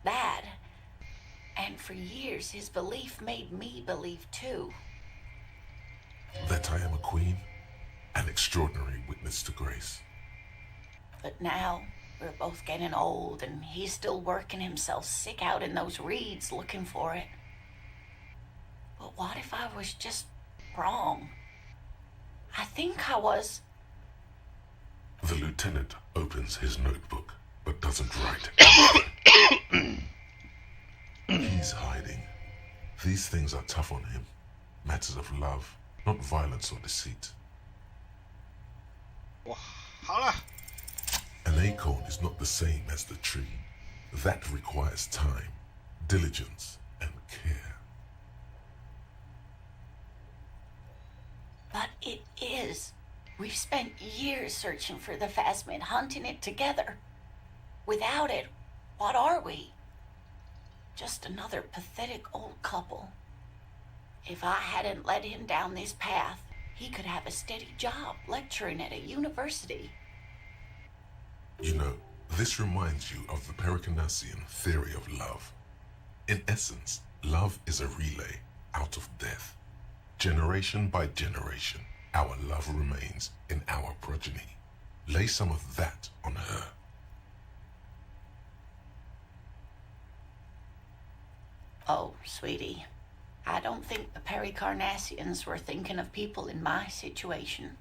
That. And for years, his belief made me believe too. That I am a queen, an extraordinary witness to grace. But now, we're both getting old, and he's still working himself sick out in those reeds looking for it. But what if I was just wrong? I think I was. The lieutenant opens his notebook, but doesn't write. He's hiding. These things are tough on him. Matters of love, not violence or deceit. 哇，好了。 An acorn is not the same as the tree. That requires time, diligence, and care. But it is. We've spent years searching for the phasmid, hunting it together. Without it, what are we? Just another pathetic old couple. If I hadn't led him down this path, he could have a steady job lecturing at a university. You know, this reminds you of the Pericarnassian theory of love. In essence, love is a relay out of death. Generation by generation, our love remains in our progeny. Lay some of that on her. Oh, sweetie, I don't think the Pericarnassians were thinking of people in my situation.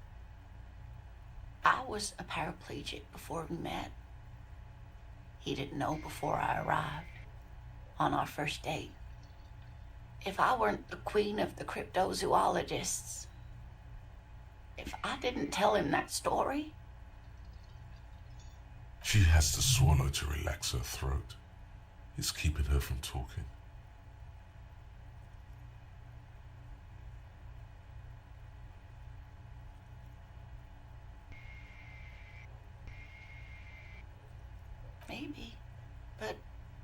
I was a paraplegic before we met. He didn't know before I arrived, on our first date. If I weren't the queen of the cryptozoologists, if I didn't tell him that story... She has to swallow to relax her throat. It's keeping her from talking. Maybe. But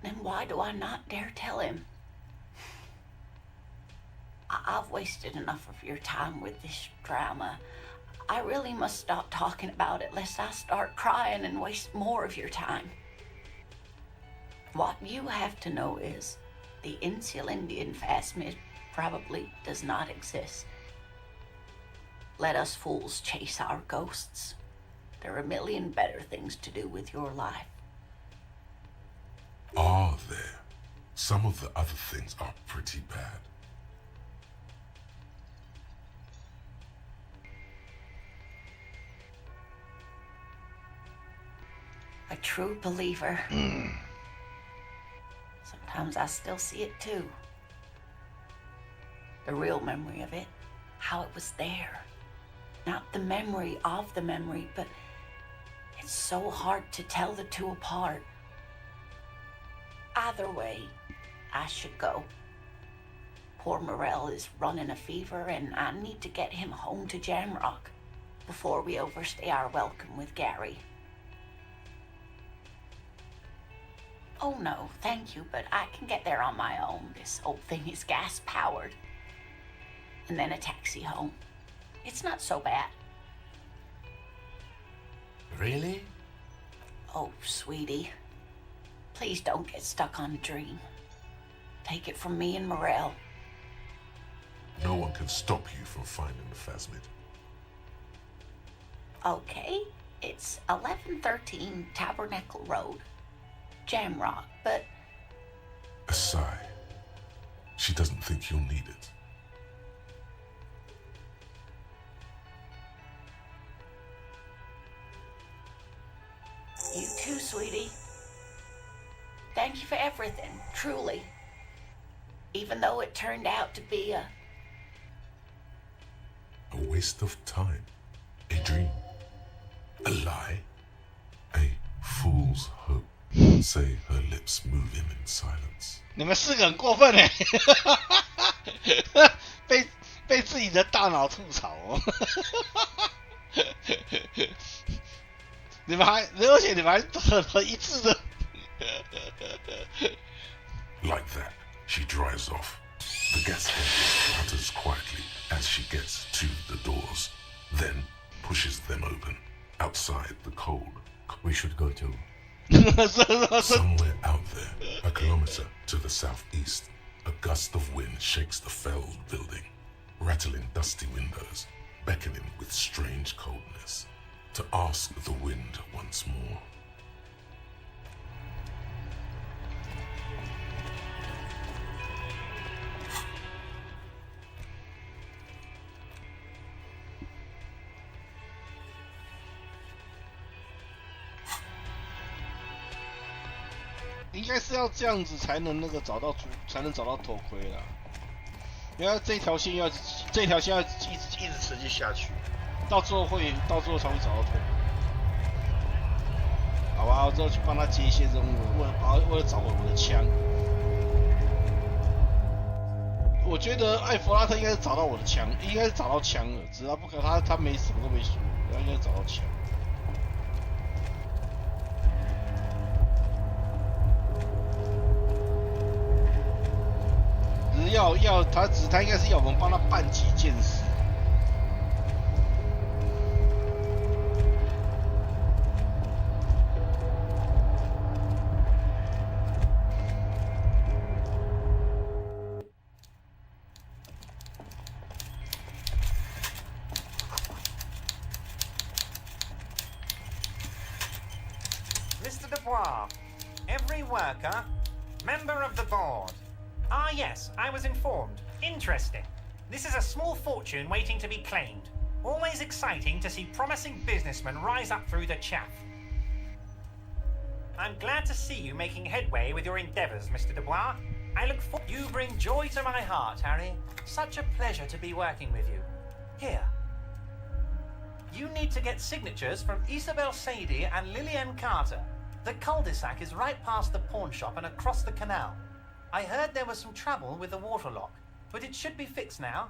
then why do I not dare tell him? I've wasted enough of your time with this drama. I really must stop talking about it lest I start crying and waste more of your time. What you have to know is the Insulindian phasmid probably does not exist. Let us fools chase our ghosts. There are a million better things to do with your life. Are there? Some of the other things are pretty bad. A true believer. Sometimes I still see it too. The real memory of it, how it was there. Not the memory of the memory, but it's so hard to tell the two apart. Either way, I should go. Poor Morel is running a fever, and I need to get him home to Jamrock before we overstay our welcome with Gary. Oh no, thank you, but I can get there on my own. This old thing is gas-powered. And then a taxi home. It's not so bad. Really? Oh, sweetie. Please don't get stuck on a dream. Take it from me and Morel. No one can stop you from finding the phasmid. Okay, it's 1113 Tabernacle Road, Jamrock, but... A sigh. She doesn't think you'll need it. You too, sweetie. Thank you for everything, truly. Even though it turned out to be a waste of time. A dream. A lie. A fool's hope. Say her lips moving in silence. 你们四个很过分哎，被自己的大脑吐槽哦。而且你们还很一致的。Like that, she drives off. The gas engine putters quietly as she gets to the doors, then pushes them open. Outside the cold, we should go to. Somewhere out there, a kilometer to the southeast, a gust of wind shakes the felled building, rattling dusty windows, beckoning with strange coldness, to ask the wind once more. .应该是要这样子才能找到头盔啦。因为这条线要一直持续下去，到最后才会找到头盔。好吧，我之后去帮他接一些任务，为了找回我的枪。我觉得艾弗拉特应该是找到我的枪，应该是找到枪了，只是他没什么都没说，他应该找到枪。他应该是要我们帮他办几件事。Mr. Dubois, every worker, member of the board. Ah, yes, I was informed. Interesting. This is a small fortune waiting to be claimed. Always exciting to see promising businessmen rise up through the chaff. I'm glad to see you making headway with your endeavors, Mr. Dubois. I look forward. You bring joy to my heart, Harry. Such a pleasure to be working with you. Here. You need to get signatures from Isabel Sadie and Lillian Carter. The cul-de-sac is right past the pawn shop and across the canal. I heard there was some trouble with the water lock, but it should be fixed now.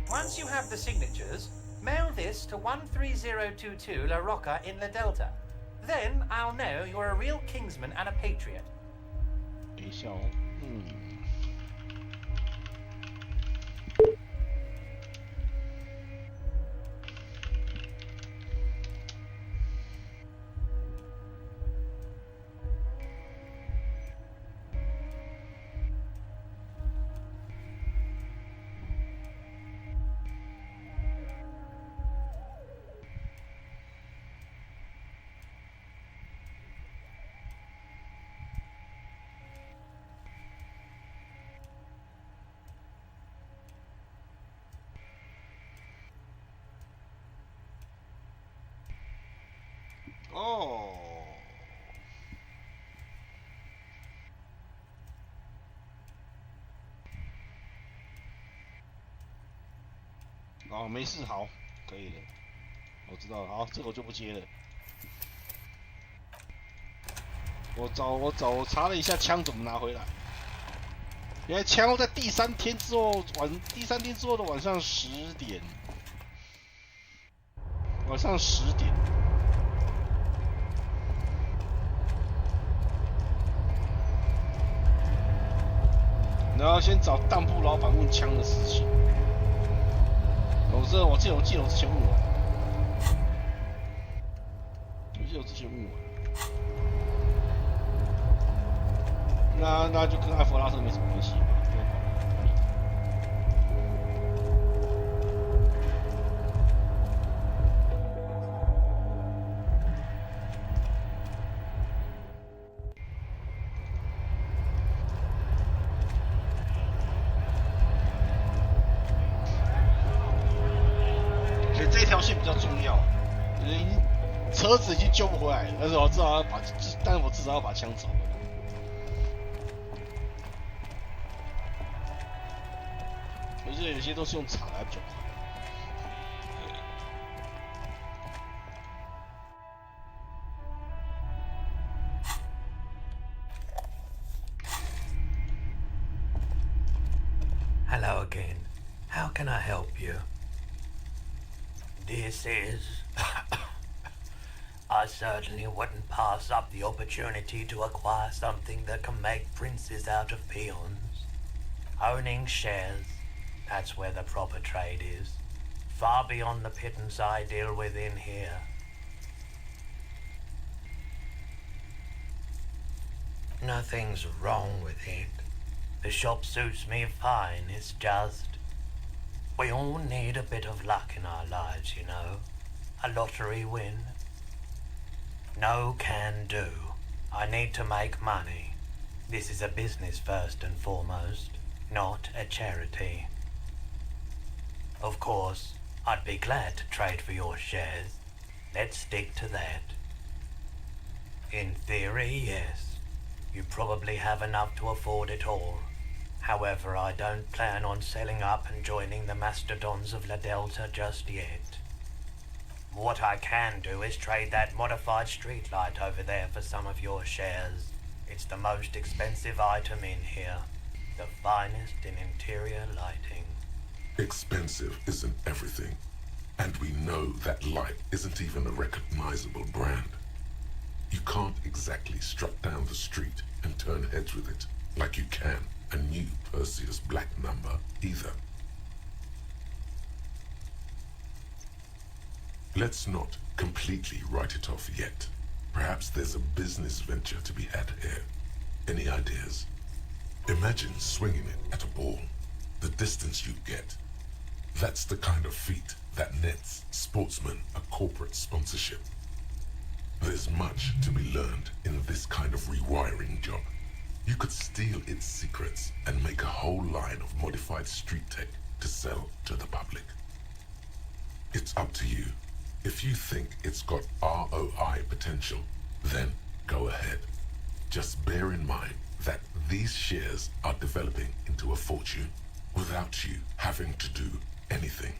Once you have the signatures, mail this to 13022 La Rocca in La Delta. Then I'll know you're a real Kingsman and a patriot. 等一下哦，哦，哦，没事，好，可以了，我知道了，好，这个我就不接了。我查了一下枪怎么拿回来，原来枪要在第三天之后的晚上10点，晚上10点。然后先找当铺老板问枪的事情。我记得我之前问我，我之前问我，那就跟艾弗拉特没什么关系嘛，不用管。所以这条线比较重要，车子已经救不回来了，但是我至少要把枪找回来。我觉得有些都是用查来比较快。Hello again. How can I help you? This is... I certainly wouldn't pass up the opportunity to acquire something that can make princes out of peons. Owning shares, that's where the proper trade is. Far beyond the pittance I deal with in here. Nothing's wrong with it. The shop suits me fine, it's just... We all need a bit of luck in our lives, you know. A lottery win. No can do. I need to make money. This is a business first and foremost, not a charity. Of course, I'd be glad to trade for your shares. Let's stick to that. In theory, yes. You probably have enough to afford it all. However, I don't plan on selling up and joining the mastodons of La Delta just yet. What I can do is trade that modified streetlight over there for some of your shares. It's the most expensive item in here. The finest in interior lighting. Expensive isn't everything. And we know that light isn't even a recognizable brand. You can't exactly strut down the street and turn heads with it like you can a new Perseus Black number either. Let's not completely write it off yet. Perhaps there's a business venture to be had here. Any ideas? Imagine swinging it at a ball. The distance you get. That's the kind of feat that nets sportsmen a corporate sponsorship. There's much to be learned in this kind of rewiring job. You could steal its secrets and make a whole line of modified street tech to sell to the public. It's up to you. If you think it's got ROI potential, then go ahead. Just bear in mind that these shares are developing into a fortune without you having to do anything.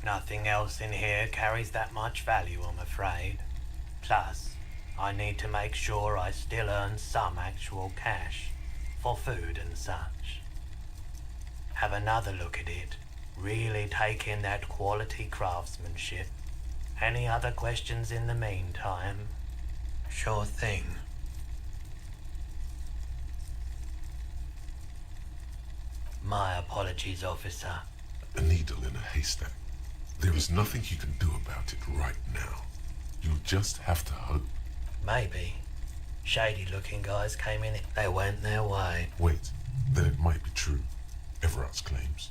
Nothing else in here carries that much value, I'm afraid. Plus, I need to make sure I still earn some actual cash for food and such. Have another look at it. Really take in that quality craftsmanship. Any other questions in the meantime? Sure thing. My apologies, officer. A needle in a haystack. There is nothing you can do about it right now. You'll just have to hope. Maybe. Shady-looking guys came in, they went their way. Wait, then it might be true. Everard's claims.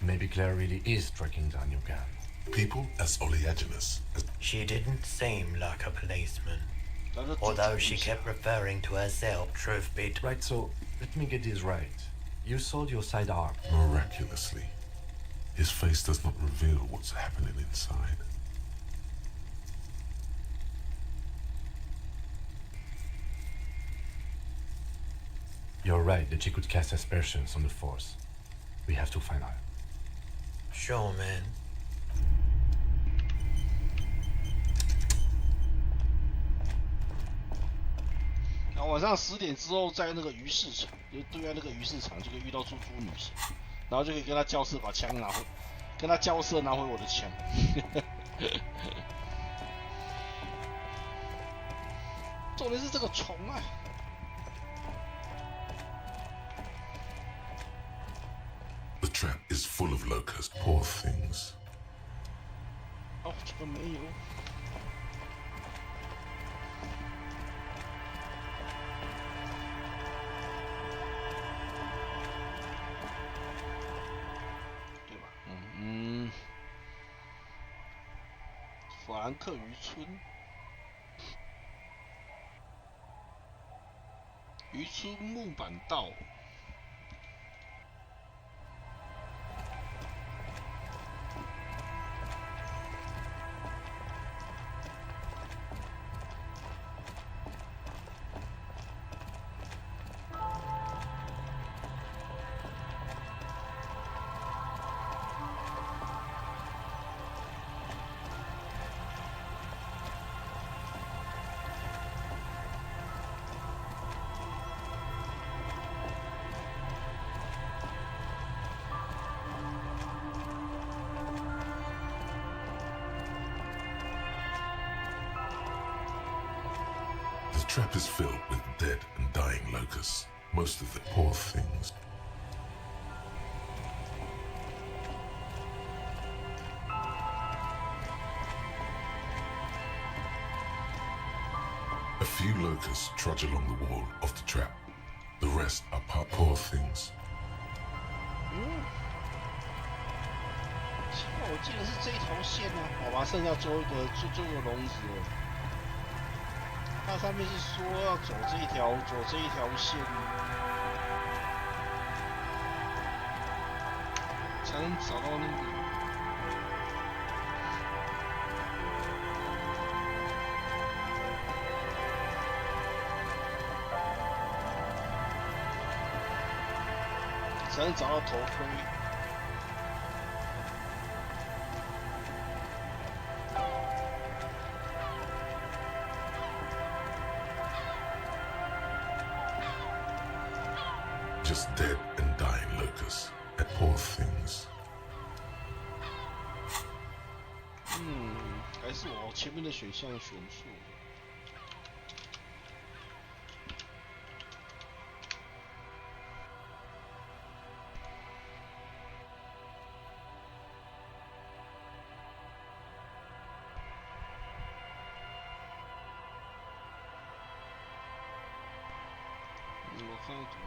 Maybe Claire really is tracking down your gang. People as oleaginous as... She didn't seem like a policeman. Although she kept referring to herself, truth be told. Right, so let me get this right. You sold your sidearm. Miraculously. His face does not reveal what's happening inside. You're right that she could cast aspersions on the Force. We have to find out. Sure, man. 然后晚上10点之后，在那个鱼市场，就对岸那个鱼市场，就可以遇到猪猪女侠，然后就可以跟她交涉，把枪拿回，跟她交涉拿回我的枪。重点是这个虫啊！ trap is full of locusts. Poor things. 哦，这个没有。对吧？法兰克渔村。渔村木板道。The trap is filled with dead and dying locusts, most of the poor things. A few locusts trudge along the wall of the trap. The rest are poor things. 我记得是这一条线啊，好吧，剩下最后一个笼子了。它上面是说要走这一条线，才能找到那个。才能找到头盔。Just dead and dying locusts and poor things. 还是我前面的选项选错。我看到怎么。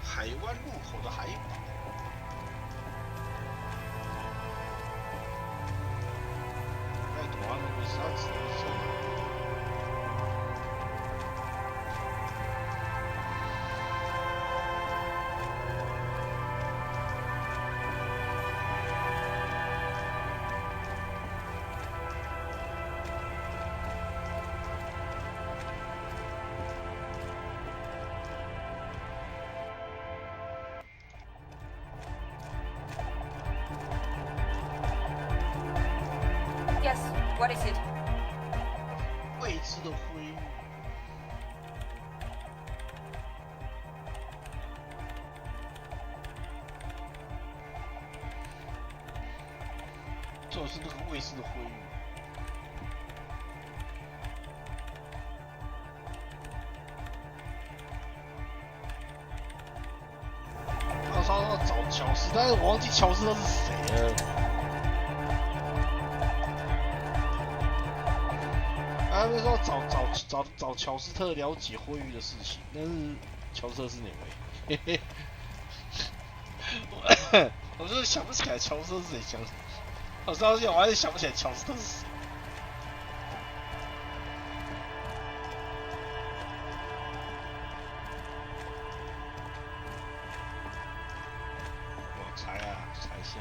海湾入口的海堡。太短了，为啥只能这样？What is it? 未知的灰雾。就是那个未知的灰雾。他说要找乔斯，但是我忘记乔斯他是谁了。他们说找乔斯特了解会议的事情，但是乔斯特是哪位？嘿嘿，我就是想不起来乔斯特是谁，我到现在我还是想不起来乔斯特是谁。我猜一下。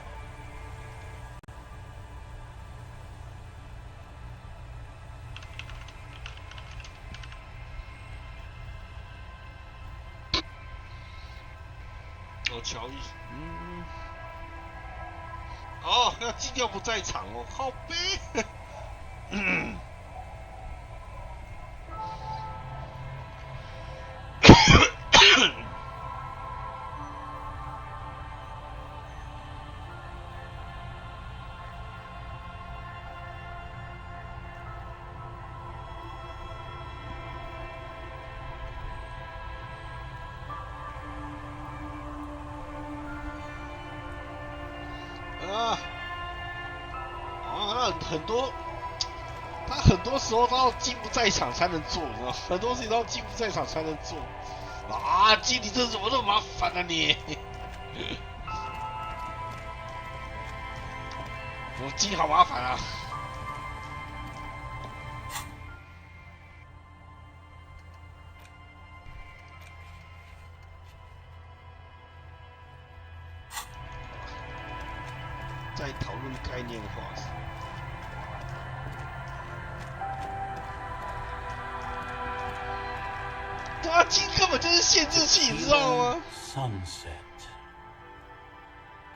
乔伊，哦，那基调不在场哦，靠背。他很多时候都要金不在场才能做，你知道吗？很多事情都要金不在场才能做。啊，金，你这怎么那么麻烦啊你？我金好麻烦啊！在讨论概念化时。啊，金根本就是限制器，你知道吗 ？Sunset.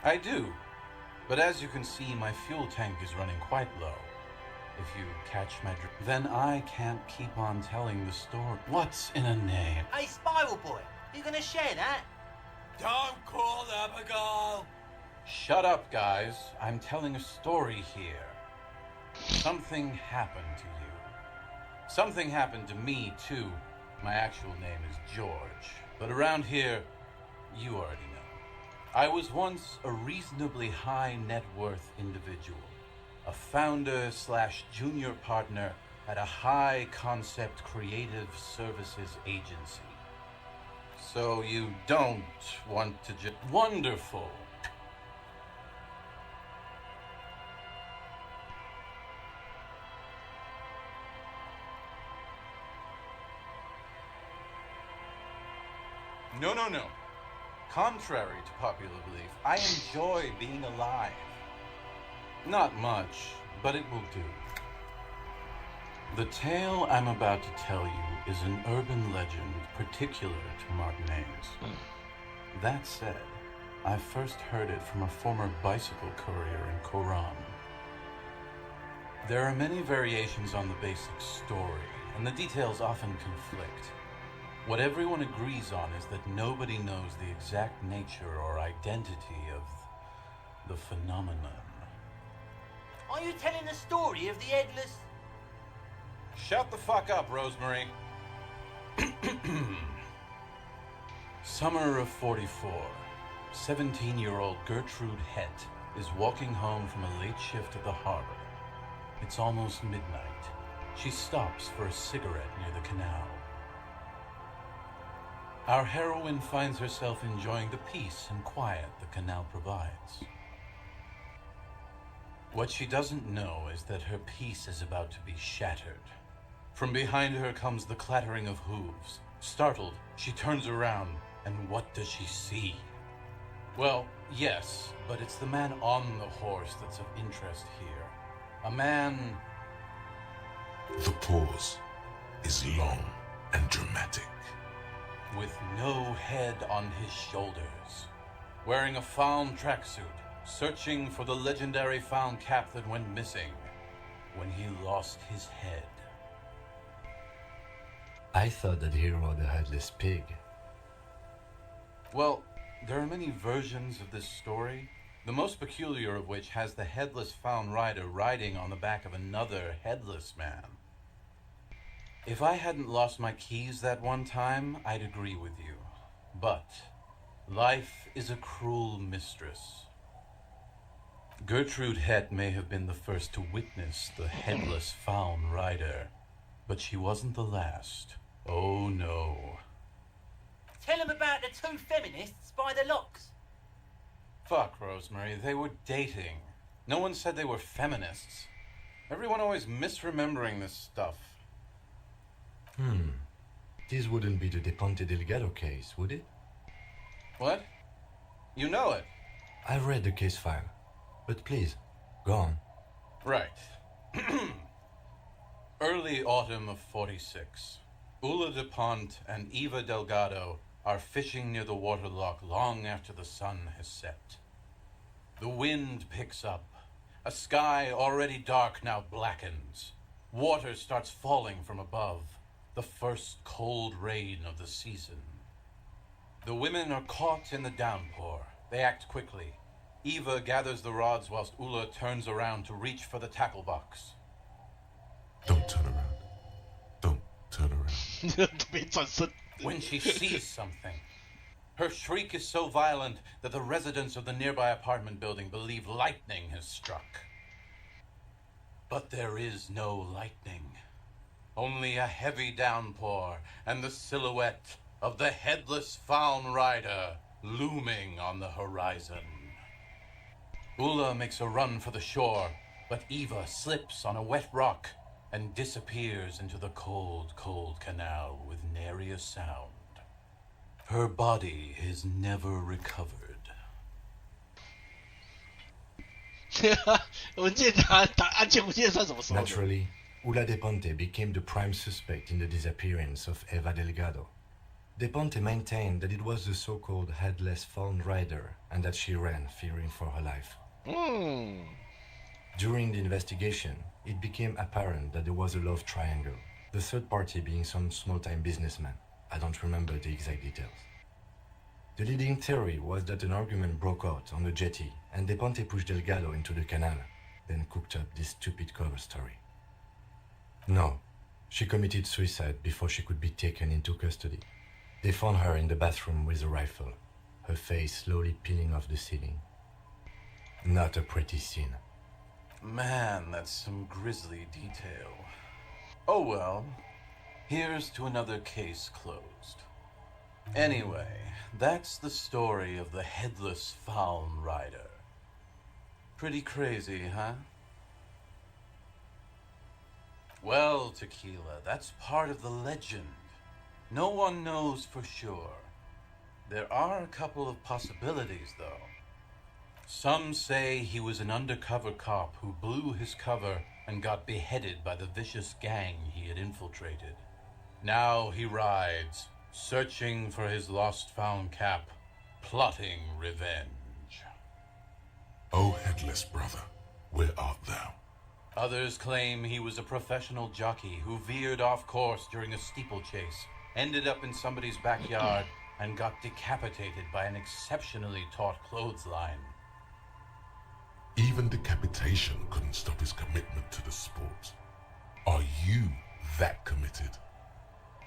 I do, but as you can see, my fuel tank is running quite low. If you catch my drift, then I can't keep on telling the story. What's in a name? Hey, Spiral Boy, you gonna share that? Don't call Abigail! Shut up, guys. I'm telling a story here. Something happened to you. Something happened to me, too. My actual name is George, but around here, you already know. I was once a reasonably high net worth individual, a founder/junior partner at a high concept creative services agency. So you don't want to just... Wonderful. No. Contrary to popular belief, I enjoy being alive. Not much, but it will do. The tale I'm about to tell you is an urban legend particular to Martinez. That said, I first heard it from a former bicycle courier in Koran. There are many variations on the basic story, and the details often conflict. What everyone agrees on is that nobody knows the exact nature or identity of the phenomenon. Are you telling the story of the headless? Shut the fuck up, Rosemary. Summer of 44. 17-year-old Gertrude Hett is walking home from a late shift at the harbor. It's almost midnight. She stops for a cigarette near the canal. Our heroine finds herself enjoying the peace and quiet the canal provides. What she doesn't know is that her peace is about to be shattered. From behind her comes the clattering of hooves. Startled, she turns around, and what does she see? Well, yes, but it's the man on the horse that's of interest here. A man... The pause is long and dramatic. With no head on his shoulders, wearing a found tracksuit, searching for the legendary found cap that went missing when he lost his head. I thought that he rode a headless pig. Well, there are many versions of this story, the most peculiar of which has the headless found rider riding on the back of another headless man. If I hadn't lost my keys that one time, I'd agree with you. But life is a cruel mistress. Gertrude Hett may have been the first to witness the headless found rider, But she wasn't the last. Oh no. Tell him about the two feminists by the locks. Fuck, Rosemary, they were dating. No one said they were feminists. Everyone always misremembering this stuff. This wouldn't be the De Ponte Delgado case, would it? What? You know it? I've read the case file. But please, go on. Right. Early autumn of 46. Ula de Ponte and Eva Delgado are fishing near the waterlock long after the sun has set. The wind picks up. A sky already dark now blackens. Water starts falling from above. The first cold rain of the season. The women are caught in the downpour. They act quickly. Eva gathers the rods whilst Ula turns around to reach for the tackle box. Don't turn around. Don't turn around. When she sees something, her shriek is so violent that the residents of the nearby apartment building believe lightning has struck. But there is no lightning. Only a heavy downpour and the silhouette of the headless faun rider looming on the horizon. Ula makes a run for the shore, but Eva slips on a wet rock and disappears into the cold, cold canal with nary a sound. Her body is never recovered. Naturally, Ula De Ponte became the prime suspect in the disappearance of Eva Delgado. De Ponte maintained that it was the so-called headless faun rider and that she ran fearing for her life. During the investigation, it became apparent that there was a love triangle, the third party being some small-time businessman. I don't remember the exact details. The leading theory was that an argument broke out on the jetty and De Ponte pushed Delgado into the canal, then cooked up this stupid cover story. No, she committed suicide before she could be taken into custody. They found her in the bathroom with a rifle, her face slowly peeling off the ceiling. Not a pretty scene. Man, that's some grisly detail. Oh well, here's to another case closed. Anyway, that's the story of the headless faun rider. Pretty crazy, huh? Well, Tequila, that's part of the legend. No one knows for sure. There are a couple of possibilities, though. Some say he was an undercover cop who blew his cover and got beheaded by the vicious gang he had infiltrated. Now he rides, searching for his lost found cap, plotting revenge. O headless brother, where art thou? Others claim he was a professional jockey who veered off course during a steeplechase, ended up in somebody's backyard, and got decapitated by an exceptionally taut clothesline. Even decapitation couldn't stop his commitment to the sport. Are you that committed?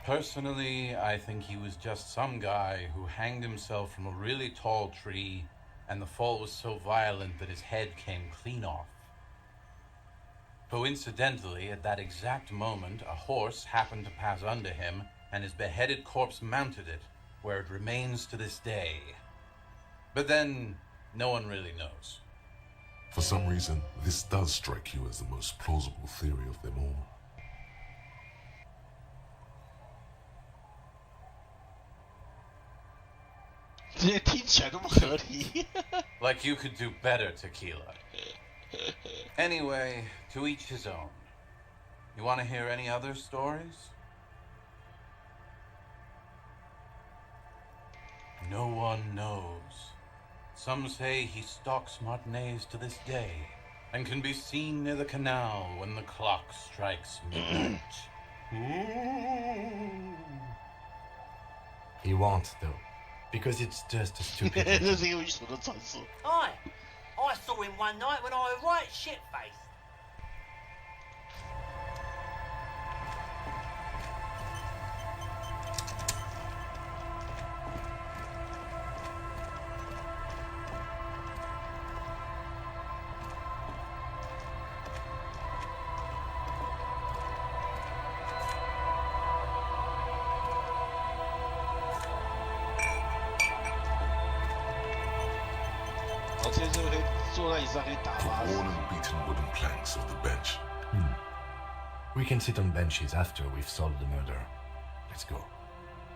Personally, I think he was just some guy who hanged himself from a really tall tree, and the fall was so violent that his head came clean off. Coincidentally, at that exact moment, a horse happened to pass under him, and his beheaded corpse mounted it, where it remains to this day. But then, no one really knows. For some reason, this does strike you as the most plausible theory of them all. Like you could do better, Tequila. Anyway, to each his own. You want to hear any other stories? No one knows. Some say he stalks Martinez to this day, and can be seen near the canal when the clock strikes midnight. He won't, though, because it's just a stupid legend. Aye, I saw him one night when I was right shit-faced. 直接就可以坐在椅子上可以打发。 Worn and beaten wooden planks of the bench. We can sit on benches after we've solved the murder. Let's go.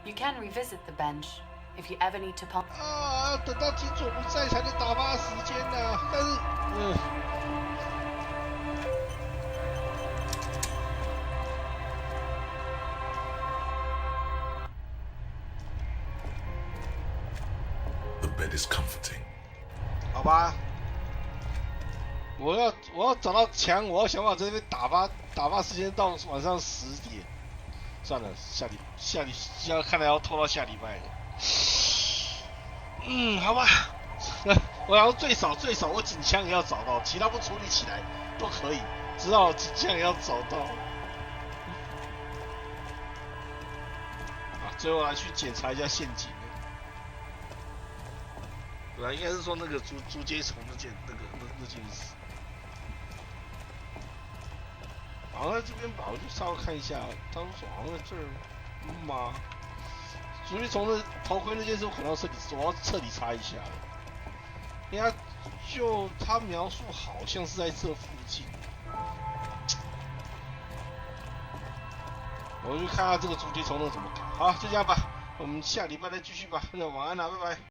You can revisit the bench if you ever need to pump. 啊，等到金主不在才能打发时间呢、但是，The bed is comforting. 好吧，我要找到枪，我要想办法在这边打发时间到晚上10点。算了，看来要拖到下礼拜了。好吧，我要最少我警枪也要找到，其他不处理起来都可以，知道警枪也要找到。最后来去检查一下陷阱。本来应该是说那个竹节虫那件事。好像在这边吧，我就稍微看一下，他说好像在这儿吗？竹节虫的头盔那件事，我可能要彻底查一下，因为他描述好像是在这附近，我就看看这个竹节虫能怎么搞。好，就这样吧，我们下礼拜再继续吧。那晚安啦，拜拜。